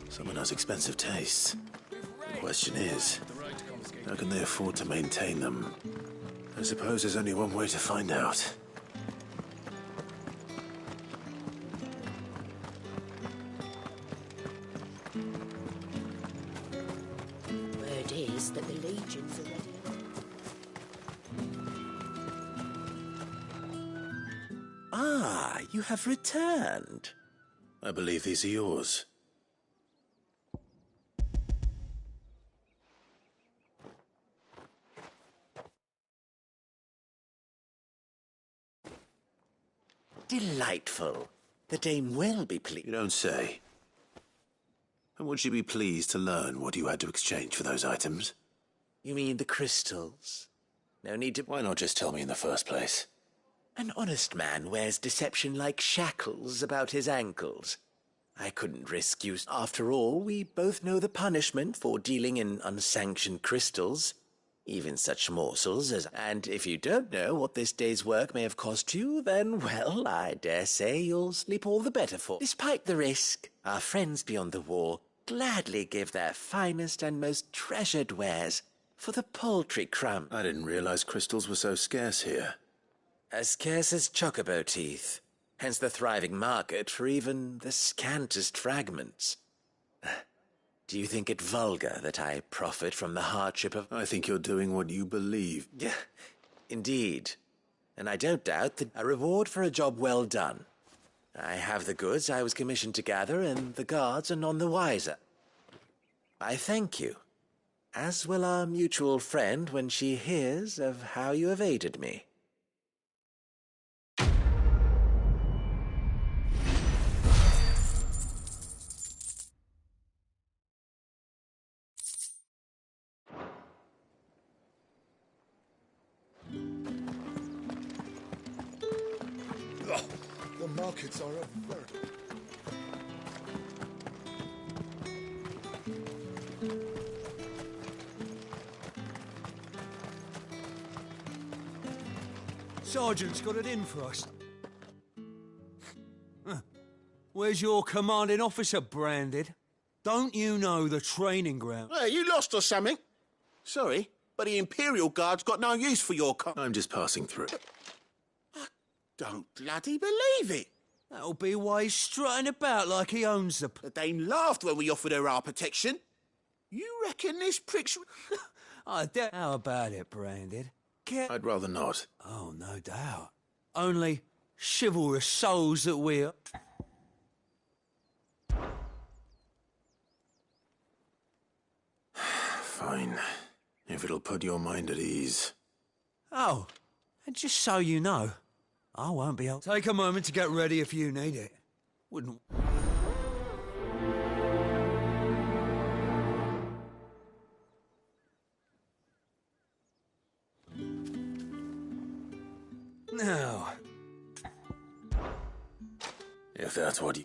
Someone has expensive tastes. The question is, how can they afford to maintain them? I suppose there's only one way to find out. Word is that the legions are ready. Ah, you have returned. I believe these are yours. Delightful. The dame will be pleased. You don't say. And would she be pleased to learn what you had to exchange for those items? You mean the crystals? No need to... Why not just tell me in the first place? An honest man wears deception like shackles about his ankles. I couldn't risk you. After all, we both know the punishment for dealing in unsanctioned crystals. Even such morsels as... And if you don't know what this day's work may have cost you, then, well, I dare say you'll sleep all the better for. Despite the risk, our friends beyond the wall gladly give their finest and most treasured wares for the paltry crumb. I didn't realize crystals were so scarce here. As scarce as chocobo teeth, hence the thriving market for even the scantest fragments. Do you think it vulgar that I profit from the hardship of... I think you're doing what you believe. Yeah, indeed. And I don't doubt that a reward for a job well done. I have the goods I was commissioned to gather, and the guards are none the wiser. I thank you, as will our mutual friend when she hears of how you have aided me. The markets are a verdict. Sergeant's got it in for us. Where's your commanding officer branded? Don't you know the training ground? Hey, you lost or something? Sorry, but the Imperial Guard's got no use for your I'm just passing through. Don't bloody believe it. That'll be why he's strutting about like he owns the... The dame laughed when we offered her our protection. You reckon this prick's... How about it, Branded? I'd rather not. Oh, no doubt. Only chivalrous souls that we're... Fine. If it'll put your mind at ease. Oh, and just so you know, I won't be able... Take a moment to get ready if you need it. Wouldn't... Now... If that's what you...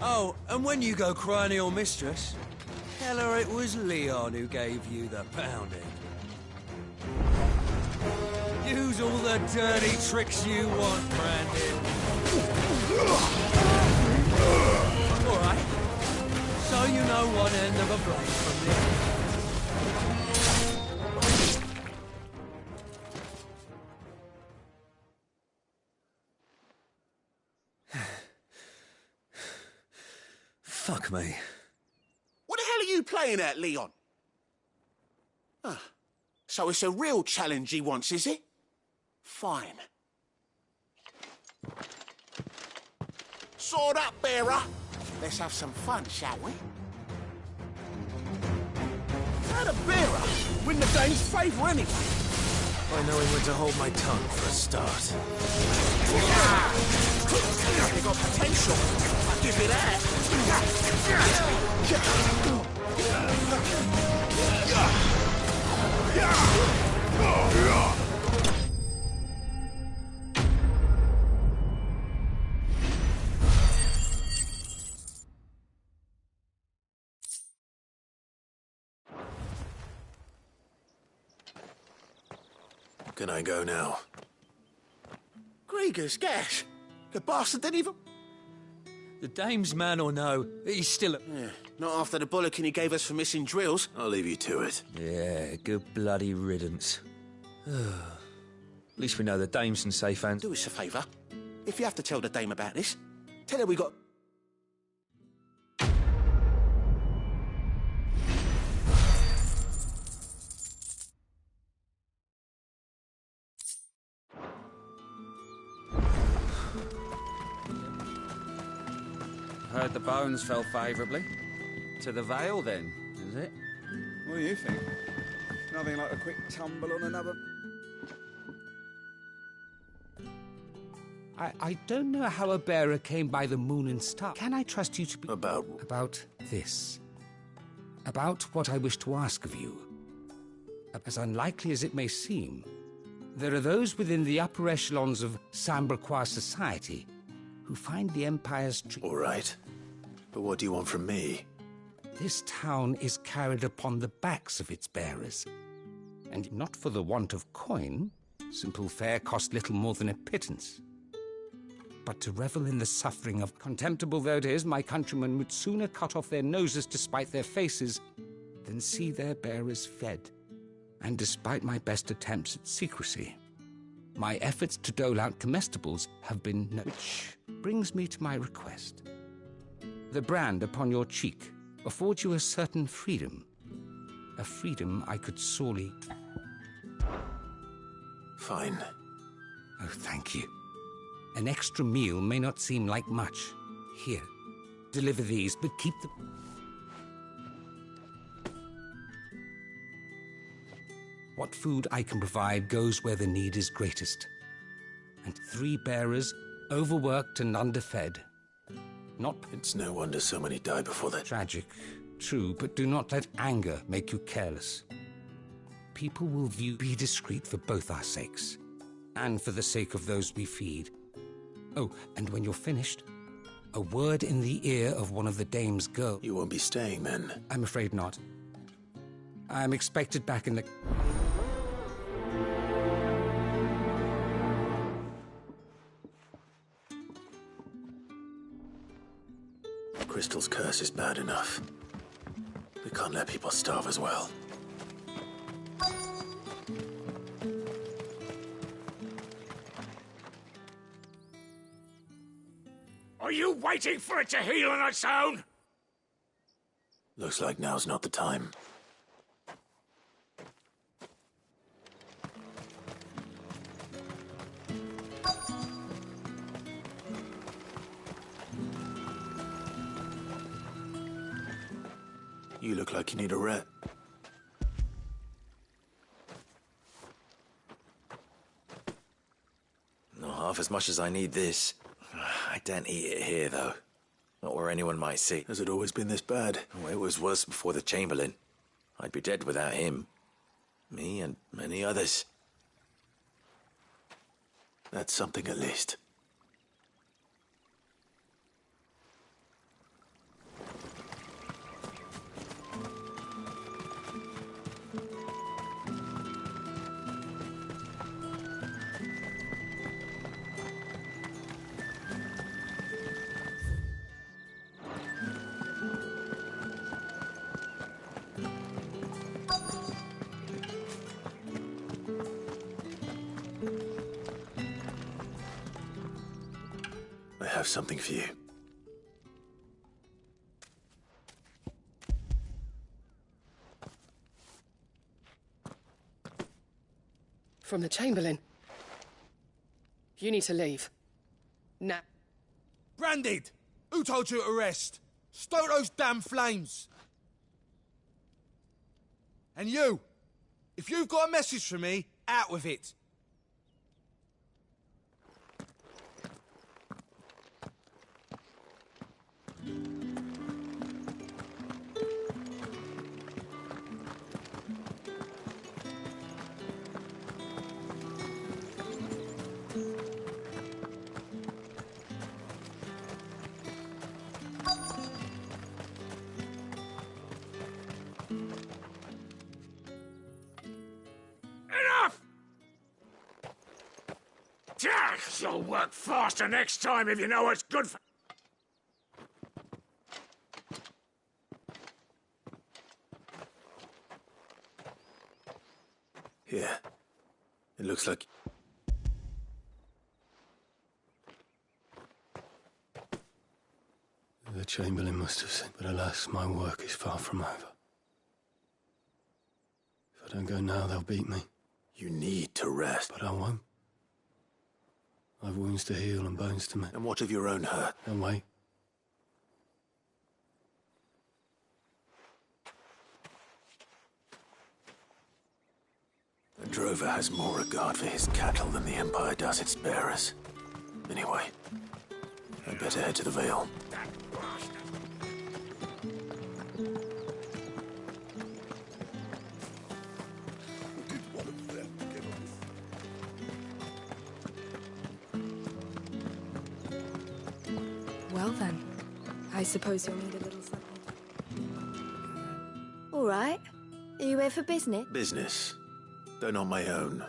Oh, and when you go crying to your mistress, tell her it was Leon who gave you the pounding. Use all the dirty tricks you want, Brandon. All right. So you know one end of a blade from the other. Fuck me. What the hell are you playing at, Leon? Ah, so it's a real challenge he wants, is it? Fine. Sword up, bearer. Let's have some fun, shall we? How the bearer win the Dane's favour anyway? By knowing when to hold my tongue for a start. You got potential. I'll give you that. Can I go now? Grieger's gas. The bastard didn't even... The dame's man or no, he's still... Yeah, not after the bollocking he gave us for missing drills. I'll leave you to it. Yeah, good bloody riddance. At least we know the dame's in safe hands. Do us a favour. If you have to tell the dame about this, tell her we got... Heard the bones fell favourably. To the Vale, then, is it? What do you think? Nothing like a quick tumble on another... I don't know how a bearer came by the moon and star. Can I trust you to be... About this. About what I wish to ask of you. As unlikely as it may seem, there are those within the upper echelons of Samberquois society who find the Empire's... All right. But what do you want from me? This town is carried upon the backs of its bearers. And not for the want of coin. Simple fare cost little more than a pittance. But to revel in the suffering of, contemptible though it is, my countrymen would sooner cut off their noses to spite their faces than see their bearers fed. And despite my best attempts at secrecy, my efforts to dole out comestibles have been... Which brings me to my request. The brand upon your cheek affords you a certain freedom. A freedom I could sorely... Fine. Oh, thank you. An extra meal may not seem like much. Here, deliver these, but keep them... What food I can provide goes where the need is greatest. And 3 bearers, overworked and underfed. Not... It's no wonder so many die before that. Tragic, true, but do not let anger make you careless. People will view... Be discreet for both our sakes, and for the sake of those we feed. Oh, and when you're finished, a word in the ear of one of the dame's girls... You won't be staying, then? I'm afraid not. I'm expected back in the... Crystal's curse is bad enough. We can't let people starve as well. Are you waiting for it to heal on its own? Looks like now's not the time. You look like you need a rest. Not half as much as I need this. I don't eat it here, though. Not where anyone might see. Has it always been this bad? Oh, it was worse before the Chamberlain. I'd be dead without him. Me and many others. That's something at least. I have something for you. From the Chamberlain. You need to leave. Now. Branded! Who told you to rest? Stoke those damn flames! And you! If you've got a message for me, out with it. You'll work faster next time if you know what's good for... Here. It looks like... The Chamberlain must have sent, but alas, my work is far from over. If I don't go now, they'll beat me. You need to rest. But I won't. I've wounds to heal and bones to mend. And what of your own hurt? Don't wait. A drover has more regard for his cattle than the Empire does its bearers. Anyway, I'd better head to the Vale. Well then, I suppose you'll need a little something. All right. Are you here for business? Business, though not my own.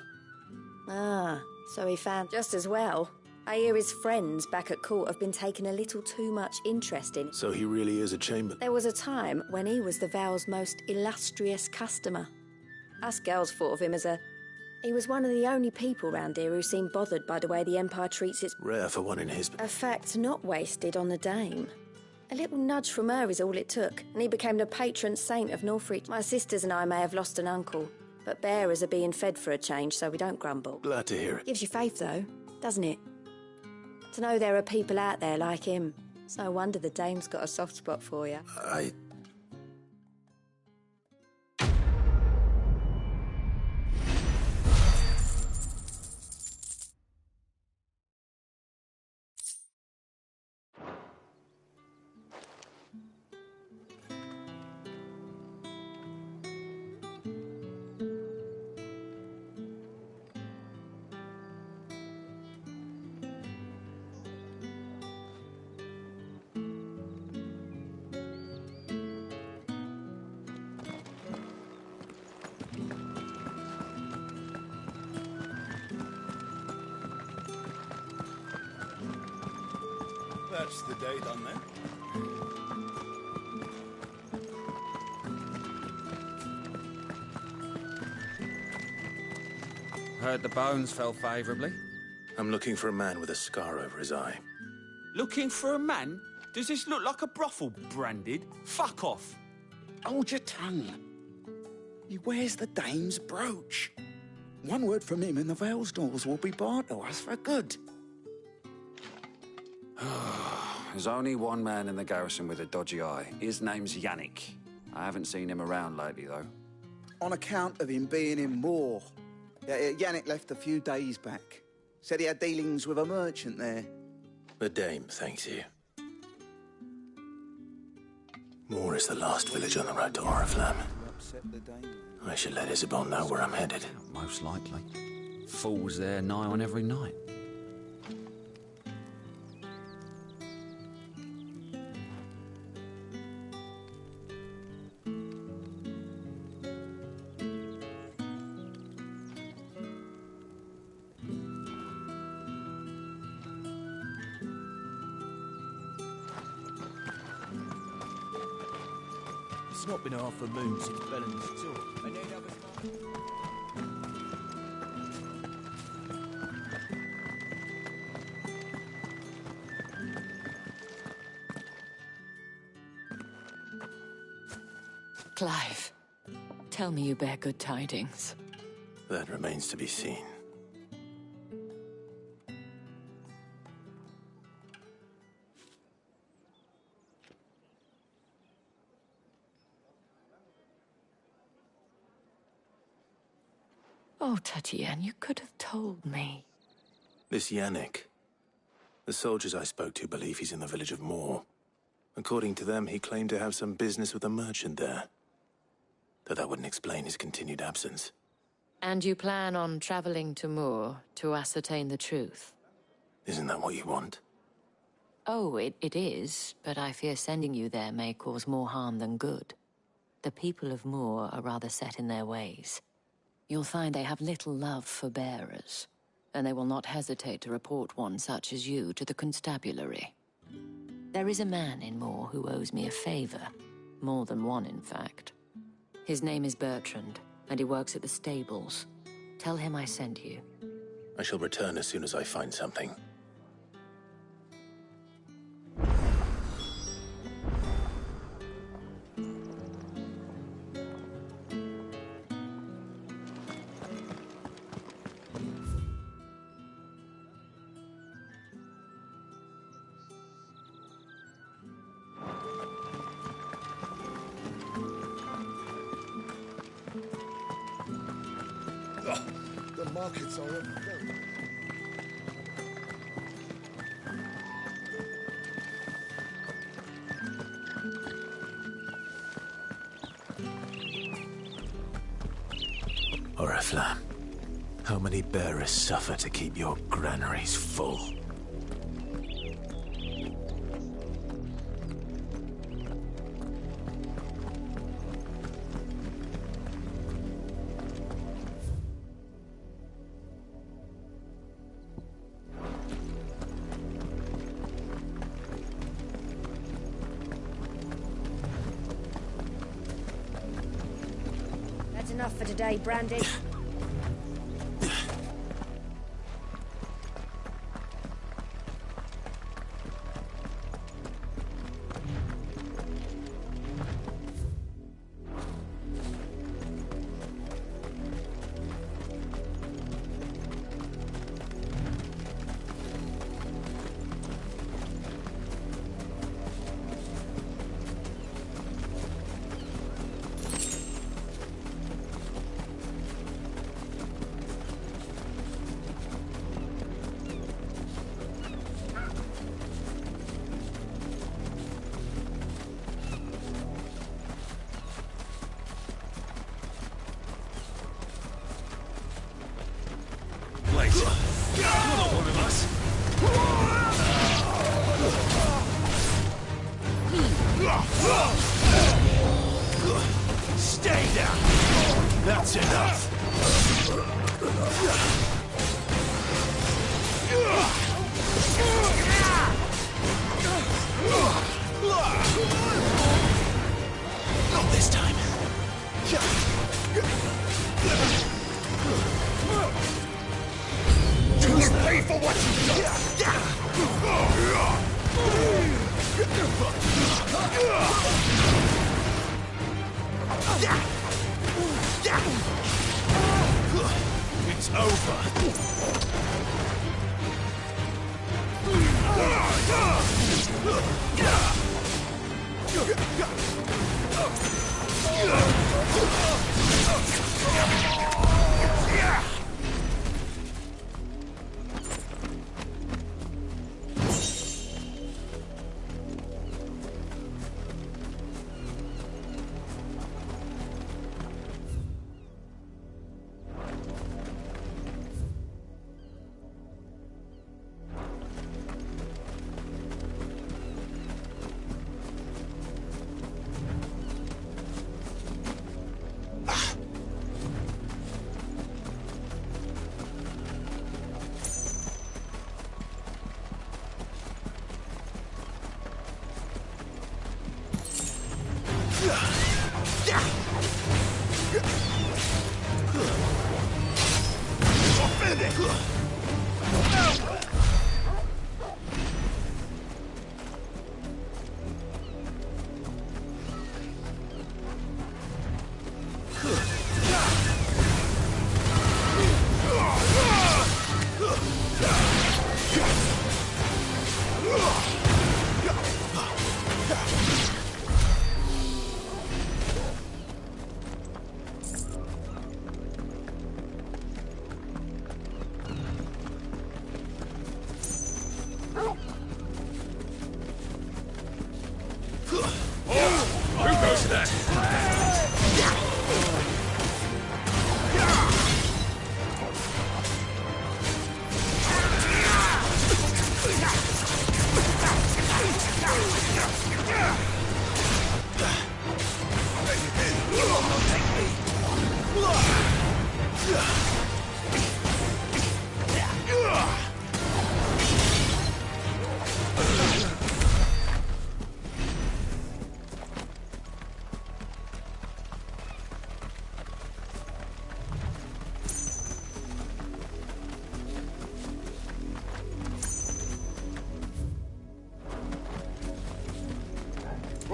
Ah, so he found just as well. I hear his friends back at court have been taking a little too much interest in. So he really is a Chamberlain? There was a time when he was the Vale's most illustrious customer. Us girls thought of him as a... He was one of the only people round here who seemed bothered by the way the Empire treats its... Rare for one in his... A fact not wasted on the Dame. A little nudge from her is all it took, and he became the patron saint of Northreach. My sisters and I may have lost an uncle, but bearers are being fed for a change, so we don't grumble. Glad to hear it. Gives you faith, though, doesn't it? To know there are people out there like him. It's no wonder the Dame's got a soft spot for you. That's the day done then. Heard the bones fell favourably. I'm looking for a man with a scar over his eye. Looking for a man? Does this look like a brothel, Branded? Fuck off. Hold your tongue. He wears the Dame's brooch. One word from him and the Vale's doors will be barred to us for good. There's only one man in the garrison with a dodgy eye. His name's Yannick. I haven't seen him around lately, though. On account of him being in Moor. Yannick left a few days back. Said he had dealings with a merchant there. The Dame thanks you. Moor is the last village on the road to Oriflamme. I should let Isabel know where I'm headed. Most likely. Fools there nigh on every night. It's not been half a moon since Bellen's tour. Clive, tell me you bear good tidings. That remains to be seen. Oh, Tatienne, you could have told me. This Yannick. The soldiers I spoke to believe he's in the village of Moor. According to them, he claimed to have some business with a merchant there. Though that wouldn't explain his continued absence. And you plan on traveling to Moor to ascertain the truth? Isn't that what you want? Oh, it is, but I fear sending you there may cause more harm than good. The people of Moor are rather set in their ways. You'll find they have little love for bearers, and they will not hesitate to report one such as you to the constabulary. There is a man in Moor who owes me a favor. More than one, in fact. His name is Bertrand, and he works at the stables. Tell him I sent you. I shall return as soon as I find something. The markets are overfilled. Oriflamme, how many bearers suffer to keep your granaries full? That's enough for today, Brandy. Stay down! That's enough! Not this time. You'll pay for what you've done! It's over.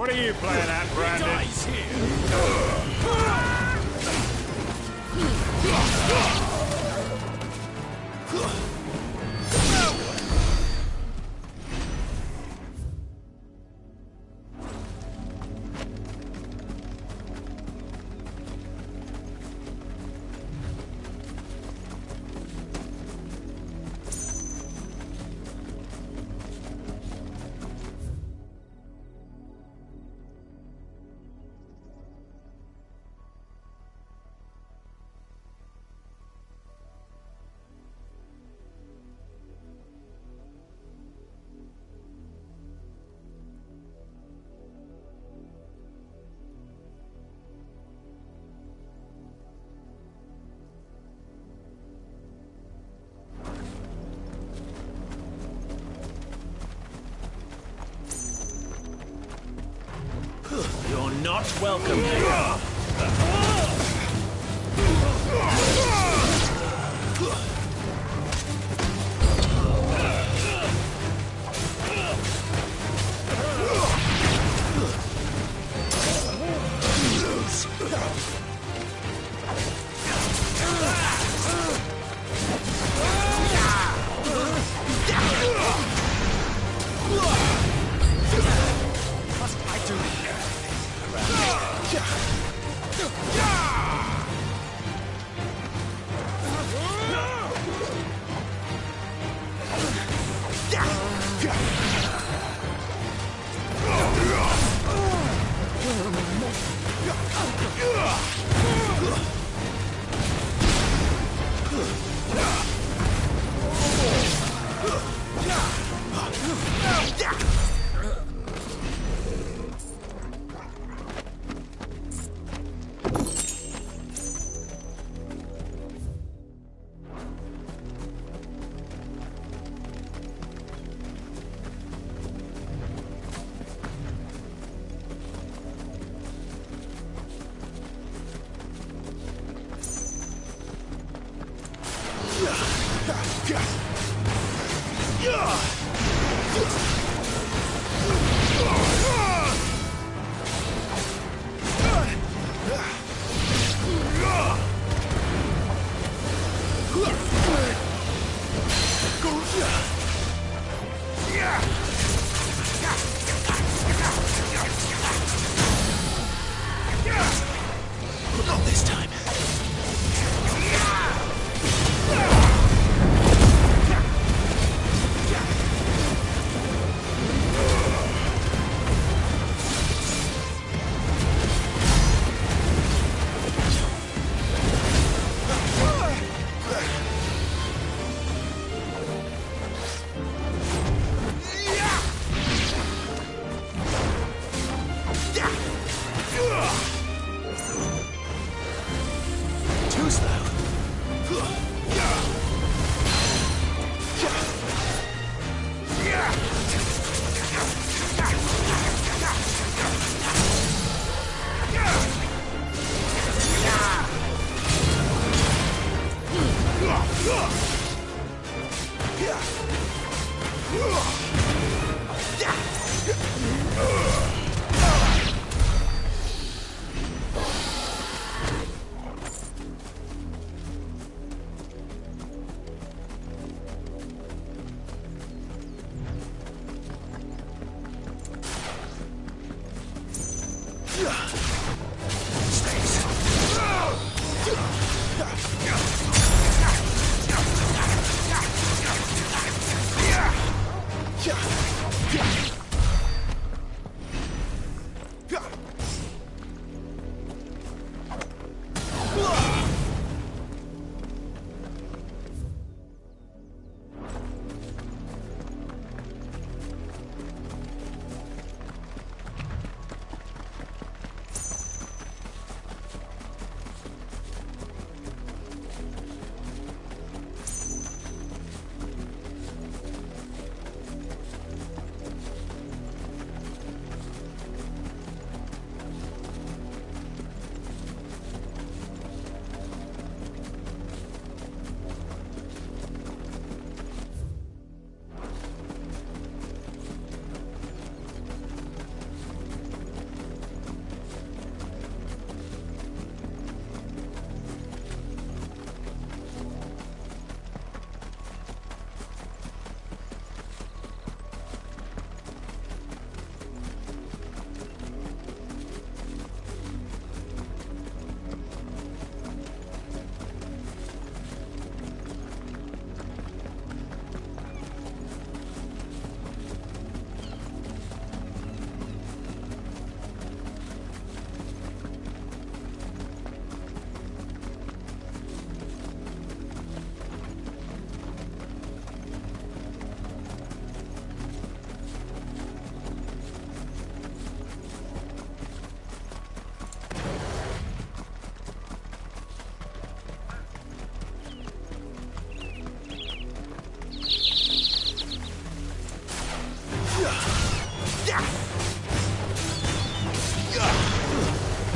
What are you playing at, Brandon? Dies You're not welcome here.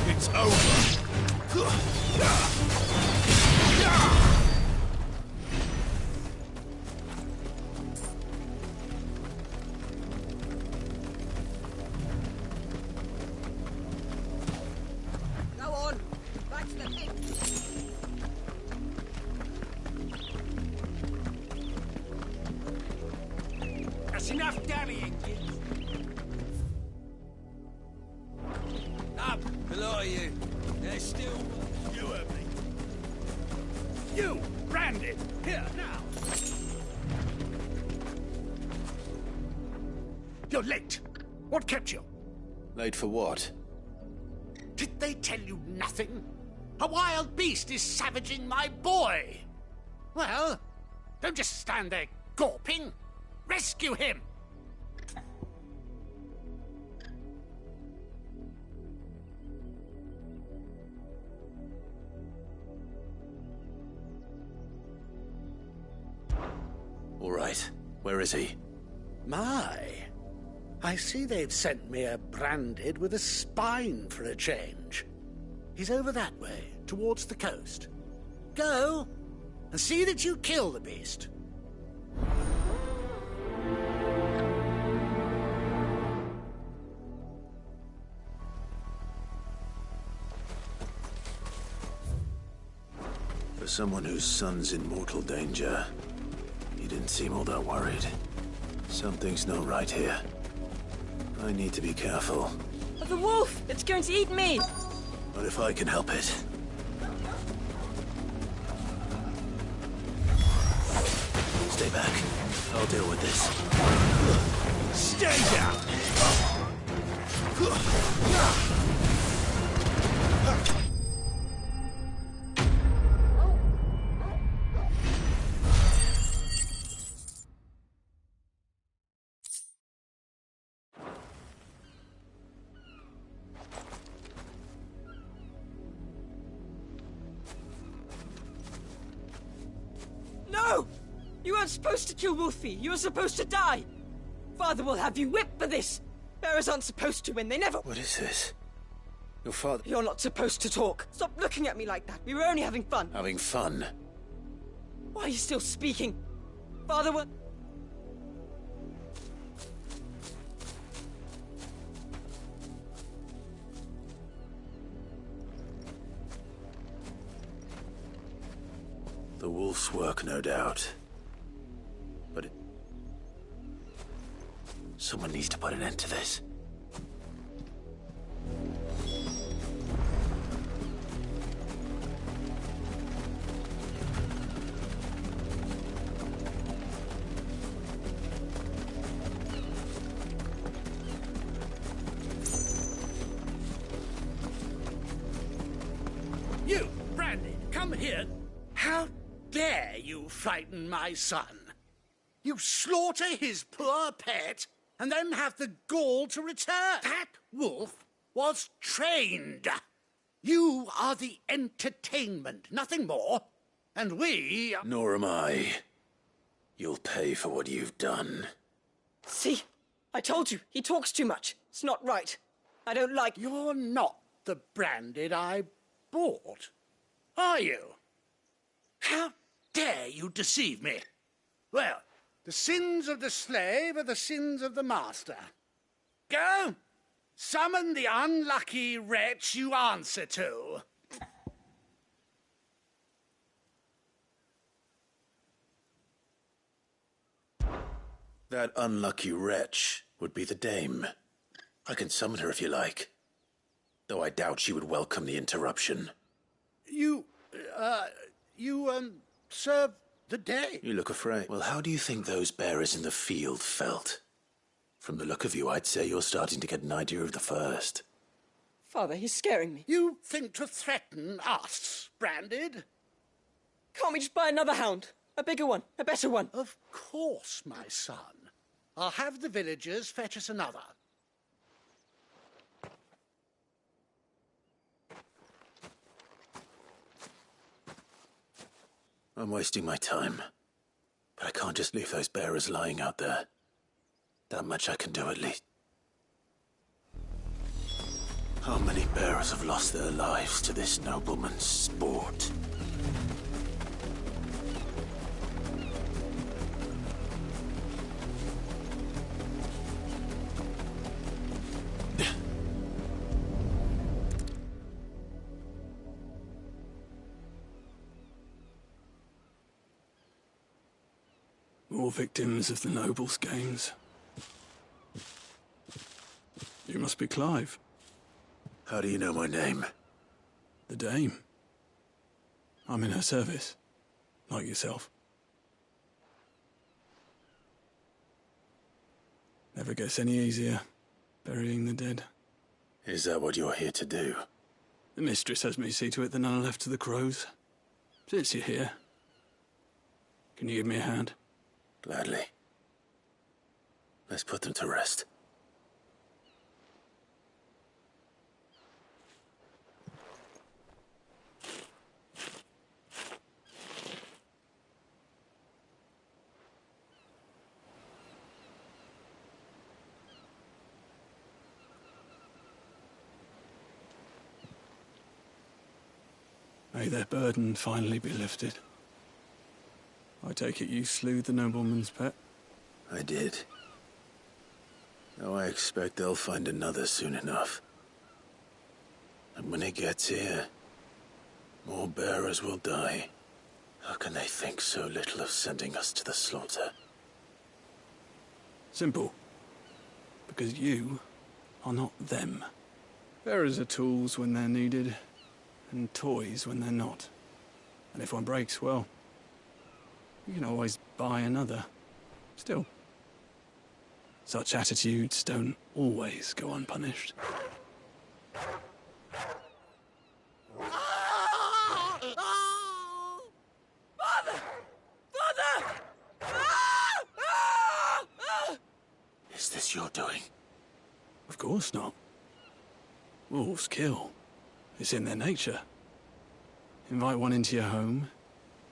It's over. Go on. Back to the pit. That's enough dallying, kids. Up! Below you. They're still... You heard me. You, branded. Here, now. You're late. What kept you? Late for what? Did they tell you nothing? A wild beast is savaging my boy. Well, don't just stand there gawping. Rescue him. All right. Where is he? My. I see they've sent me a branded with a spine for a change. He's over that way, towards the coast. Go, and see that you kill the beast. For someone whose son's in mortal danger, he didn't seem all that worried. Something's not right here. I need to be careful. The wolf! It's going to eat me! But if I can help it. Stay back. I'll deal with this. Stay down! No! You weren't supposed to kill Wolfie. You were supposed to die. Father will have you whipped for this. Bearers aren't supposed to win. They never... What is this? Your father... You're not supposed to talk. Stop looking at me like that. We were only having fun. Having fun? Why are you still speaking? Father will... wolf's work, no doubt. But someone needs to put an end to this. You, Brandy, come here. How dare you frighten my son? You slaughter his poor pet and then have the gall to return. That wolf was trained. You are the entertainment, nothing more. And we... Nor am I. You'll pay for what you've done. See? I told you, he talks too much. It's not right. I don't like... You're not the Branded I bought, are you? How dare you deceive me? Well, the sins of the slave are the sins of the master. Go, summon the unlucky wretch you answer to. That unlucky wretch would be the dame. I can summon her if you like. Though I doubt she would welcome the interruption. You serve the day. You look afraid. Well, how do you think those bearers in the field felt? From the look of you, I'd say you're starting to get an idea of the first. Father, he's scaring me. You think to threaten us, Branded? Can't we just buy another hound? A bigger one, a better one. Of course, my son. I'll have the villagers fetch us another. I'm wasting my time. But I can't just leave those bearers lying out there. That much I can do at least. How many bearers have lost their lives to this nobleman's sport? More victims of the nobles' games. You must be Clive. How do you know my name? The Dame. I'm in her service, like yourself. Never gets any easier, burying the dead. Is that what you're here to do? The mistress has me see to it that none are left to the crows. Since you're here, can you give me a hand? Gladly. Let's put them to rest. May their burden finally be lifted. I take it you slew the nobleman's pet? I did. Now I expect they'll find another soon enough. And when it gets here, more bearers will die. How can they think so little of sending us to the slaughter? Simple. Because you are not them. Bearers are tools when they're needed, and toys when they're not. And if one breaks, well, you can always buy another. Still, such attitudes don't always go unpunished. Father! Father! Is this your doing? Of course not. Wolves kill. It's in their nature. Invite one into your home,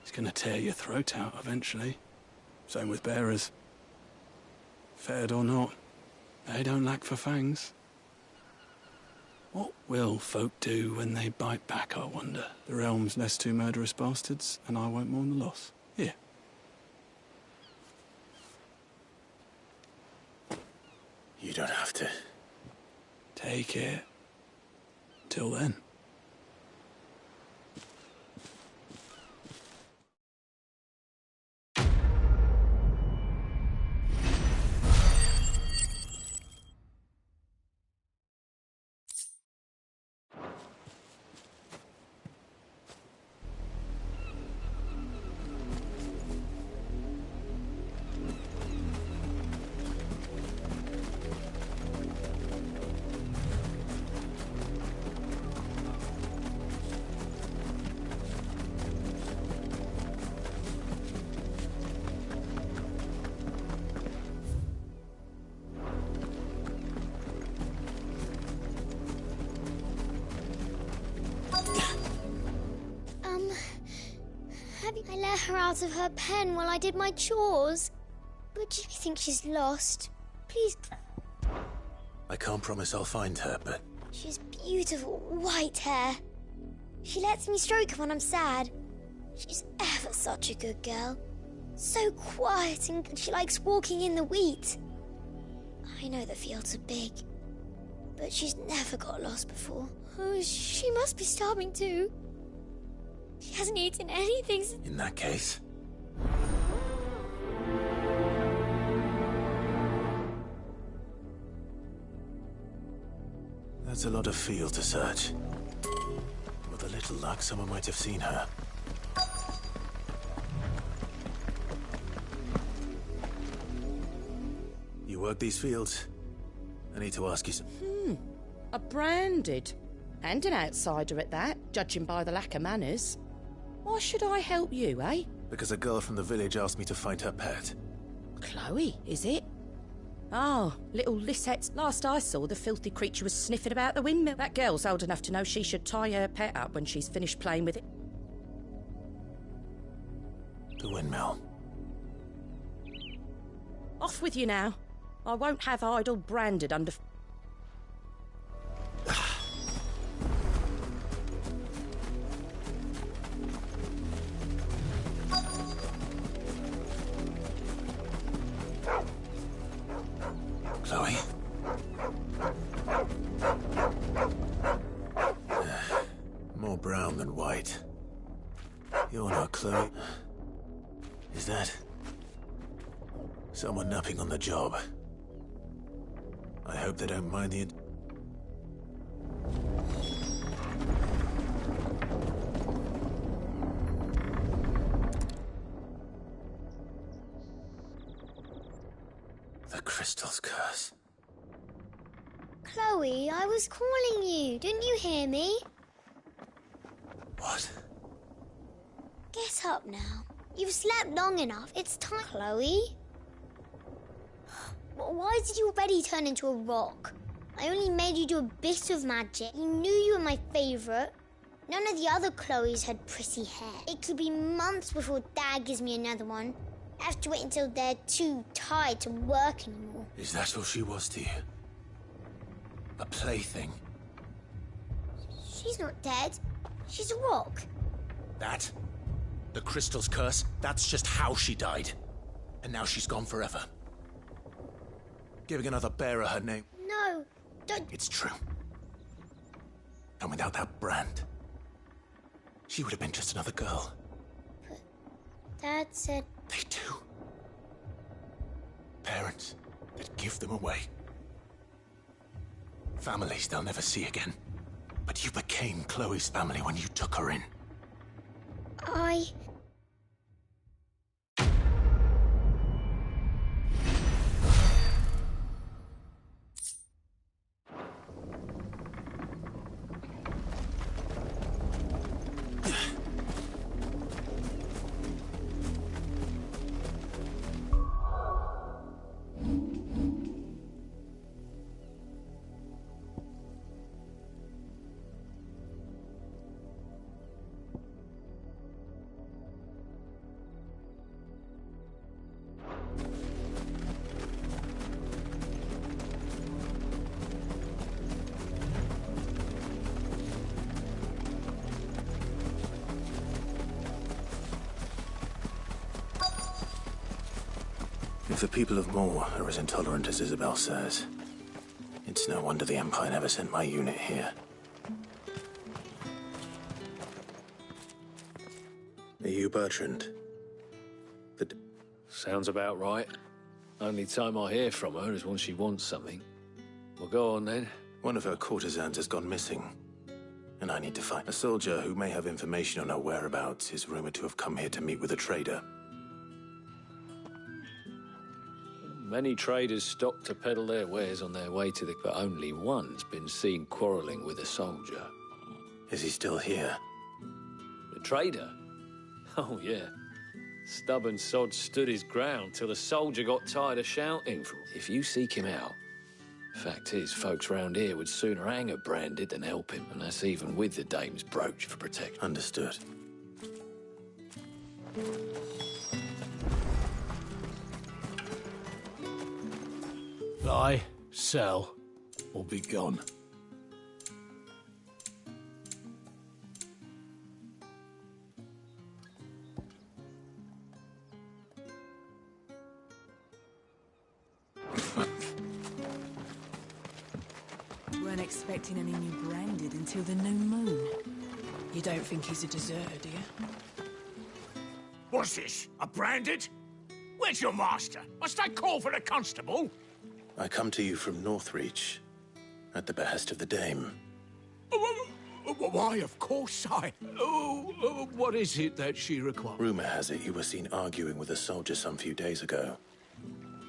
he's gonna tear your throat out eventually. Same with bearers. Fed or not, they don't lack for fangs. What will folk do when they bite back, I wonder? The realm's less two murderous bastards, and I won't mourn the loss. Here. You don't have to. Take it. Till then. I let her out of her pen while I did my chores. But do you think she's lost? Please. I can't promise I'll find her, but... She has beautiful white hair. She lets me stroke her when I'm sad. She's ever such a good girl. So quiet, and she likes walking in the wheat. I know the fields are big, but she's never got lost before. Oh, she must be starving too. She hasn't eaten anything since... In that case... That's a lot of field to search. With a little luck, someone might have seen her. You work these fields? I need to ask you some... A branded. And an outsider at that, judging by the lack of manners. Why should I help you, eh? Because a girl from the village asked me to find her pet. Chloe, is it? Oh, little Lissette's. Last I saw, the filthy creature was sniffing about the windmill. That girl's old enough to know she should tie her pet up when she's finished playing with it. The windmill. Off with you now. I won't have idle branded under... Chloe? More brown than white. You're not Chloe. Is that... someone napping on the job? I hope they don't mind the... The crystal's curse. Chloe, I was calling you. Didn't you hear me? What? Get up now. You've slept long enough. It's time, Chloe. Why did you already turn into a rock? I only made you do a bit of magic. You knew you were my favourite. None of the other Chloes had pretty hair. It could be months before Dad gives me another one. I have to wait until they're too tired to work anymore. Is that all she was to you? A plaything? She's not dead. She's a rock. That? The crystal's curse? That's just how she died. And now she's gone forever. Giving another bearer her name. No, don't... It's true. And without that brand, she would have been just another girl. But Dad said... They do. Parents that give them away. Families they'll never see again. But you became Chloe's family when you took her in. I... If the people of Moor are as intolerant as Isabel says, it's no wonder the Empire never sent my unit here. Are you Bertrand? Sounds about right. Only time I hear from her is when she wants something. Well, go on then. One of her courtesans has gone missing, and I need to find a soldier who may have information on her whereabouts. Is rumored to have come here to meet with a trader. Many traders stop to peddle their wares on their way to the... But only one's been seen quarrelling with a soldier. Is he still here? The trader? Oh, yeah. Stubborn sod stood his ground till the soldier got tired of shouting. If you seek him out, fact is, folks round here would sooner hang a branded than help him, and that's even with the dame's brooch for protection. Understood. Buy, sell, or be gone. Weren't expecting any new branded until the new moon. You don't think he's a deserter, do you? What's this? A branded? Where's your master? Must I call for a constable? I come to you from Northreach, at the behest of the Dame. Why, of course I... what is it that she requires? Rumor has it you were seen arguing with a soldier some few days ago.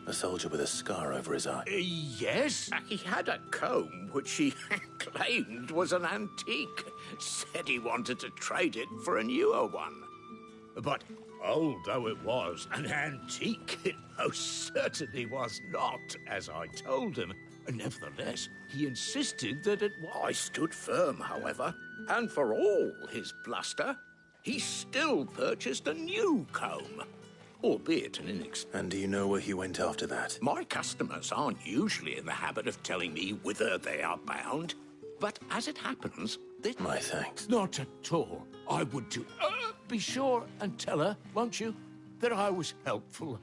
A soldier with a scar over his eye. Yes? He had a comb which he claimed was an antique. Said he wanted to trade it for a newer one. But old though it was, an antique it most certainly was not, as I told him. Nevertheless, he insisted that it was. I stood firm, however, and for all his bluster, he still purchased a new comb, albeit an inexpensive. And do you know where he went after that? My customers aren't usually in the habit of telling me whither they are bound, but as it happens, this... My thanks. Not at all. I would do... be sure and tell her, won't you, that I was helpful.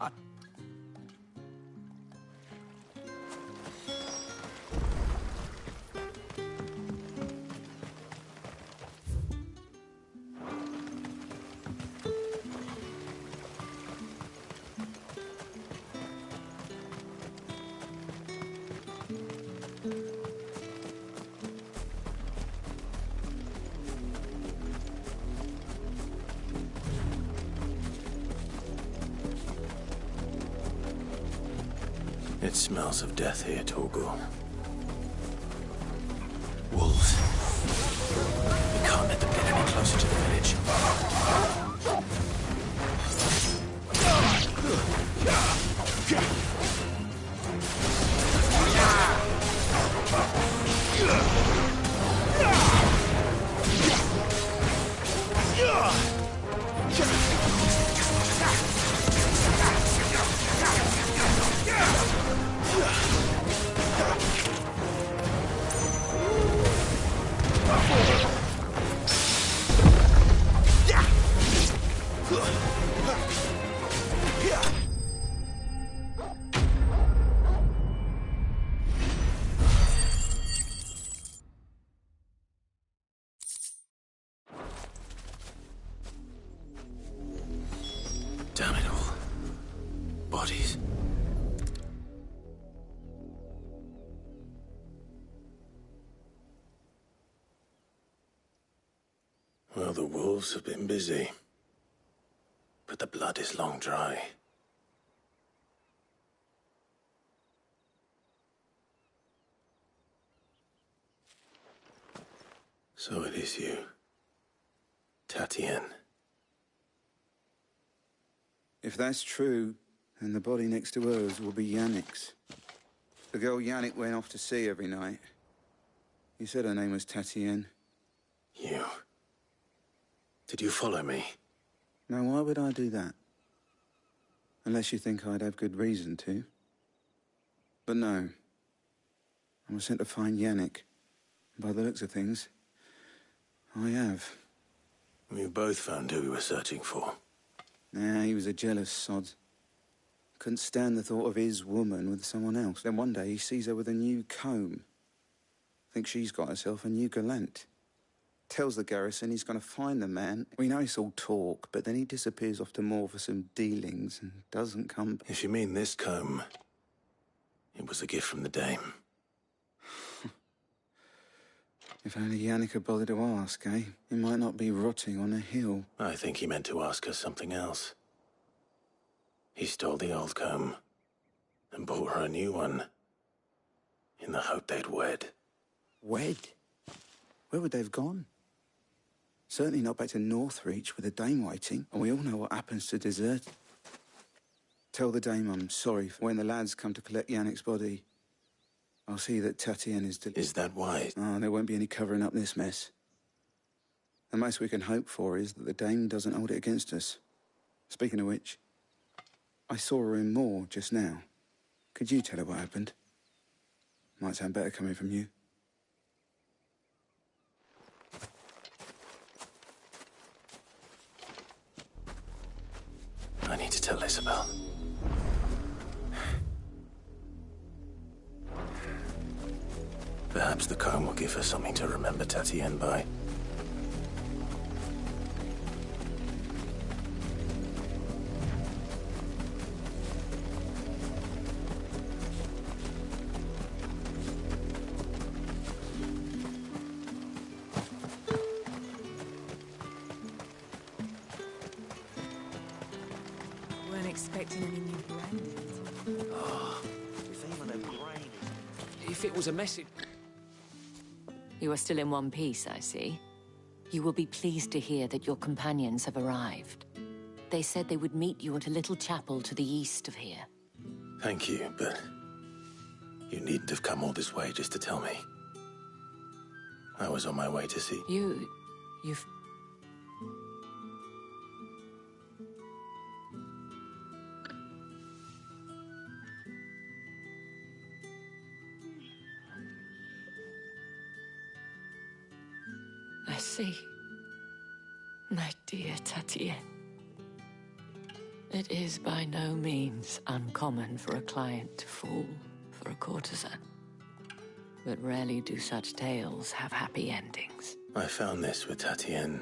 It smells of death here, Torgal. Wolves. We can't let them get any closer to the village. Damn it all. Bodies. Well, the wolves have been busy. But the blood is long dry. So it is you, Tatien. If that's true, then the body next to hers will be Yannick's. The girl Yannick went off to see every night. You said her name was Tatien. You. Did you follow me? Now, why would I do that? Unless you think I'd have good reason to. But no. I was sent to find Yannick. By the looks of things, I have. We both found who we were searching for. Nah, he was a jealous sod. Couldn't stand the thought of his woman with someone else. Then one day he sees her with a new comb. Thinks she's got herself a new gallant. Tells the garrison he's going to find the man. We know it's all talk, but then he disappears off to Moor for some dealings and doesn't come back. If you mean this comb, it was a gift from the Dame. If only Yannick had bothered to ask, eh? He might not be rotting on a hill. I think he meant to ask her something else. He stole the old comb and bought her a new one in the hope they'd wed. Wed? Where would they have gone? Certainly not back to Northreach with the Dame waiting. And we all know what happens to desert. Tell the Dame I'm sorry for when the lads come to collect Yannick's body. I'll see that Tatien is... Is that wise? Oh, there won't be any covering up this mess. The most we can hope for is that the Dame doesn't hold it against us. Speaking of which, I saw her in Moore just now. Could you tell her what happened? Might sound better coming from you. I need to tell Isabel. Perhaps the comb will give her something to remember Tatienne by. Weren't expecting any new branding. If it was a message... You are still in one piece, I see. You will be pleased to hear that your companions have arrived. They said they would meet you at a little chapel to the east of here. Thank you, but you needn't have come all this way just to tell me. I was on my way to see... You've... I see. My dear Tatienne. It is by no means uncommon for a client to fall for a courtesan. But rarely do such tales have happy endings. I found this with Tatienne.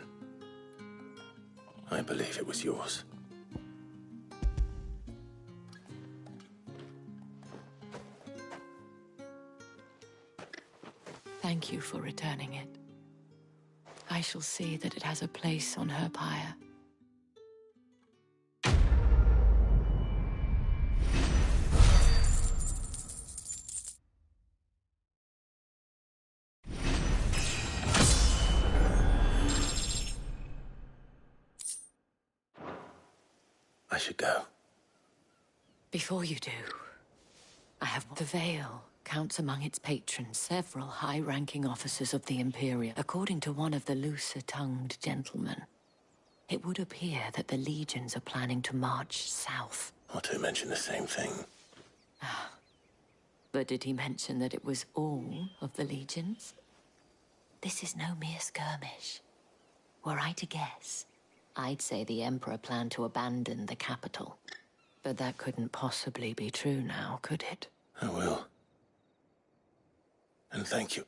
I believe it was yours. Thank you for returning it. I shall see that it has a place on her pyre. I should go. Before you do, I have the Vale. Counts among its patrons several high-ranking officers of the Imperium. According to one of the looser-tongued gentlemen, it would appear that the legions are planning to march south. Not to mention the same thing. But did he mention that it was all of the legions? This is no mere skirmish. Were I to guess, I'd say the Emperor planned to abandon the capital. But that couldn't possibly be true now, could it? I will. And thank you.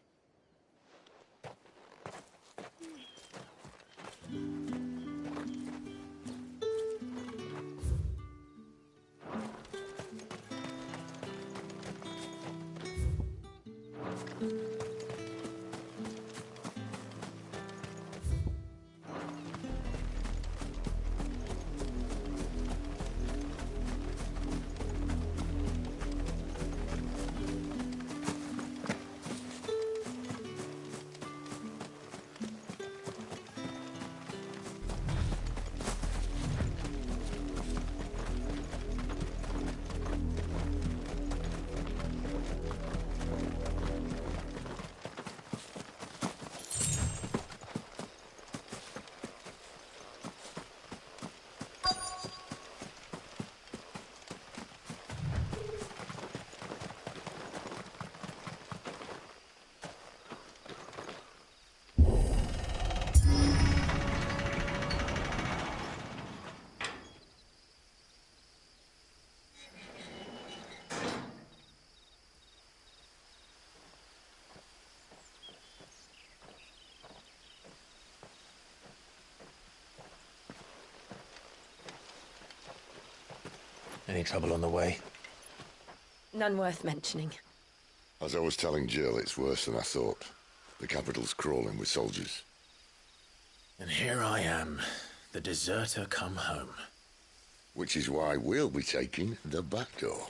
Any trouble on the way? None worth mentioning. As I was telling Jill, it's worse than I thought. The capital's crawling with soldiers. And here I am, the deserter come home. Which is why we'll be taking the back door.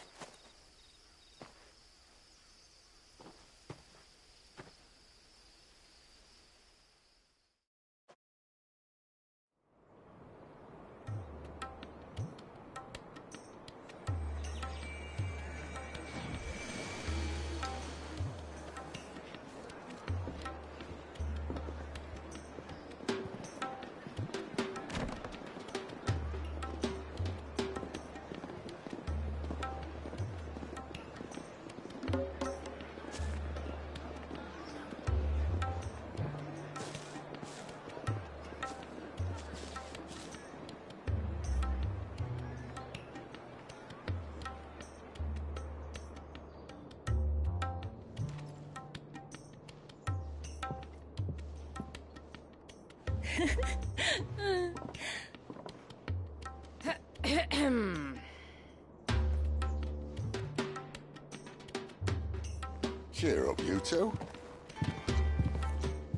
Cheer up, you two.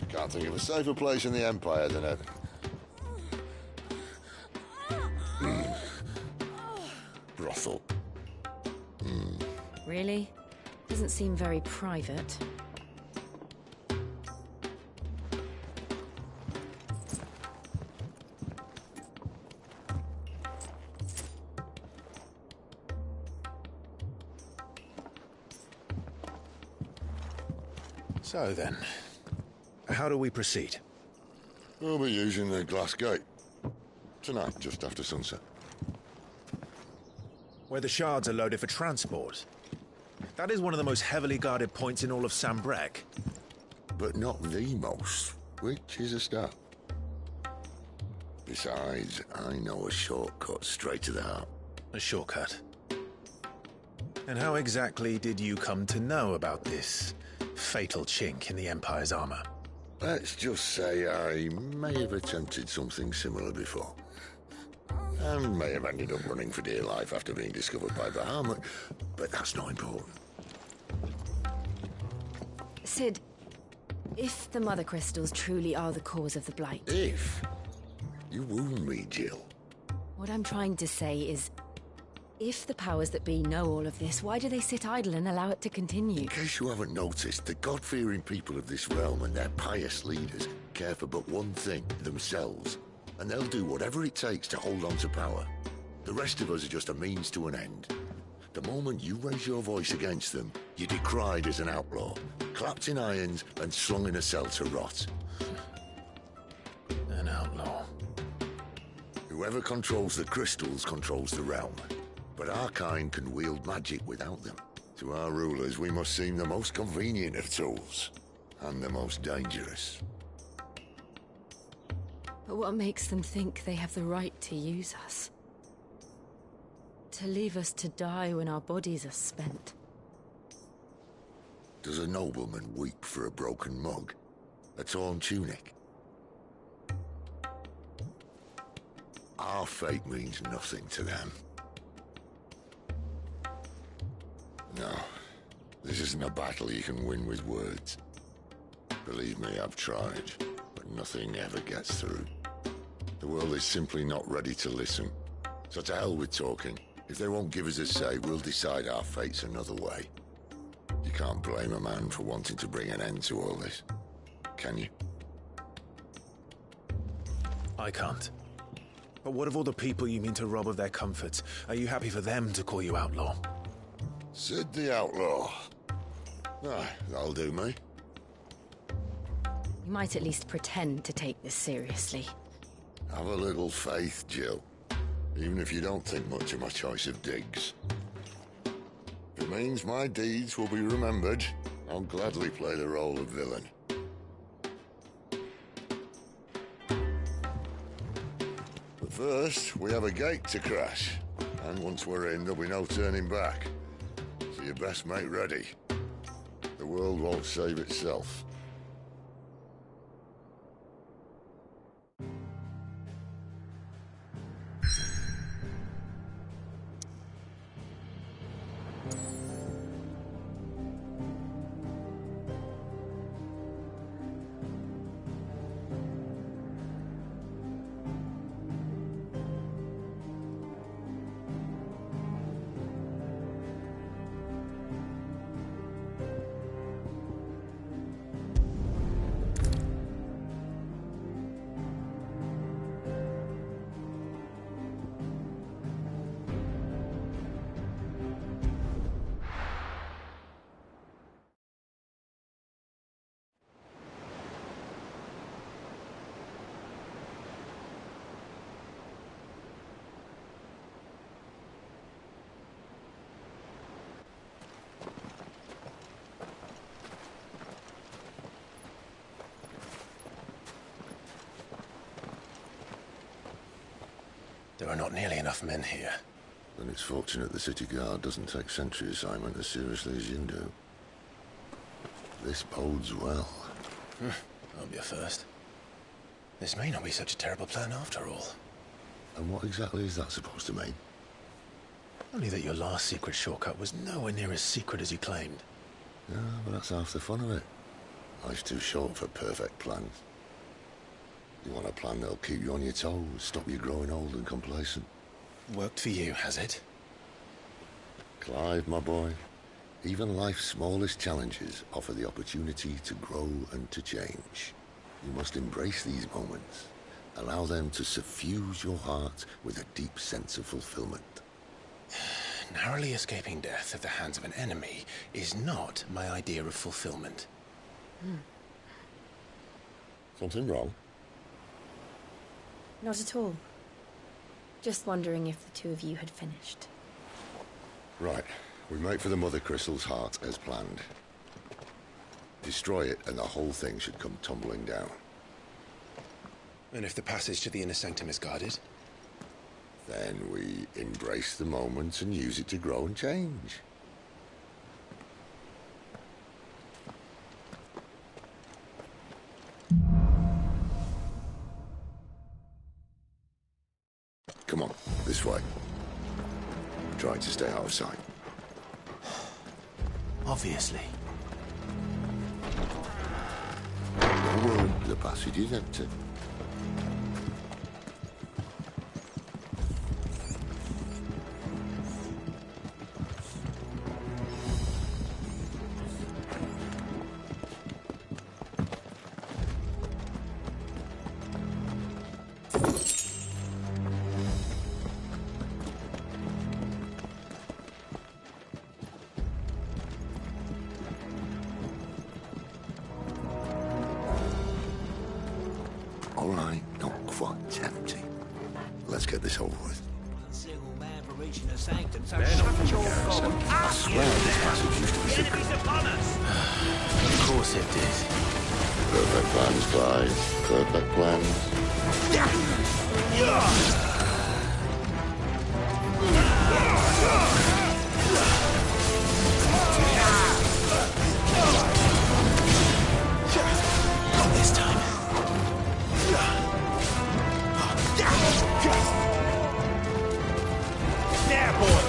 Can't think of a safer place in the Empire than it. Brothel. Really? Doesn't seem very private. So then, how do we proceed? We'll be using the Glass Gate. Tonight, just after sunset. Where the shards are loaded for transport. That is one of the most heavily guarded points in all of Sambrec. But not the most, which is a start. Besides, I know a shortcut straight to the heart. A shortcut? And how exactly did you come to know about this fatal chink in the Empire's armor? Let's just say I may have attempted something similar before. And may have ended up running for dear life after being discovered by Bahamut, but that's not important. Sid, if the Mother Crystals truly are the cause of the Blight... If? You wound me, Jill. What I'm trying to say is, if the powers that be know all of this, why do they sit idle and allow it to continue? In case you haven't noticed, the God-fearing people of this realm and their pious leaders care for but one thing, themselves. And they'll do whatever it takes to hold on to power. The rest of us are just a means to an end. The moment you raise your voice against them, you're decried as an outlaw, clapped in irons and slung in a cell to rot. An outlaw. Whoever controls the crystals controls the realm. But our kind can wield magic without them. To our rulers, we must seem the most convenient of tools, and the most dangerous. But what makes them think they have the right to use us? To leave us to die when our bodies are spent? Does a nobleman weep for a broken mug? A torn tunic? Our fate means nothing to them. No, this isn't a battle you can win with words. Believe me, I've tried, but nothing ever gets through. The world is simply not ready to listen. So to hell with talking. If they won't give us a say, we'll decide our fates another way. You can't blame a man for wanting to bring an end to all this, can you? I can't. But what of all the people you mean to rob of their comforts? Are you happy for them to call you outlaw? Sid the Outlaw. Ah, that'll do me. You might at least pretend to take this seriously. Have a little faith, Jill. Even if you don't think much of my choice of digs. If it means my deeds will be remembered, I'll gladly play the role of villain. But first, we have a gate to crash. And once we're in, there'll be no turning back. So you best make ready. The world won't save itself. There are not nearly enough men here. Then it's fortunate the City Guard doesn't take sentry assignment as seriously as you do. This bodes well. That'll be a first. This may not be such a terrible plan after all. And what exactly is that supposed to mean? Only that your last secret shortcut was nowhere near as secret as you claimed. Yeah, but that's half the fun of it. Life's too short for perfect plans. You want a plan that'll keep you on your toes, stop you growing old and complacent. Worked for you, has it? Clive, my boy, even life's smallest challenges offer the opportunity to grow and to change. You must embrace these moments. Allow them to suffuse your heart with a deep sense of fulfillment. Narrowly escaping death at the hands of an enemy is not my idea of fulfillment. Something wrong? Not at all. Just wondering if the two of you had finished. Right. We make for the Mother Crystal's heart as planned. Destroy it and the whole thing should come tumbling down. And if the passage to the inner sanctum is guarded? Then we embrace the moment and use it to grow and change. Come on, this way. Try to stay out of sight. Obviously. Don't worry, the passage is empty. All right, not quite empty. Let's get this over with. They're not from the garrison. I swear this passage used to be secret. Enemies upon us! Of course it did. Perfect plans, Clive. Perfect plans. Not this time. There, boy!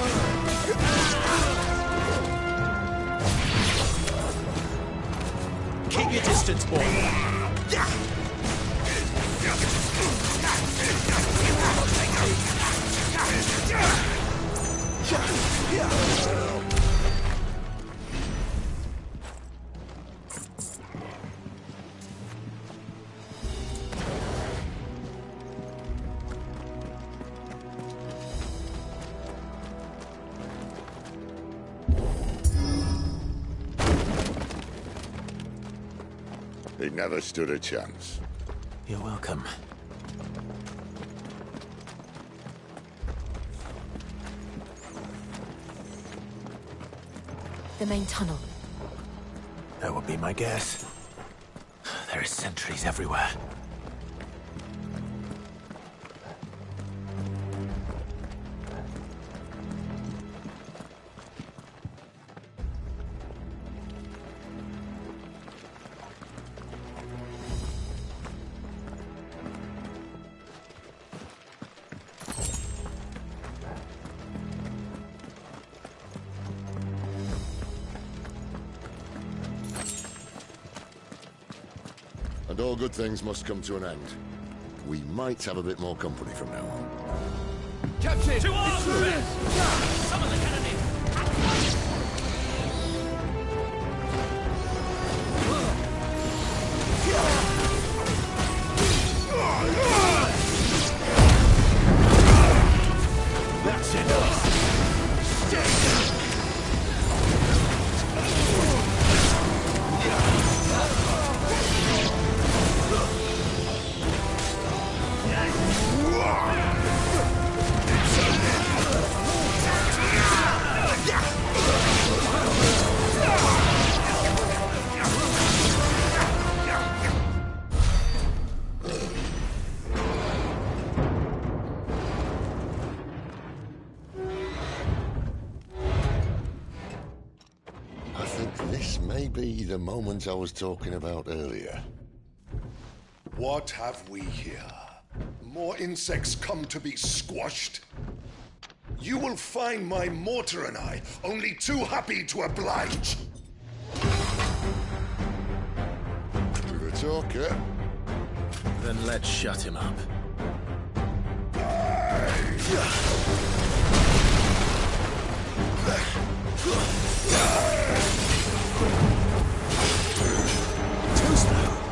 Keep your distance, boy. He never stood a chance. You're welcome. The main tunnel. That would be my guess. There are sentries everywhere. And all good things must come to an end. We might have a bit more company from now on. Captain! To arms! Summon the cannon! That's enough! I think this may be the moment I was talking about earlier. What have we here? More insects come to be squashed? You will find my mortar and I only too happy to oblige. You're a talker. Then let's shut him up. Too slow.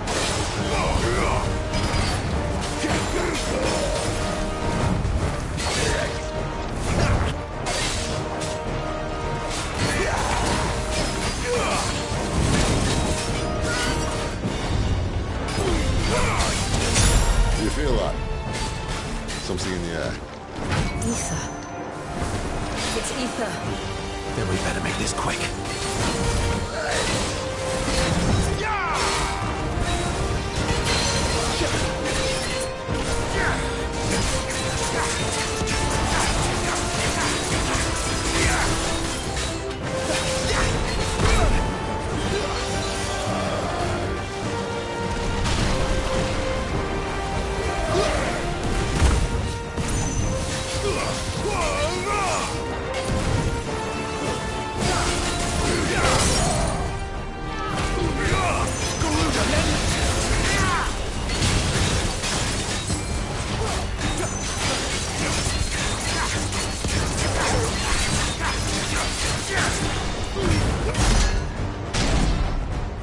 Do you feel that? Something in the air. Ether. It's ether. Then we better make this quick.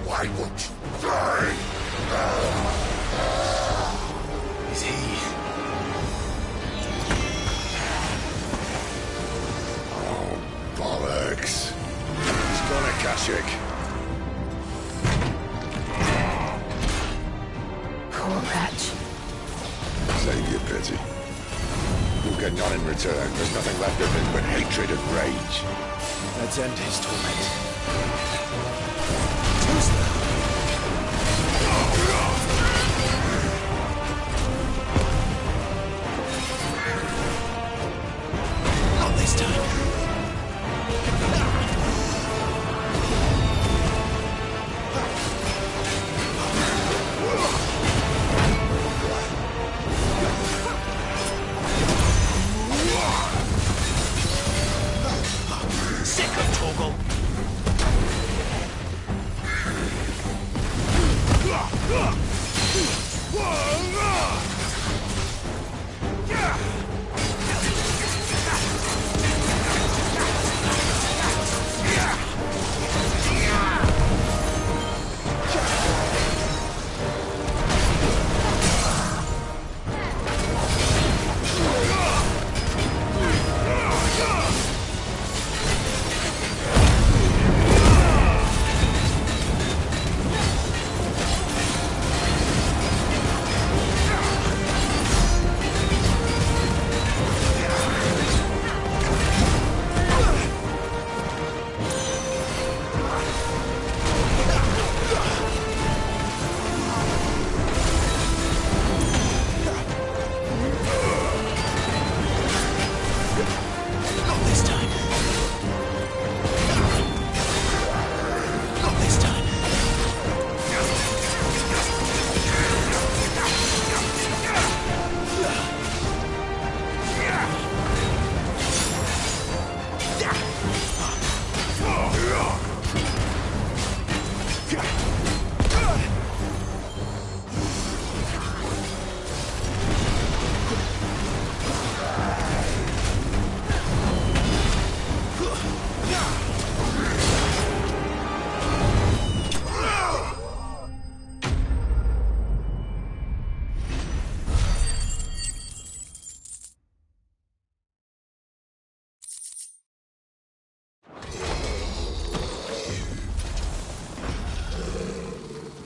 Why won't you die? Is he? Oh, bollocks. He's gone, Akashic. Poor wretch. Save your pity. You'll get none in return. There's nothing left of him but hatred and rage. Let's end his torment. Not this time. Sick of Torgal.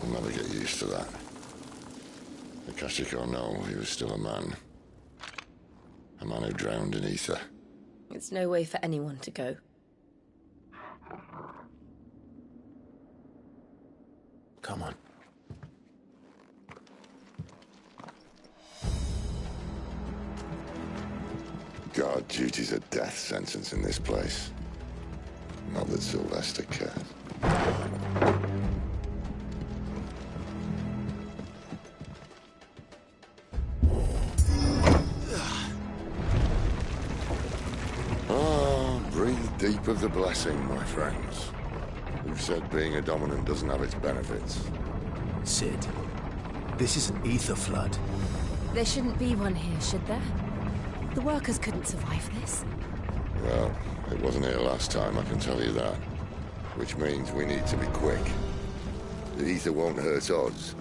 I'll never get used to that. Akashic or no, he was still a man. A man who drowned in ether. It's no way for anyone to go. Come on. God, duty's a death sentence in this place. Not that Sylvester cares. Keep of the blessing, my friends. Who said being a dominant doesn't have its benefits? Cid, this is an ether flood. There shouldn't be one here, should there? The workers couldn't survive this. Well, it wasn't here last time, I can tell you that. Which means we need to be quick. The ether won't hurt us,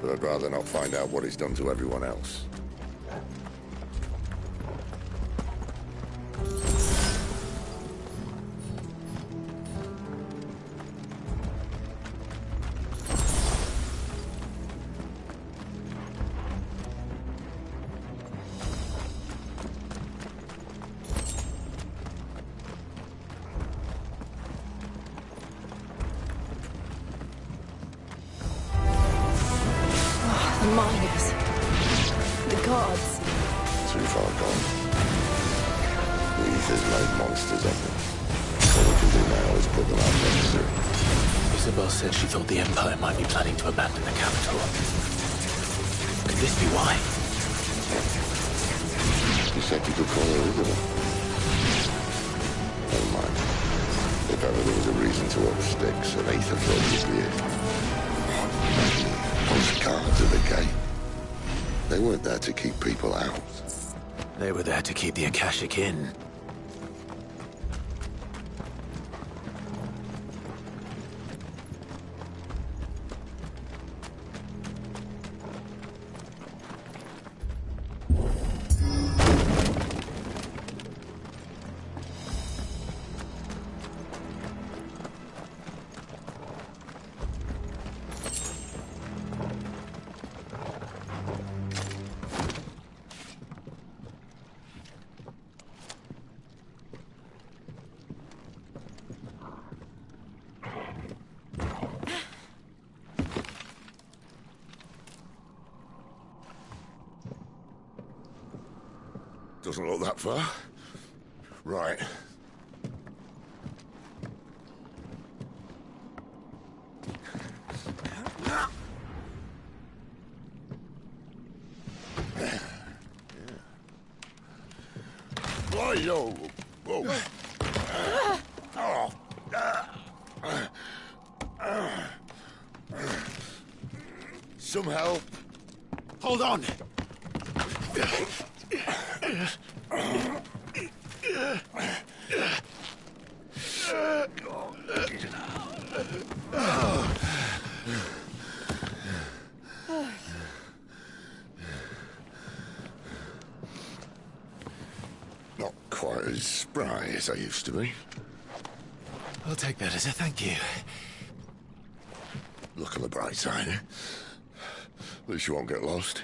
but I'd rather not find out what it's done to everyone else. The miners. The gods. Too far gone. The ether's made monsters of them. All we can do now is put them out of misery. Isabel said she thought the Empire might be planning to abandon the capital. Could this be why? You said you could call her Isabel. Never mind. If ever there was a reason to up sticks, an ether flood would be it. Postcards at the gate. They weren't there to keep people out. They were there to keep the Akashic in. Doesn't look that far. Right. Whoa, whoa. Some help. Hold on. Not quite as spry as I used to be. I'll take that as a thank you. Look on the bright side, eh? At least you won't get lost.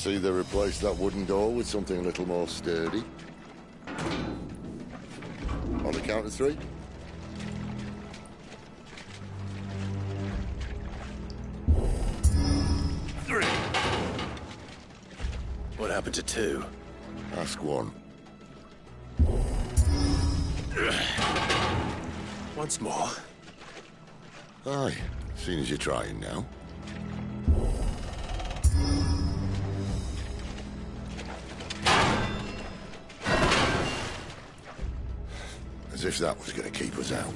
see they replaced that wooden door with something a little more sturdy. On the count of 3. What happened to 2? Ask 1. Once more. Aye, seeing as you're trying now. As if that was going to keep us out.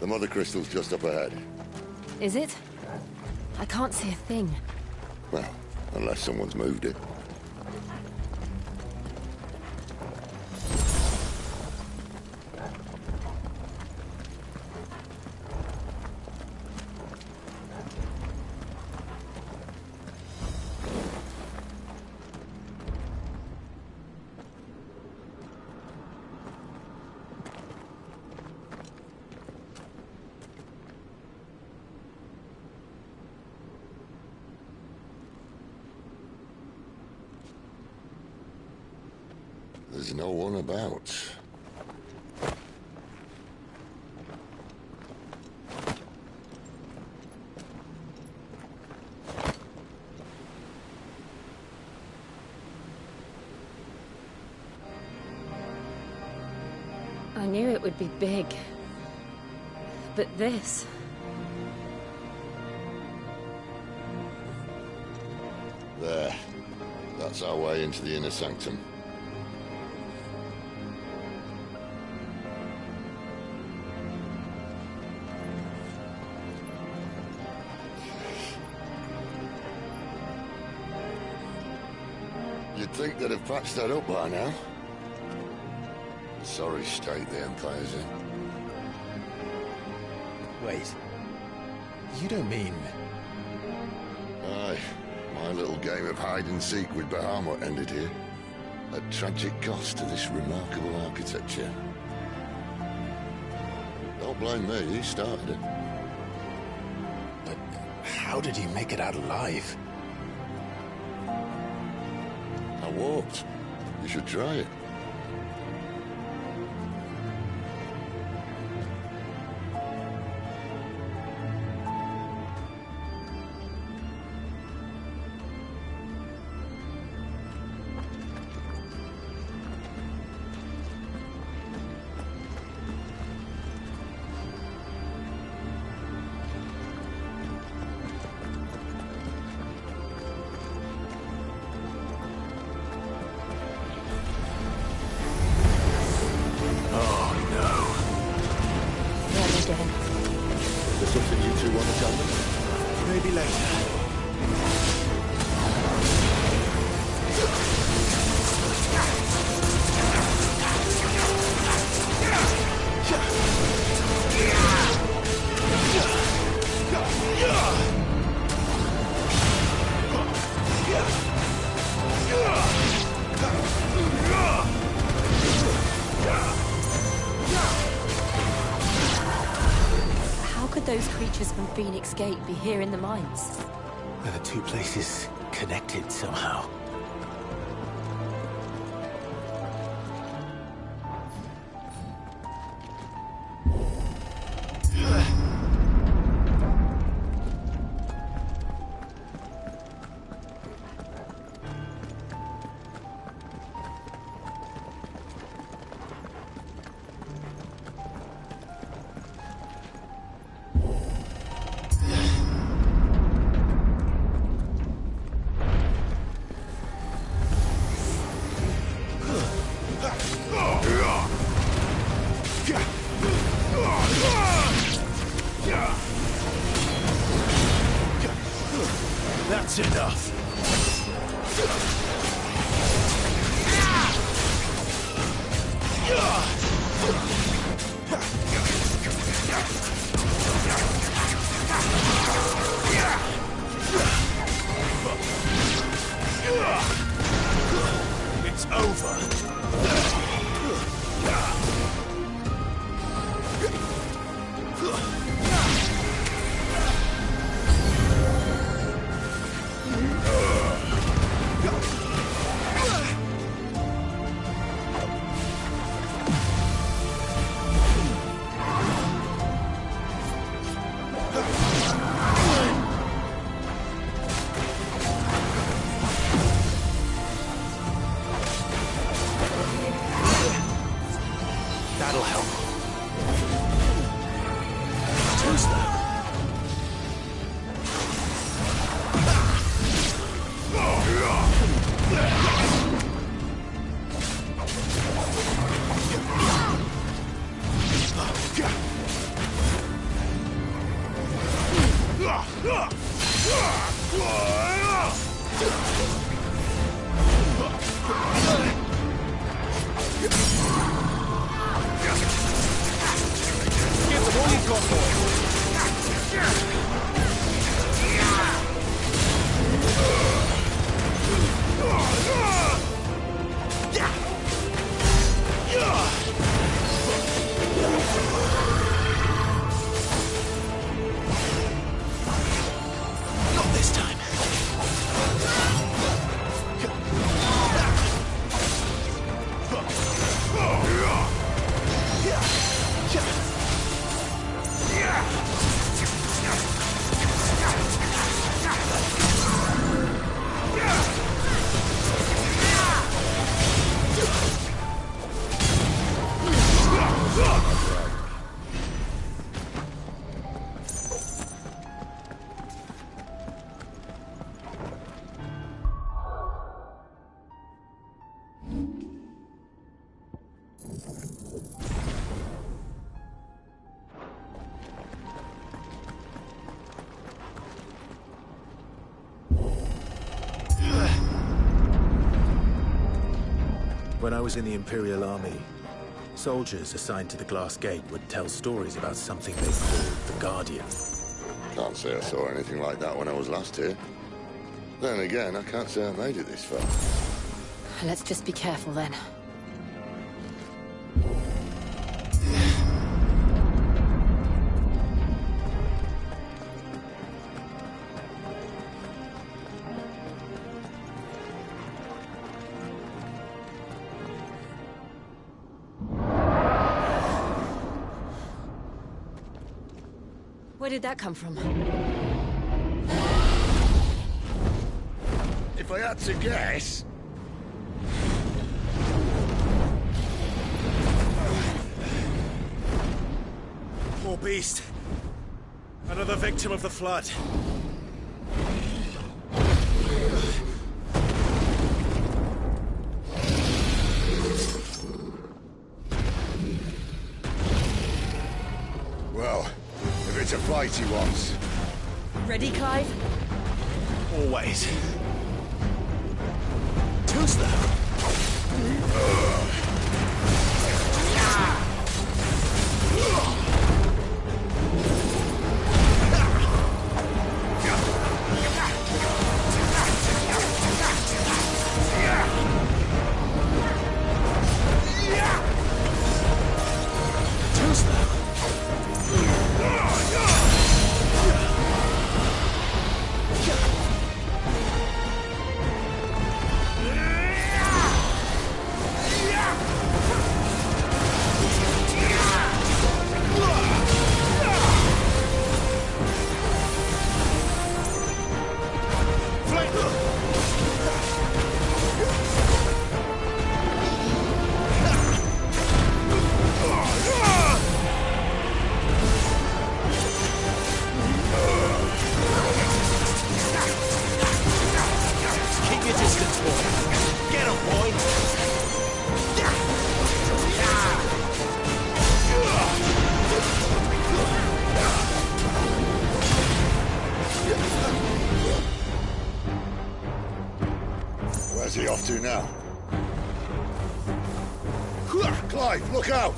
The mother crystal's just up ahead. Is it? I can't see a thing. Well, unless someone's moved it. There's no one about. I knew it would be big. But this... There. That's our way into the inner sanctum. You'd think they'd have patched that up by now. Sorry state the Empire's in. Wait. You don't mean... Aye. My little game of hide-and-seek with Bahamut ended here. At tragic cost to this remarkable architecture. Don't blame me, he started it. But how did he make it out alive? I walked. You should try it. Is there something you two want to tell me? Maybe later. How could those creatures from Phoenix Gate be here in the mines? Are the two places connected somehow? That's enough. It's over. Give them all you've got, boy. Not this time. When I was in the Imperial Army, soldiers assigned to the Glass Gate would tell stories about something they called the Guardian. Can't say I saw anything like that when I was last here. Then again, I can't say I made it this far. Let's just be careful then. Where did that come from? If I had to guess... Poor beast. Another victim of the Flood. Well, if it's a fight he wants. Ready, Clive? Always. Too slow. Where's he off to now? Clive, look out!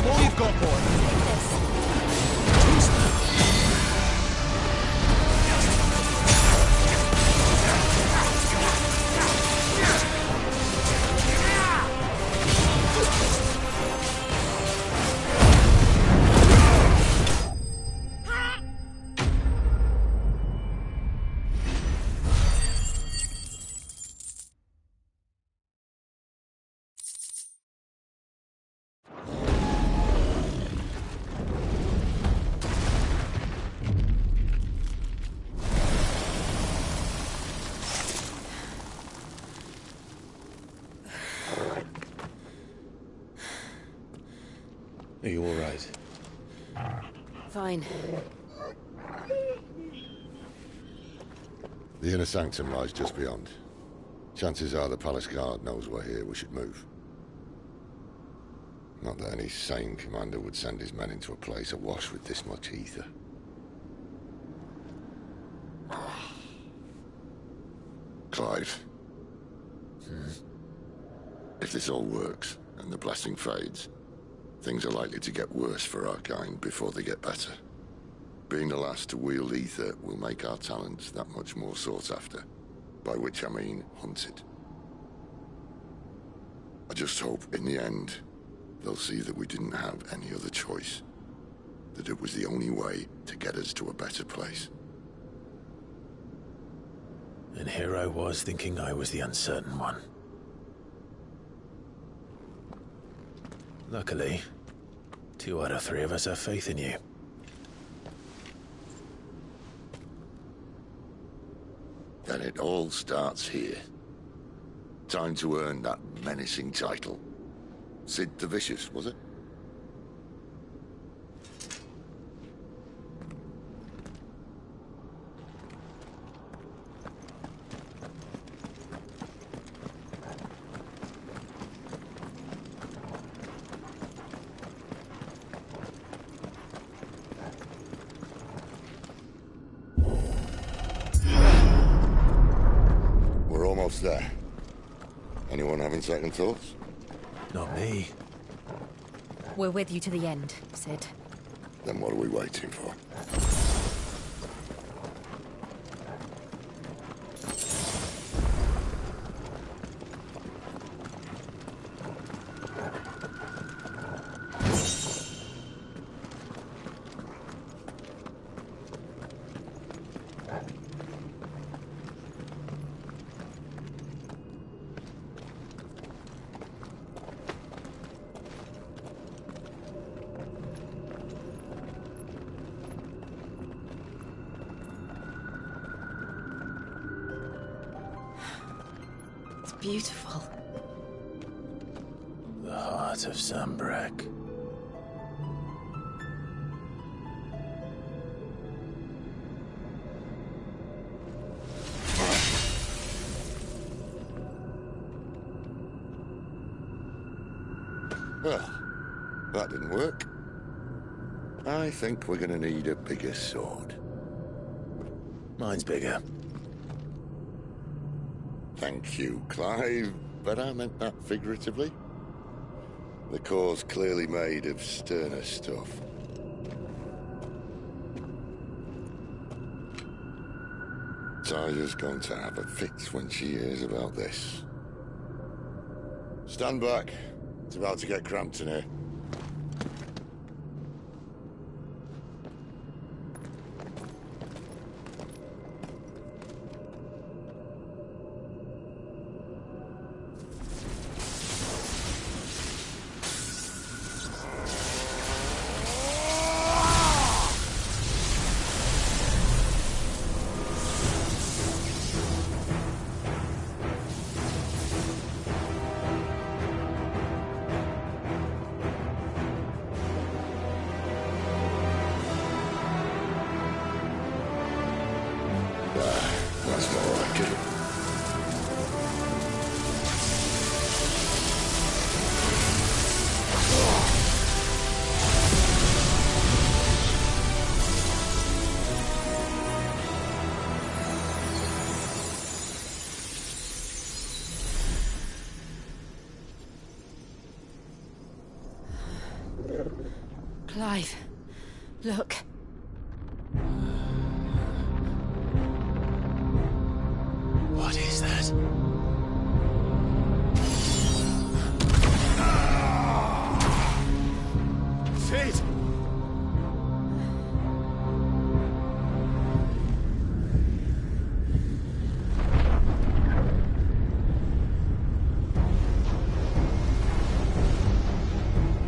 them all you've got, boy. Are you all right? Fine. The inner sanctum lies just beyond. Chances are the palace guard knows we're here. We should move. Not that any sane commander would send his men into a place awash with this much ether. Clive. If this all works, and the blessing fades, things are likely to get worse for our kind before they get better. Being the last to wield ether will make our talents that much more sought after. By which I mean hunted. I just hope, in the end, they'll see that we didn't have any other choice. That it was the only way to get us to a better place. And here I was thinking I was the uncertain one. Luckily, 2 out of 3 of us have faith in you. Then it all starts here. Time to earn that menacing title. Sid the Vicious, was it? We're almost there. Anyone having second thoughts? Not me. We're with you to the end, Sid. Then what are we waiting for? Beautiful. The heart of Sanbreque. Well, that didn't work. I think we're gonna need a bigger sword. Mine's bigger. Thank you, Clive, but I meant that figuratively. The core's clearly made of sterner stuff. Tyler's going to have a fit when she hears about this. Stand back. It's about to get cramped in here. Clive, look. What is that? Fate!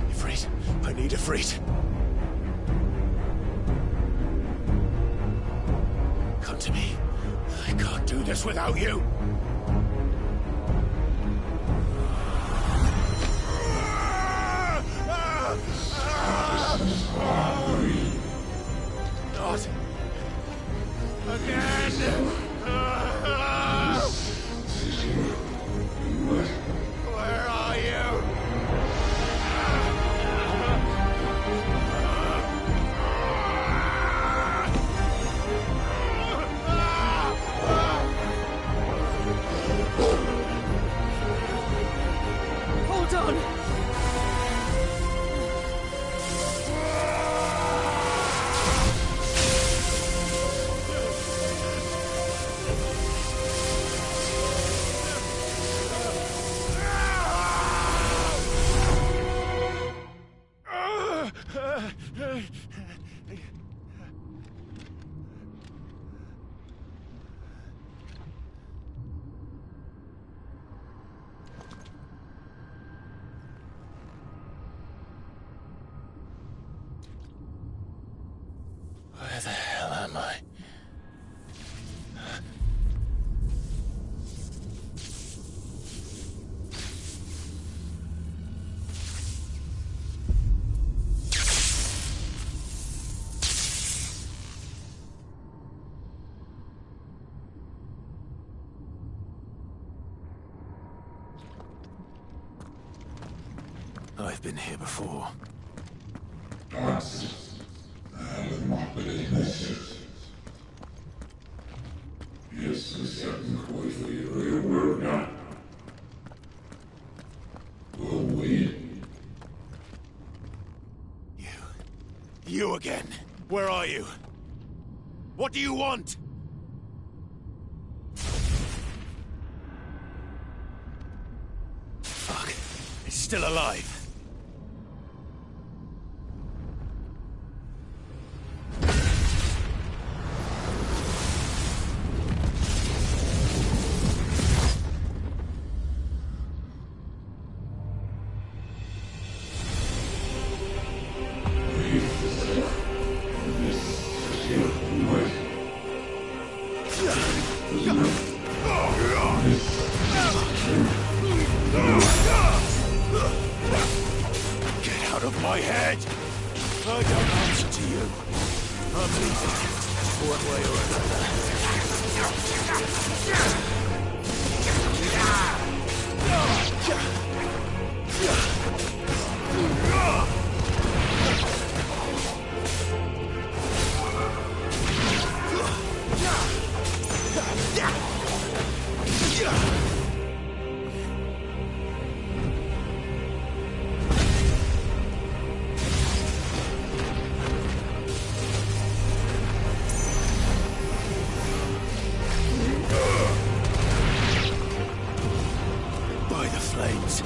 Ifrit, I need Ifrit. Come to me. I can't do this without you. Not again. Where are you? Hold on! Where the hell am I? I've been here before. You again. Where are you? What do you want? Fuck. It's still alive. Get out of my head! I don't answer to you. I'm leaving, one way or By the flames.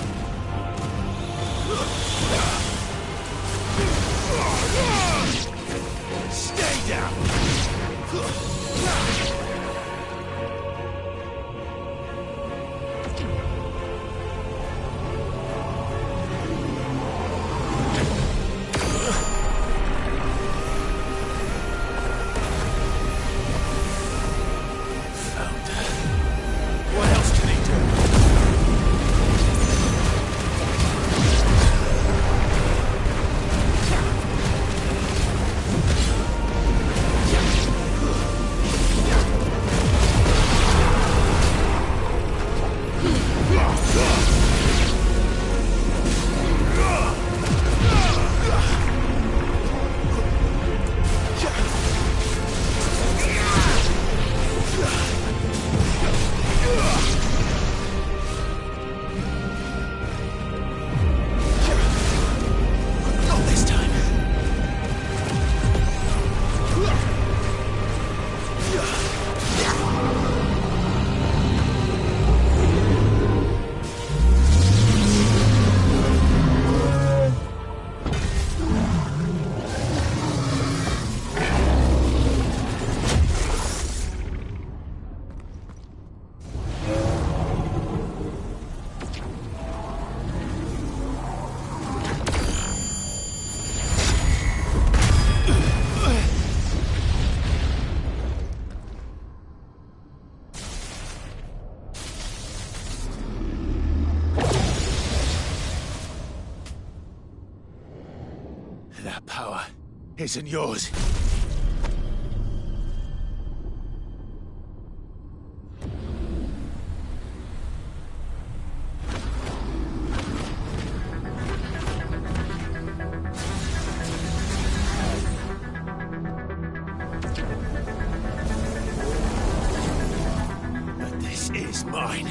That power isn't yours. But this is mine.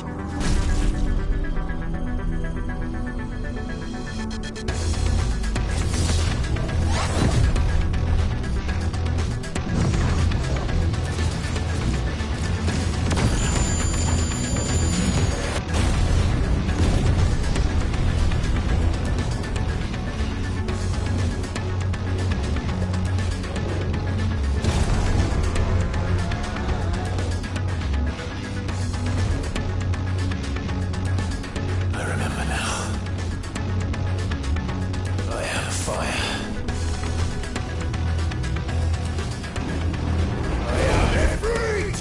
I remember now. I have fire. I am free!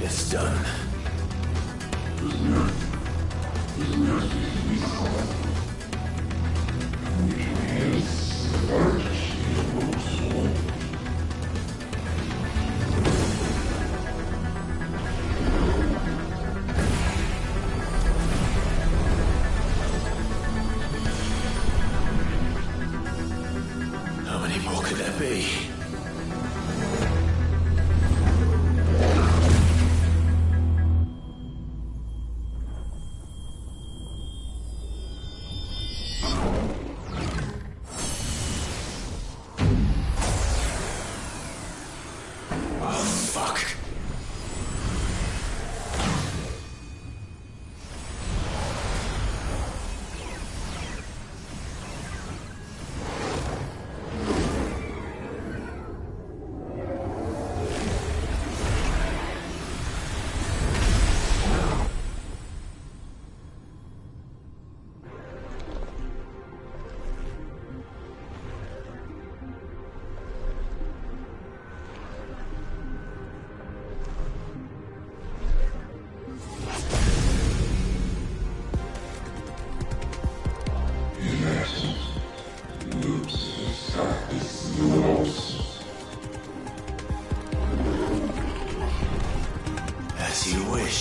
It's done. How many more could there be?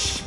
Shh!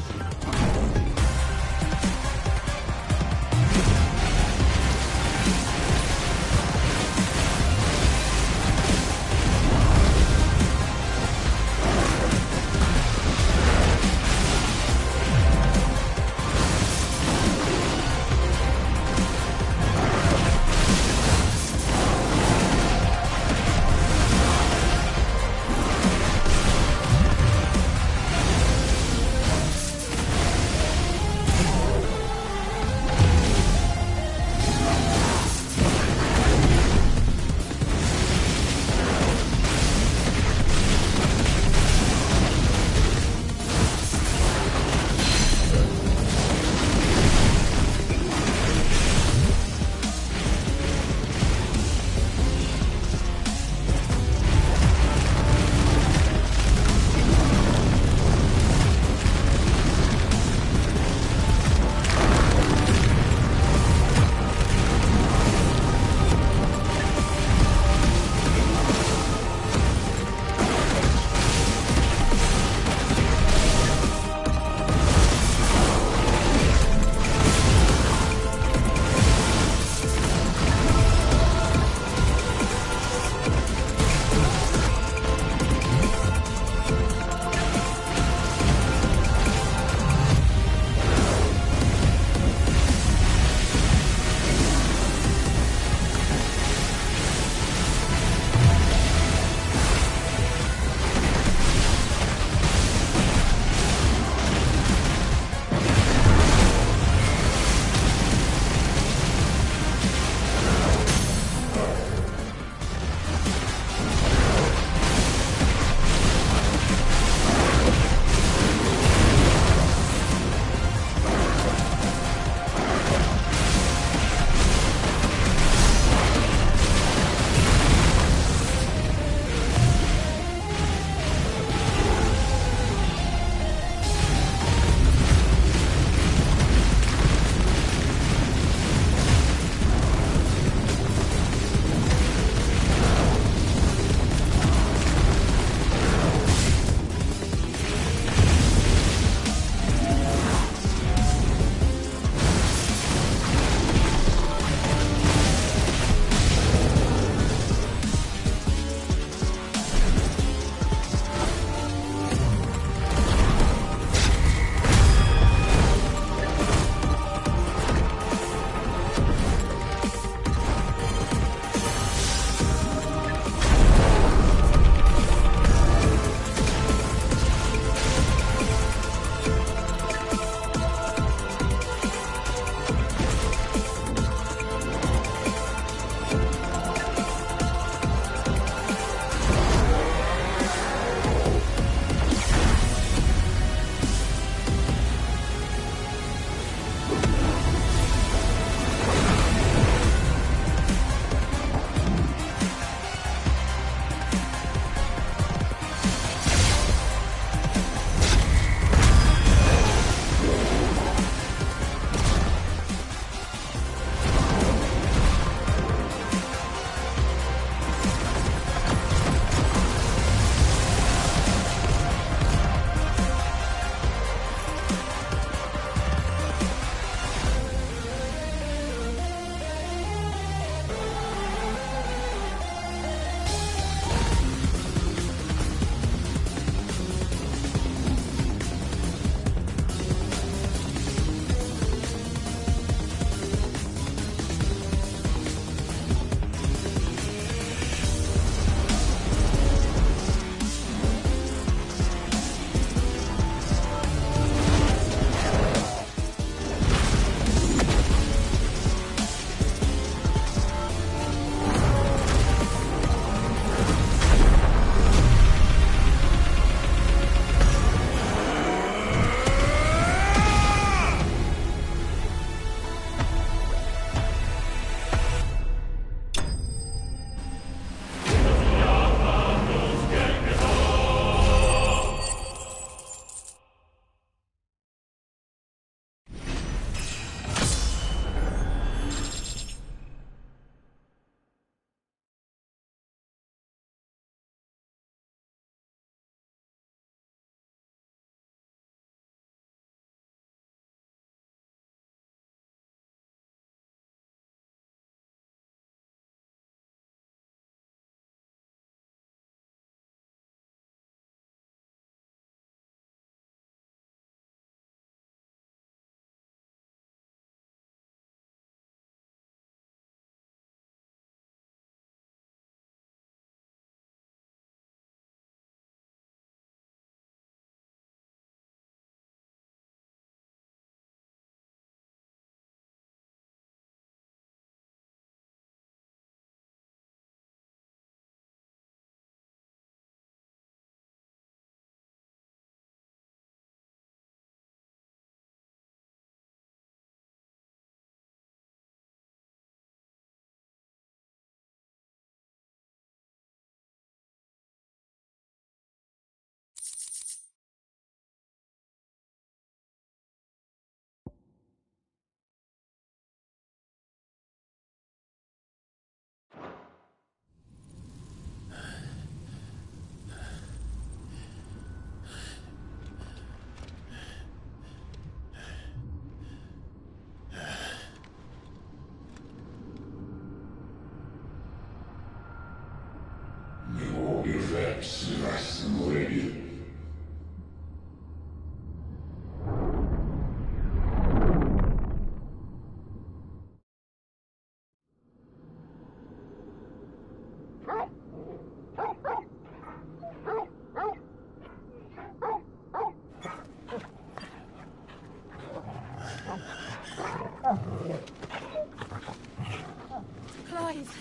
Clive!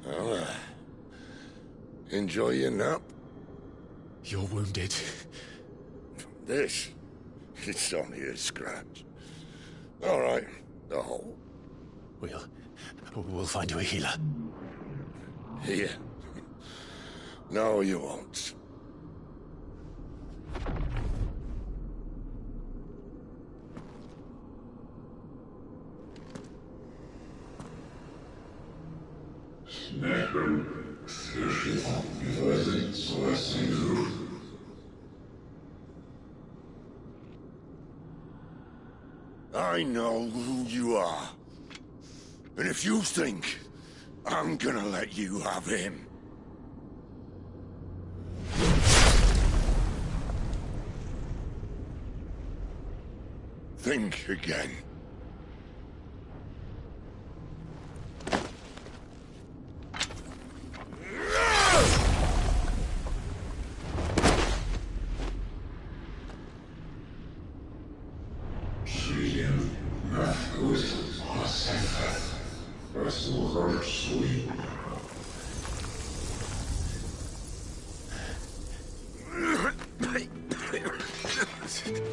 Well, enjoy your nap? You're wounded. This? It's only a scratch. All right, the hole. We'll find you a healer. Here? No, you won't. I know who you are. And if you think I'm gonna let you have him... think again.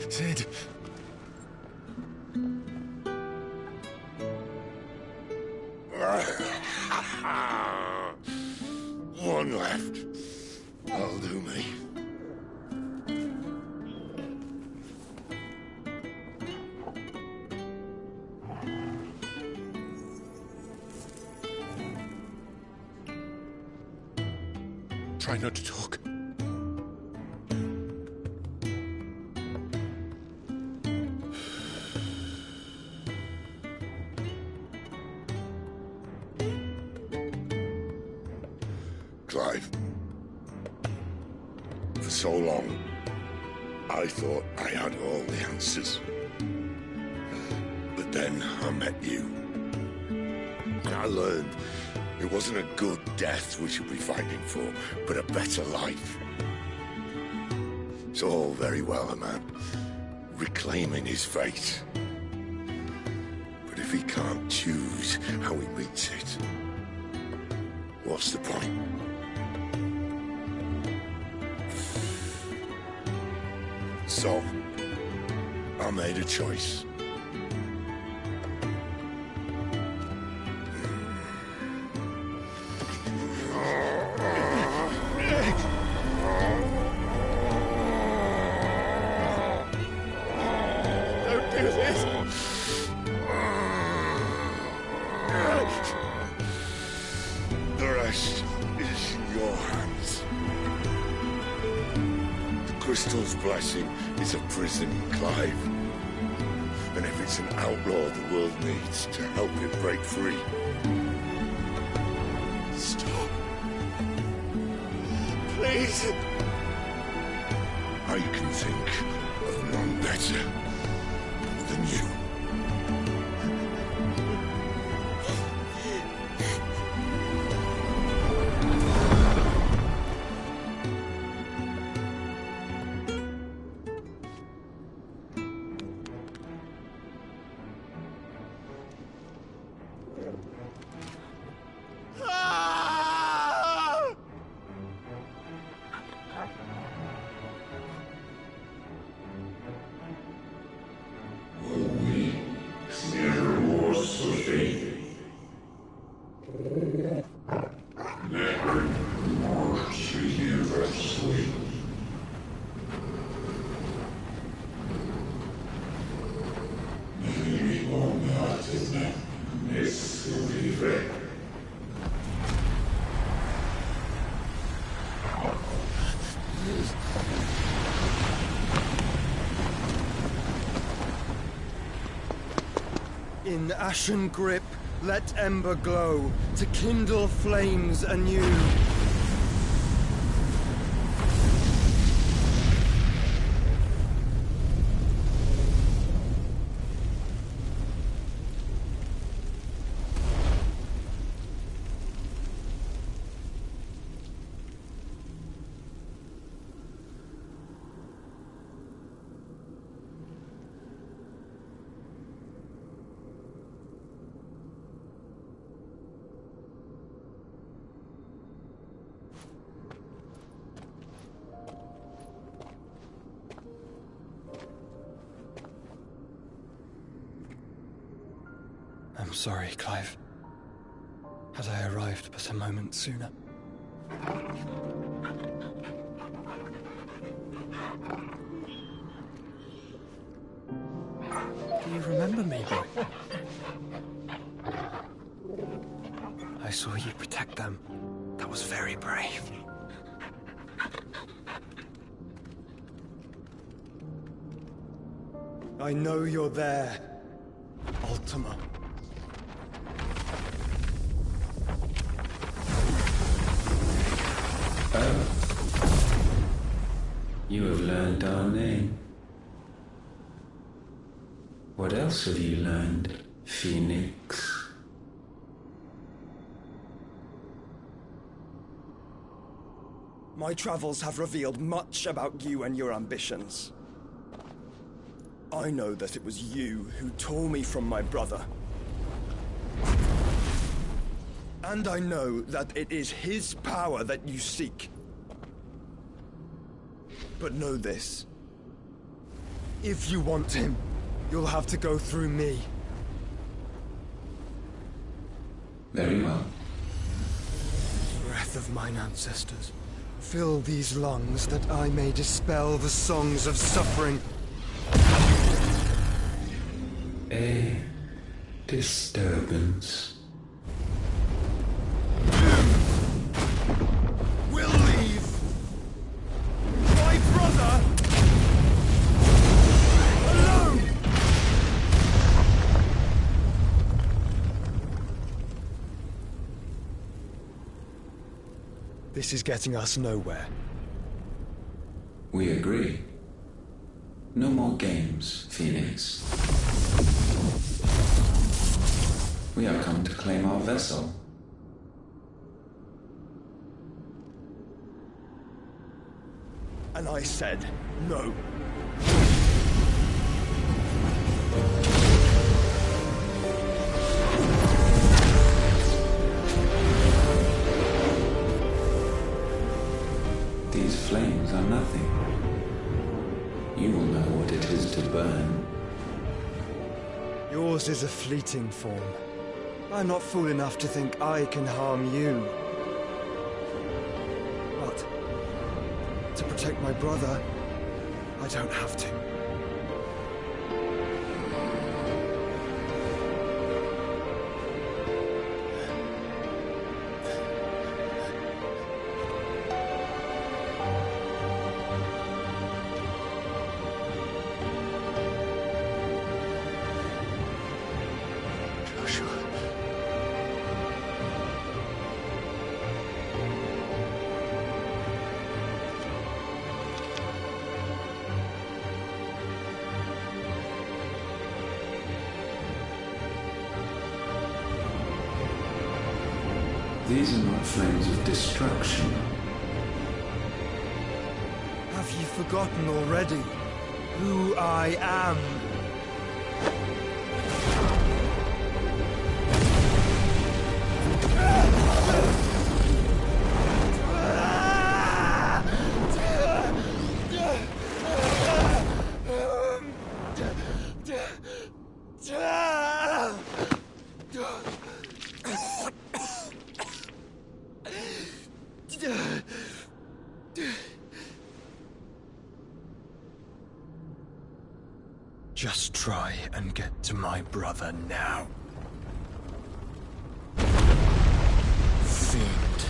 Sid. One left. That'll do me. Try not to talk. Clive. For so long, I thought I had all the answers. But then I met you. I learned it wasn't a good death we should be fighting for, but a better life. It's all very well, a man reclaiming his fate. But if he can't choose how he meets it, what's the point? So, I made a choice. Don't do this! The rest is in your hands. The Crystal's blessing is a prison, Clive. And if it's an outlaw the world needs to help it break free... Stop. Please. I can think of none better than you. In ashen grip, let ember glow, to kindle flames anew. I'm sorry, Clive. Had I arrived but a moment sooner. Do you remember me, boy? I saw you protect them. That was very brave. I know you're there, Ultima. You have learned our name. What else have you learned, Phoenix? My travels have revealed much about you and your ambitions. I know that it was you who tore me from my brother. And I know that it is his power that you seek. But know this. If you want him, you'll have to go through me. Very well. Breath of mine ancestors, fill these lungs that I may dispel the songs of suffering. A disturbance. We'll leave. My brother alone. This is getting us nowhere. We agree. No more games, Phoenix. We have come to claim our vessel. And I said no. These flames are nothing. You will know what it is to burn. Yours is a fleeting form. I'm not fool enough to think I can harm you. But to protect my brother, I don't have to. These are not flames of destruction. Have you forgotten already who I am? Just try and get to my brother now. Fiend.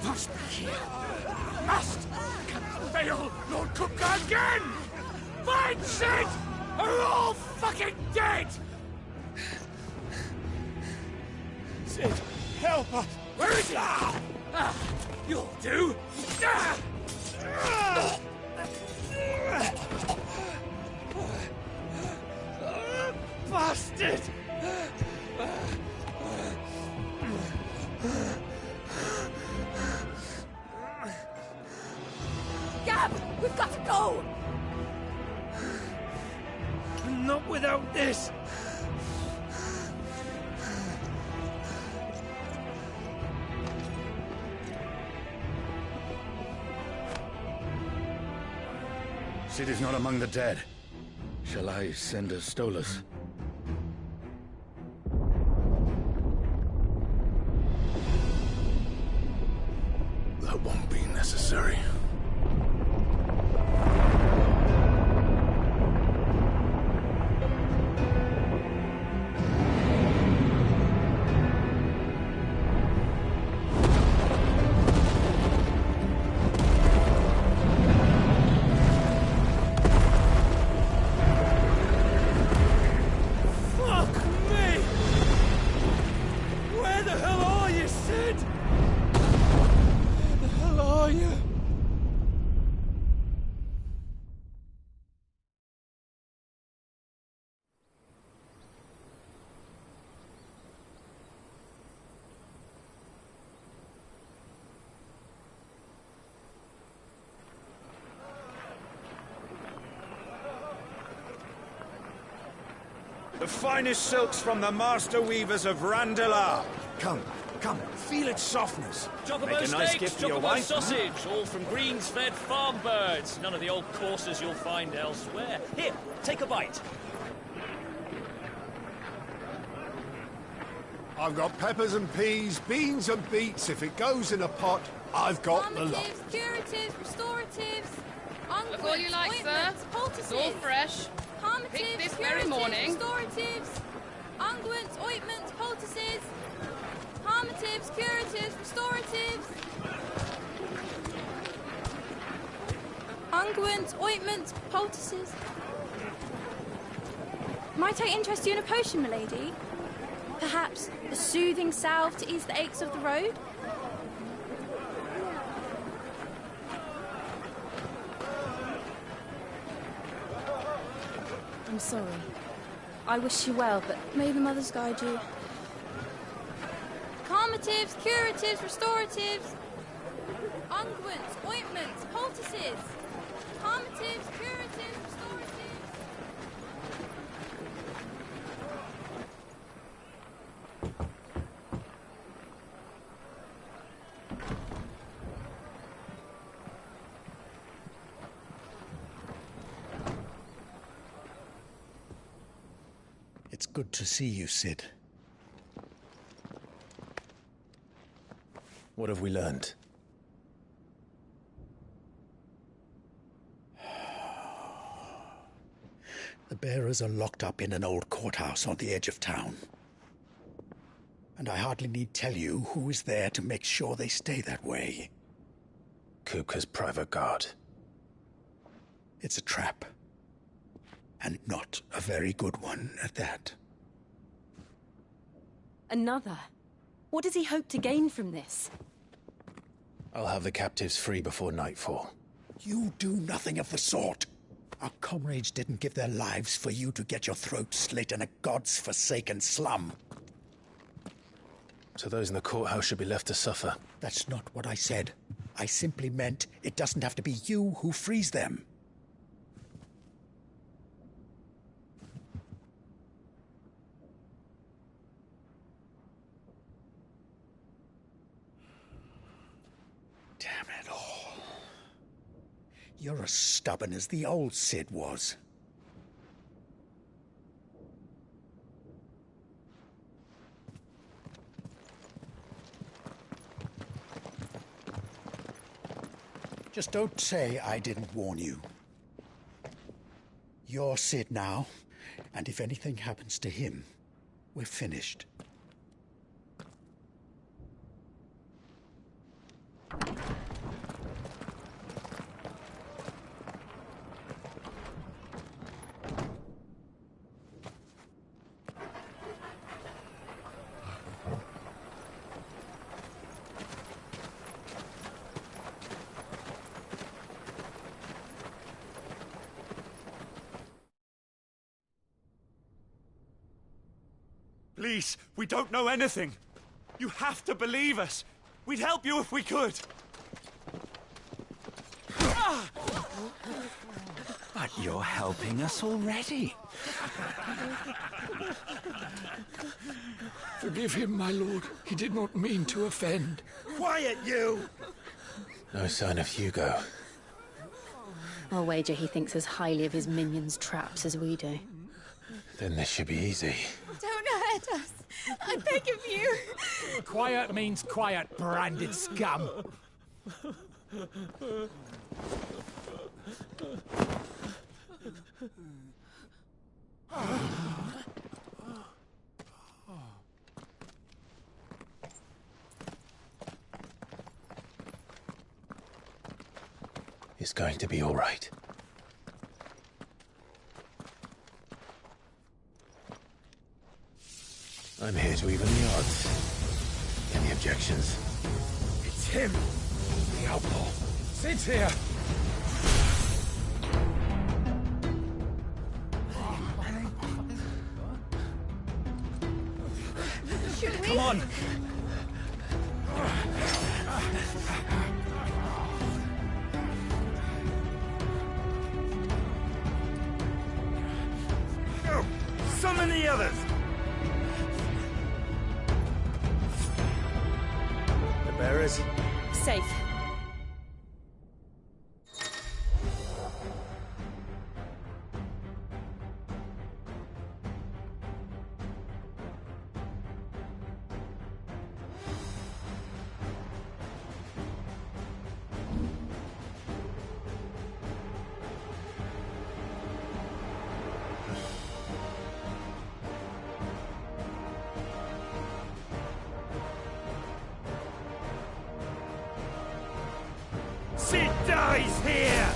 must be here. Must! Can fail Lord Cook again! Find Sid! Are all fucking dead! Sid, help us! Where is he? You'll do! Bastard! Gab! We've got to go! Not without this! Sid is not among the dead. Shall I send a Stolas? That won't be necessary. The finest silks from the master weavers of Randalar. Come, feel its softness. Chocobo Make a nice steaks, gift for your chocobo wife. sausage, all from greens-fed farm birds. None of the old courses you'll find elsewhere. Here, take a bite. I've got peppers and peas, beans and beets. If it goes in a pot, I've got the lot. Calmatives, curatives, restoratives, Look all you like, sir. It's all fresh. Picked this very morning. Restoratives, unguents, ointments, poultices, calmatives, curatives, restoratives, unguents, ointments, poultices. Might I interest you in a potion, milady? Perhaps a soothing salve to ease the aches of the road? I'm sorry. I wish you well, but may the mothers guide you. Calmatives, curatives, restoratives, unguents, ointments, poultices. Calmatives, curatives, restoratives. It's good to see you, Sid. What have we learned? The bearers are locked up in an old courthouse on the edge of town. And I hardly need tell you who is there to make sure they stay that way. Kupka's private guard. It's a trap. And not a very good one at that. Another? What does he hope to gain from this? I'll have the captives free before nightfall. You do nothing of the sort. Our comrades didn't give their lives for you to get your throat slit in a god's forsaken slum. So those in the courthouse should be left to suffer. That's not what I said. I simply meant it doesn't have to be you who frees them. Damn it all. You're as stubborn as the old Sid was. Just don't say I didn't warn you. You're Sid now, and if anything happens to him, we're finished. Please, we don't know anything. You have to believe us. We'd help you if we could. But you're helping us already. Forgive him, my lord. He did not mean to offend. Quiet, you! No sign of Hugo. I'll wager he thinks as highly of his minions' traps as we do. Then this should be easy. Don't hurt us. I beg of you. Quiet means quiet, branded scum. It's going to be all right. I'm here to even the odds. Any objections? It's him, the outlaw. Sit here. Come on. Summon the others. The bearers? Safe. Sid dies here!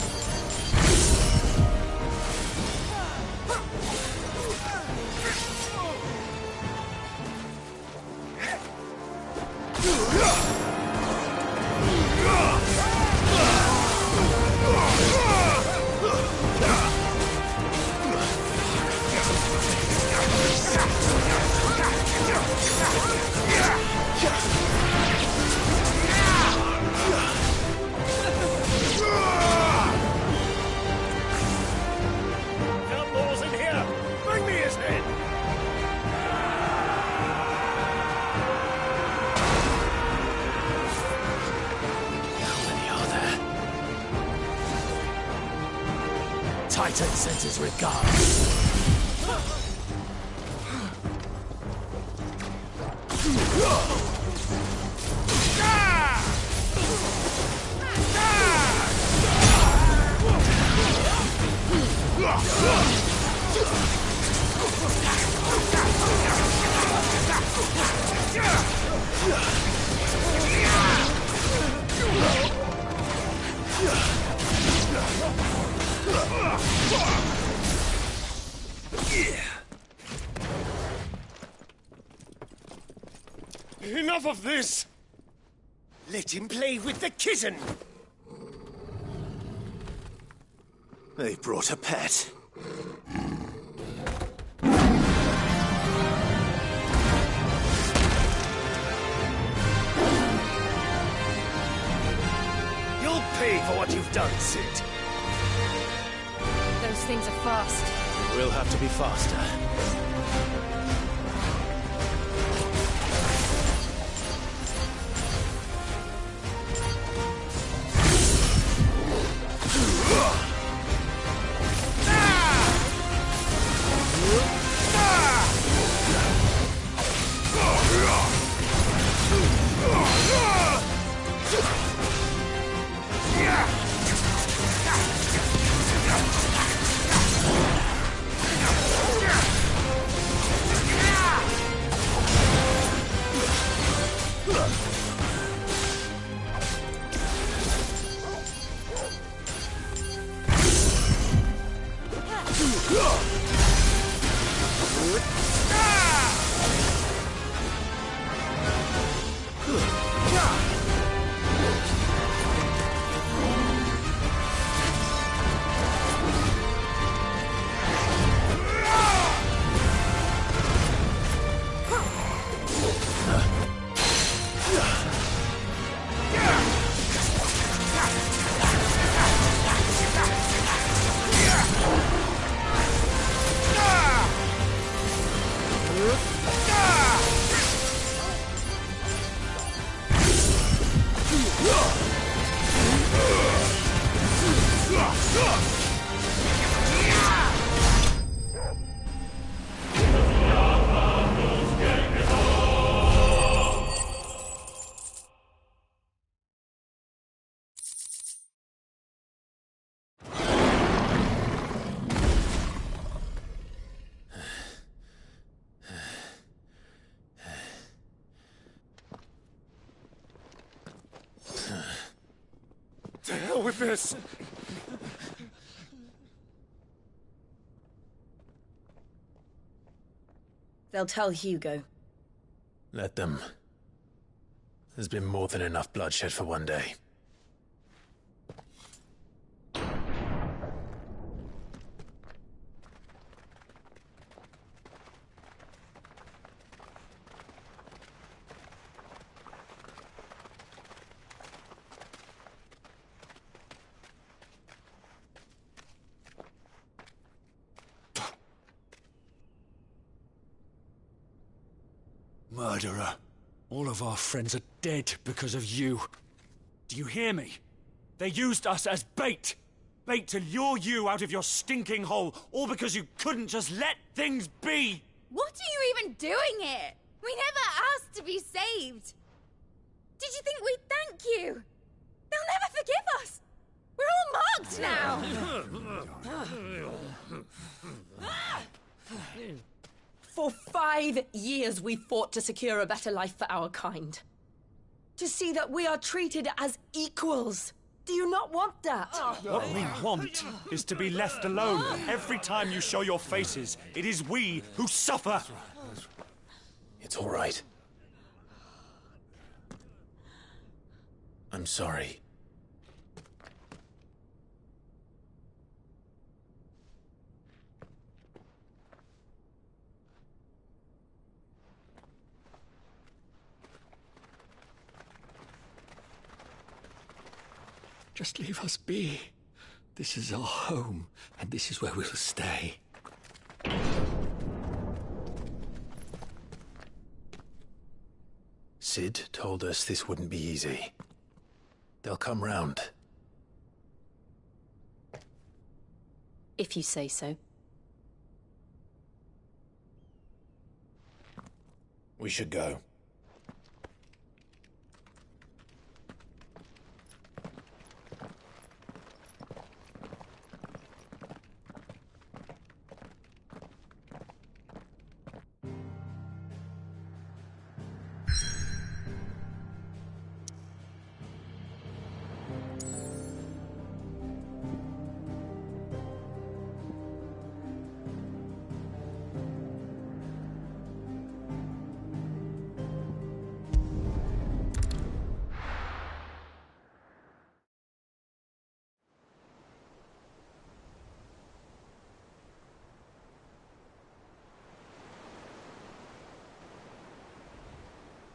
Outlaws in here! Bring me his head! How many are there? Titan sends his regards. Enough of this! Let him play with the kitten! They brought a pet. You'll pay for what you've done, Sid. Those things are fast. We'll have to be faster. with this. They'll tell Hugo. Let them. There's been more than enough bloodshed for one day. Murderer. All of our friends are dead because of you. Do you hear me? They used us as bait. Bait to lure you out of your stinking hole, all because you couldn't just let things be. What are you even doing here? We never asked to be saved. Did you think we'd thank you? They'll never forgive us. We're all marked now. For 5 years we fought to secure a better life for our kind. To see that we are treated as equals. Do you not want that? What we want is to be left alone. Every time you show your faces, it is we who suffer. It's all right. I'm sorry. Just leave us be. This is our home, and this is where we'll stay. Sid told us this wouldn't be easy. They'll come round. If you say so. We should go.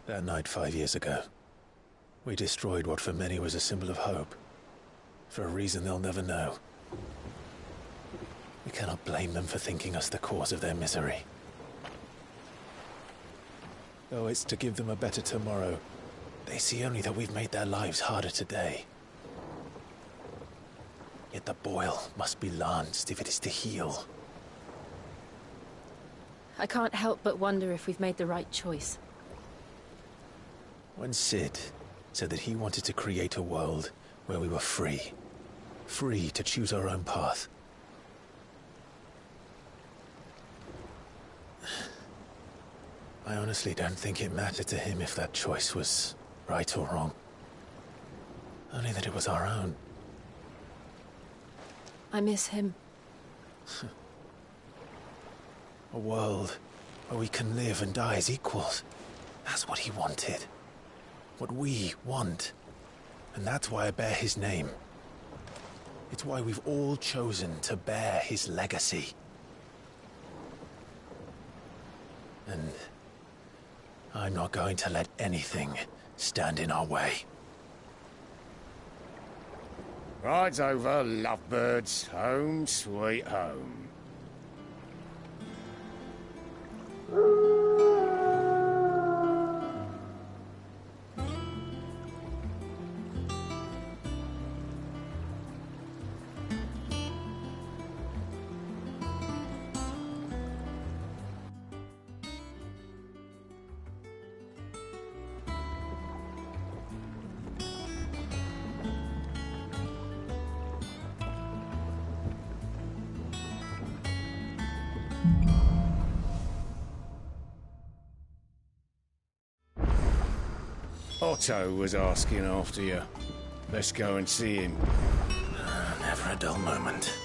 That night 5 years ago, we destroyed what for many was a symbol of hope. For a reason they'll never know. We cannot blame them for thinking us the cause of their misery. Though it's to give them a better tomorrow, they see only that we've made their lives harder today. Yet the boil must be lanced if it is to heal. I can't help but wonder if we've made the right choice. When Sid said that he wanted to create a world where we were free. Free to choose our own path. I honestly don't think it mattered to him if that choice was right or wrong. Only that it was our own. I miss him. A world where we can live and die as equals. That's what he wanted. What we want. And that's why I bear his name. It's why we've all chosen to bear his legacy. And I'm not going to let anything stand in our way. Rides over, lovebirds. Home, sweet home. Otto was asking after you. Let's go and see him. Never a dull moment.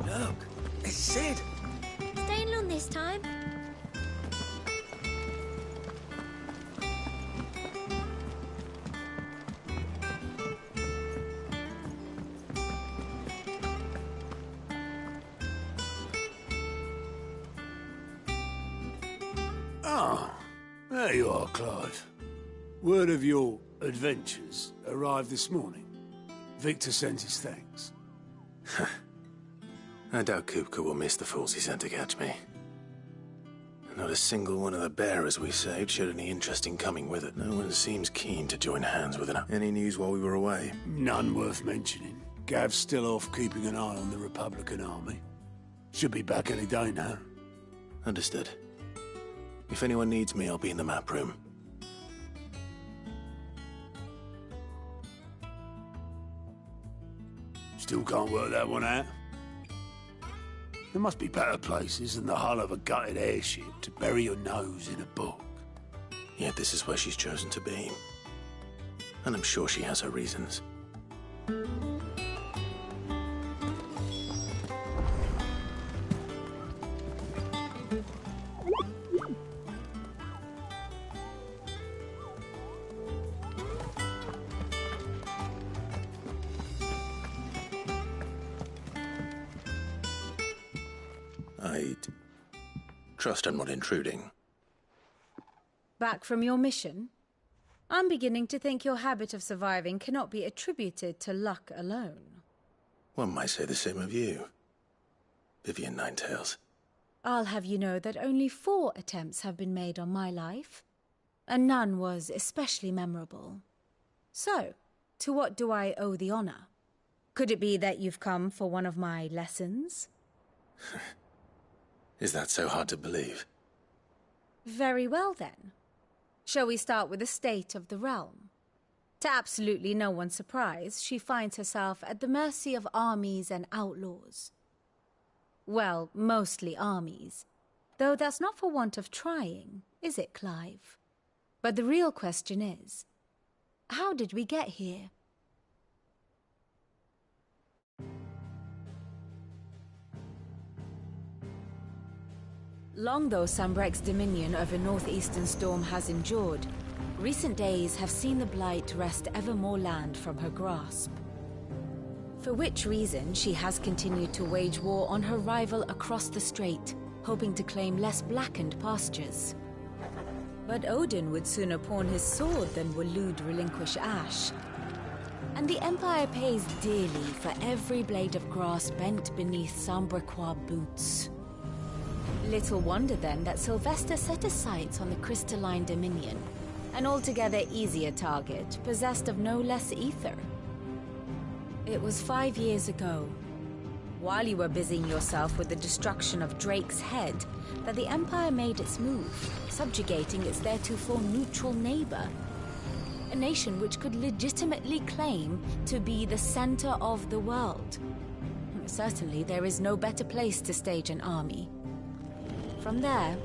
Look, it's Sid. Staying long this time? Ah, there you are, Clive. Word of your adventures arrived this morning. Victor sent his thanks. I doubt Kupka will miss the fools he sent to catch me. Not a single one of the bearers we saved showed any interest in coming with it. No one seems keen to join hands with it. Any news while we were away? None worth mentioning. Gav's still off keeping an eye on the Republican army. Should be back any day now. Understood. If anyone needs me, I'll be in the map room. Still can't work that one out. There must be better places than the hull of a gutted airship to bury your nose in a book. Yet this is where she's chosen to be. And I'm sure she has her reasons. I'd trust I'm not intruding. Back from your mission? I'm beginning to think your habit of surviving cannot be attributed to luck alone. One might say the same of you, Vivian Ninetails. I'll have you know that only 4 attempts have been made on my life, and none was especially memorable. So, to what do I owe the honor? Could it be that you've come for one of my lessons? Is that so hard to believe? Very well, then. Shall we start with the state of the realm? To absolutely no one's surprise, she finds herself at the mercy of armies and outlaws. Well, mostly armies. Though that's not for want of trying, is it, Clive? But the real question is, how did we get here? Long though Sambrek's dominion over northeastern Storm has endured, recent days have seen the Blight wrest ever more land from her grasp. For which reason she has continued to wage war on her rival across the strait, hoping to claim less blackened pastures. But Odin would sooner pawn his sword than Waloed relinquish Ash. And the Empire pays dearly for every blade of grass bent beneath Sambrequois boots. Little wonder then that Sylvester set his sights on the Crystalline Dominion, an altogether easier target, possessed of no less ether. It was 5 years ago, while you were busying yourself with the destruction of Drake's head, that the Empire made its move, subjugating its theretofore neutral neighbor. A nation which could legitimately claim to be the center of the world. Certainly, there is no better place to stage an army. From there,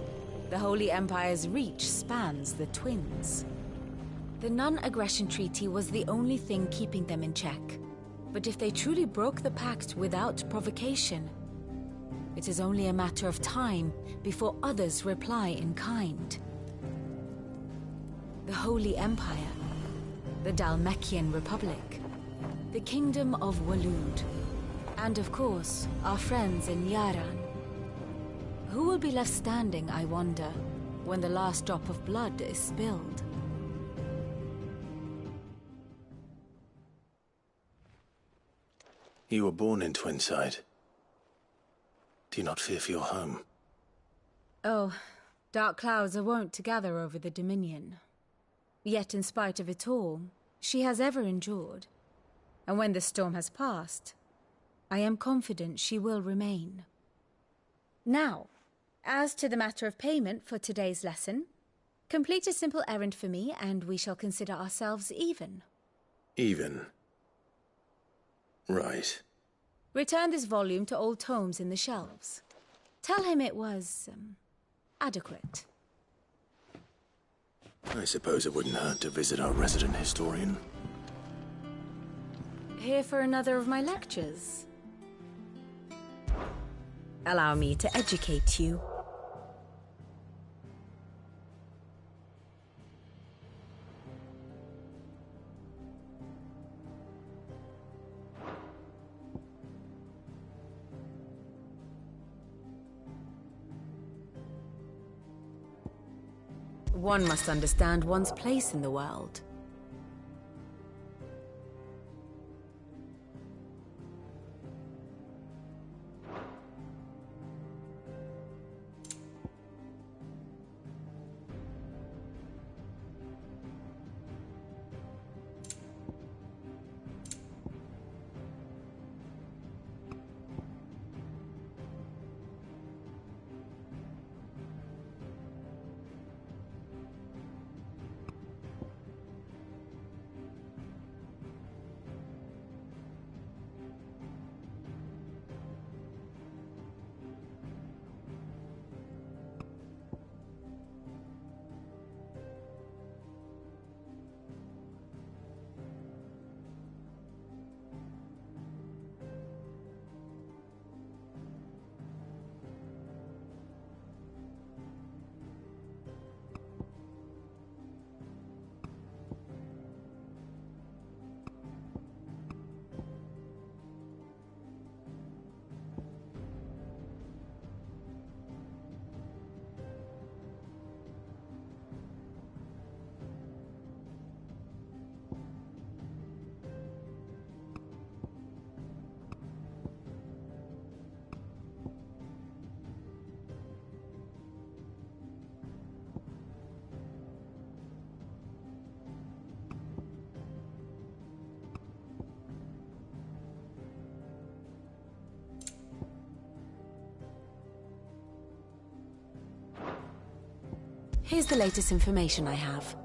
the Holy Empire's reach spans the Twins. The non-aggression treaty was the only thing keeping them in check. But if they truly broke the pact without provocation, it is only a matter of time before others reply in kind. The Holy Empire, the Dhalmekian Republic, the Kingdom of Waloed, and of course, our friends in Yaran. Who will be left standing, I wonder, when the last drop of blood is spilled? You were born in Twinside. Do you not fear for your home? Oh, dark clouds are wont to gather over the Dominion. Yet in spite of it all, she has ever endured. And when the storm has passed, I am confident she will remain. Now, as to the matter of payment for today's lesson, Complete a simple errand for me, and we shall consider ourselves even. Even. Right. Return this volume to old tomes in the shelves. Tell him it was, adequate. I suppose it wouldn't hurt to visit our resident historian. Here for another of my lectures. Allow me to educate you. One must understand one's place in the world. Here's the latest information I have.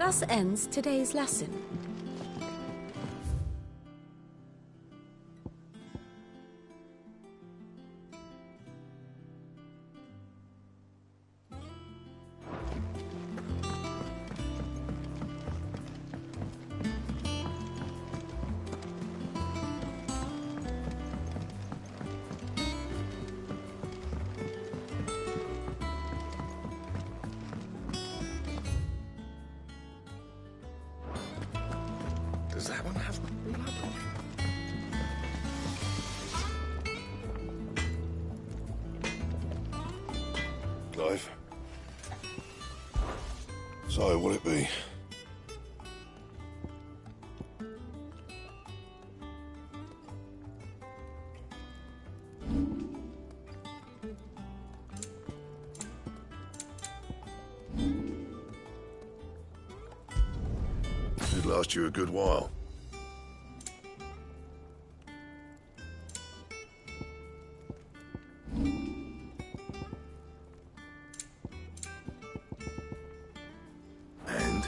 Thus ends today's lesson. Does that one have blood on it? Clive? So, will it be? It'd last you a good while. And?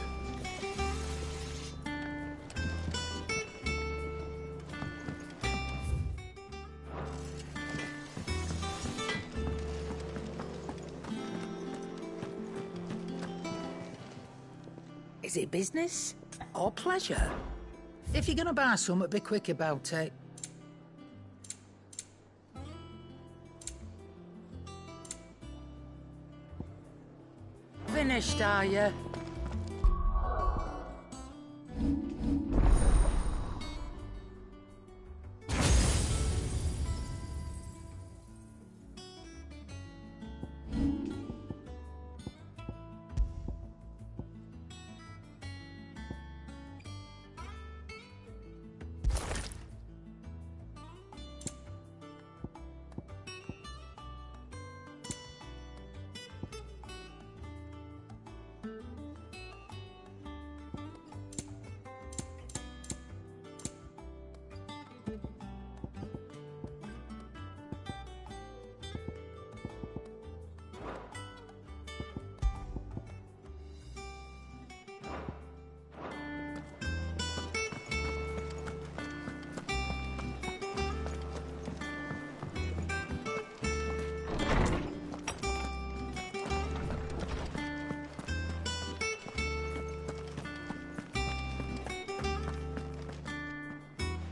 Is it business or pleasure? If you're gonna buy something, be quick about it. Finished, are you?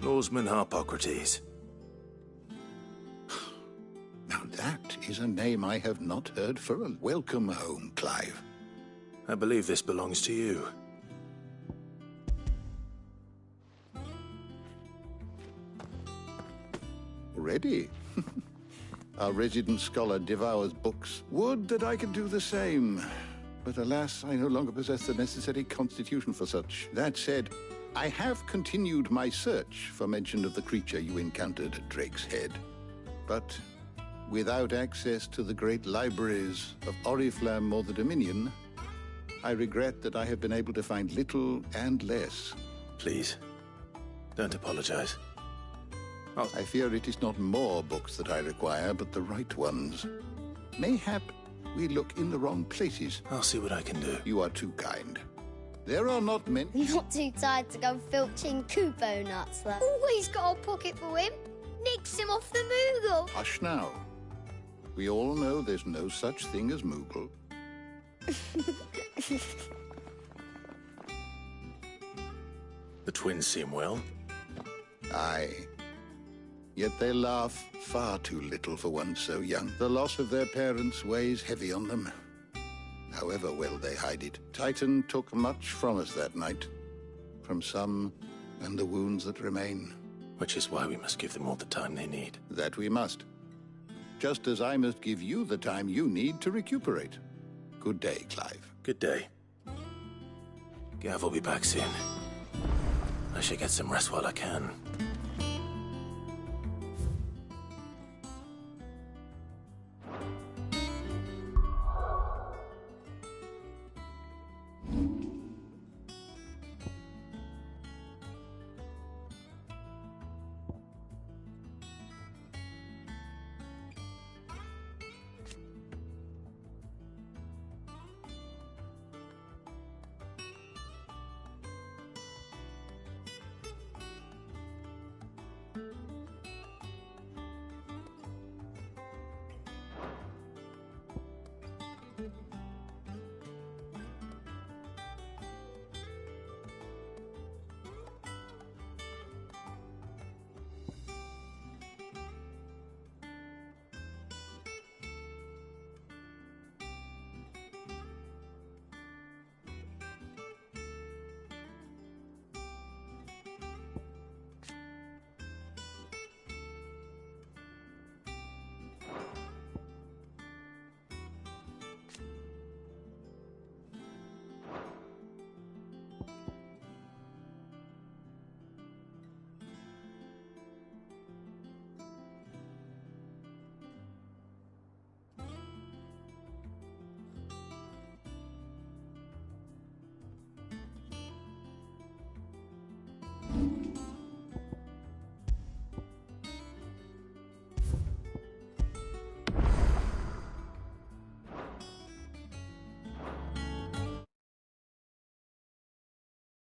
Lawsman Harpocrates. Now that is a name I have not heard for a welcome home, Clive. I believe this belongs to you. Ready? Our resident scholar devours books. Would that I could do the same. But alas, I no longer possess the necessary constitution for such. That said, I have continued my search for mention of the creature you encountered at Drake's Head. But without access to the great libraries of Oriflamme or the Dominion, I regret that I have been able to find little and less. Please, don't apologize. I fear it is not more books that I require, but the right ones. Mayhap we look in the wrong places. I'll see what I can do. You are too kind. There are not many... Not too tired to go filching Kupo nuts, though. Always got a pocket for him. Nicks him off the Moogle. Hush now. We all know there's no such thing as Moogle. The twins seem well. Aye. Yet they laugh far too little for one so young. The loss of their parents weighs heavy on them. However well they hide it. Titan took much from us that night. From some, and the wounds that remain. Which is why we must give them all the time they need. That we must. Just as I must give you the time you need to recuperate. Good day, Clive. Good day. Gav will be back soon. I should get some rest while I can.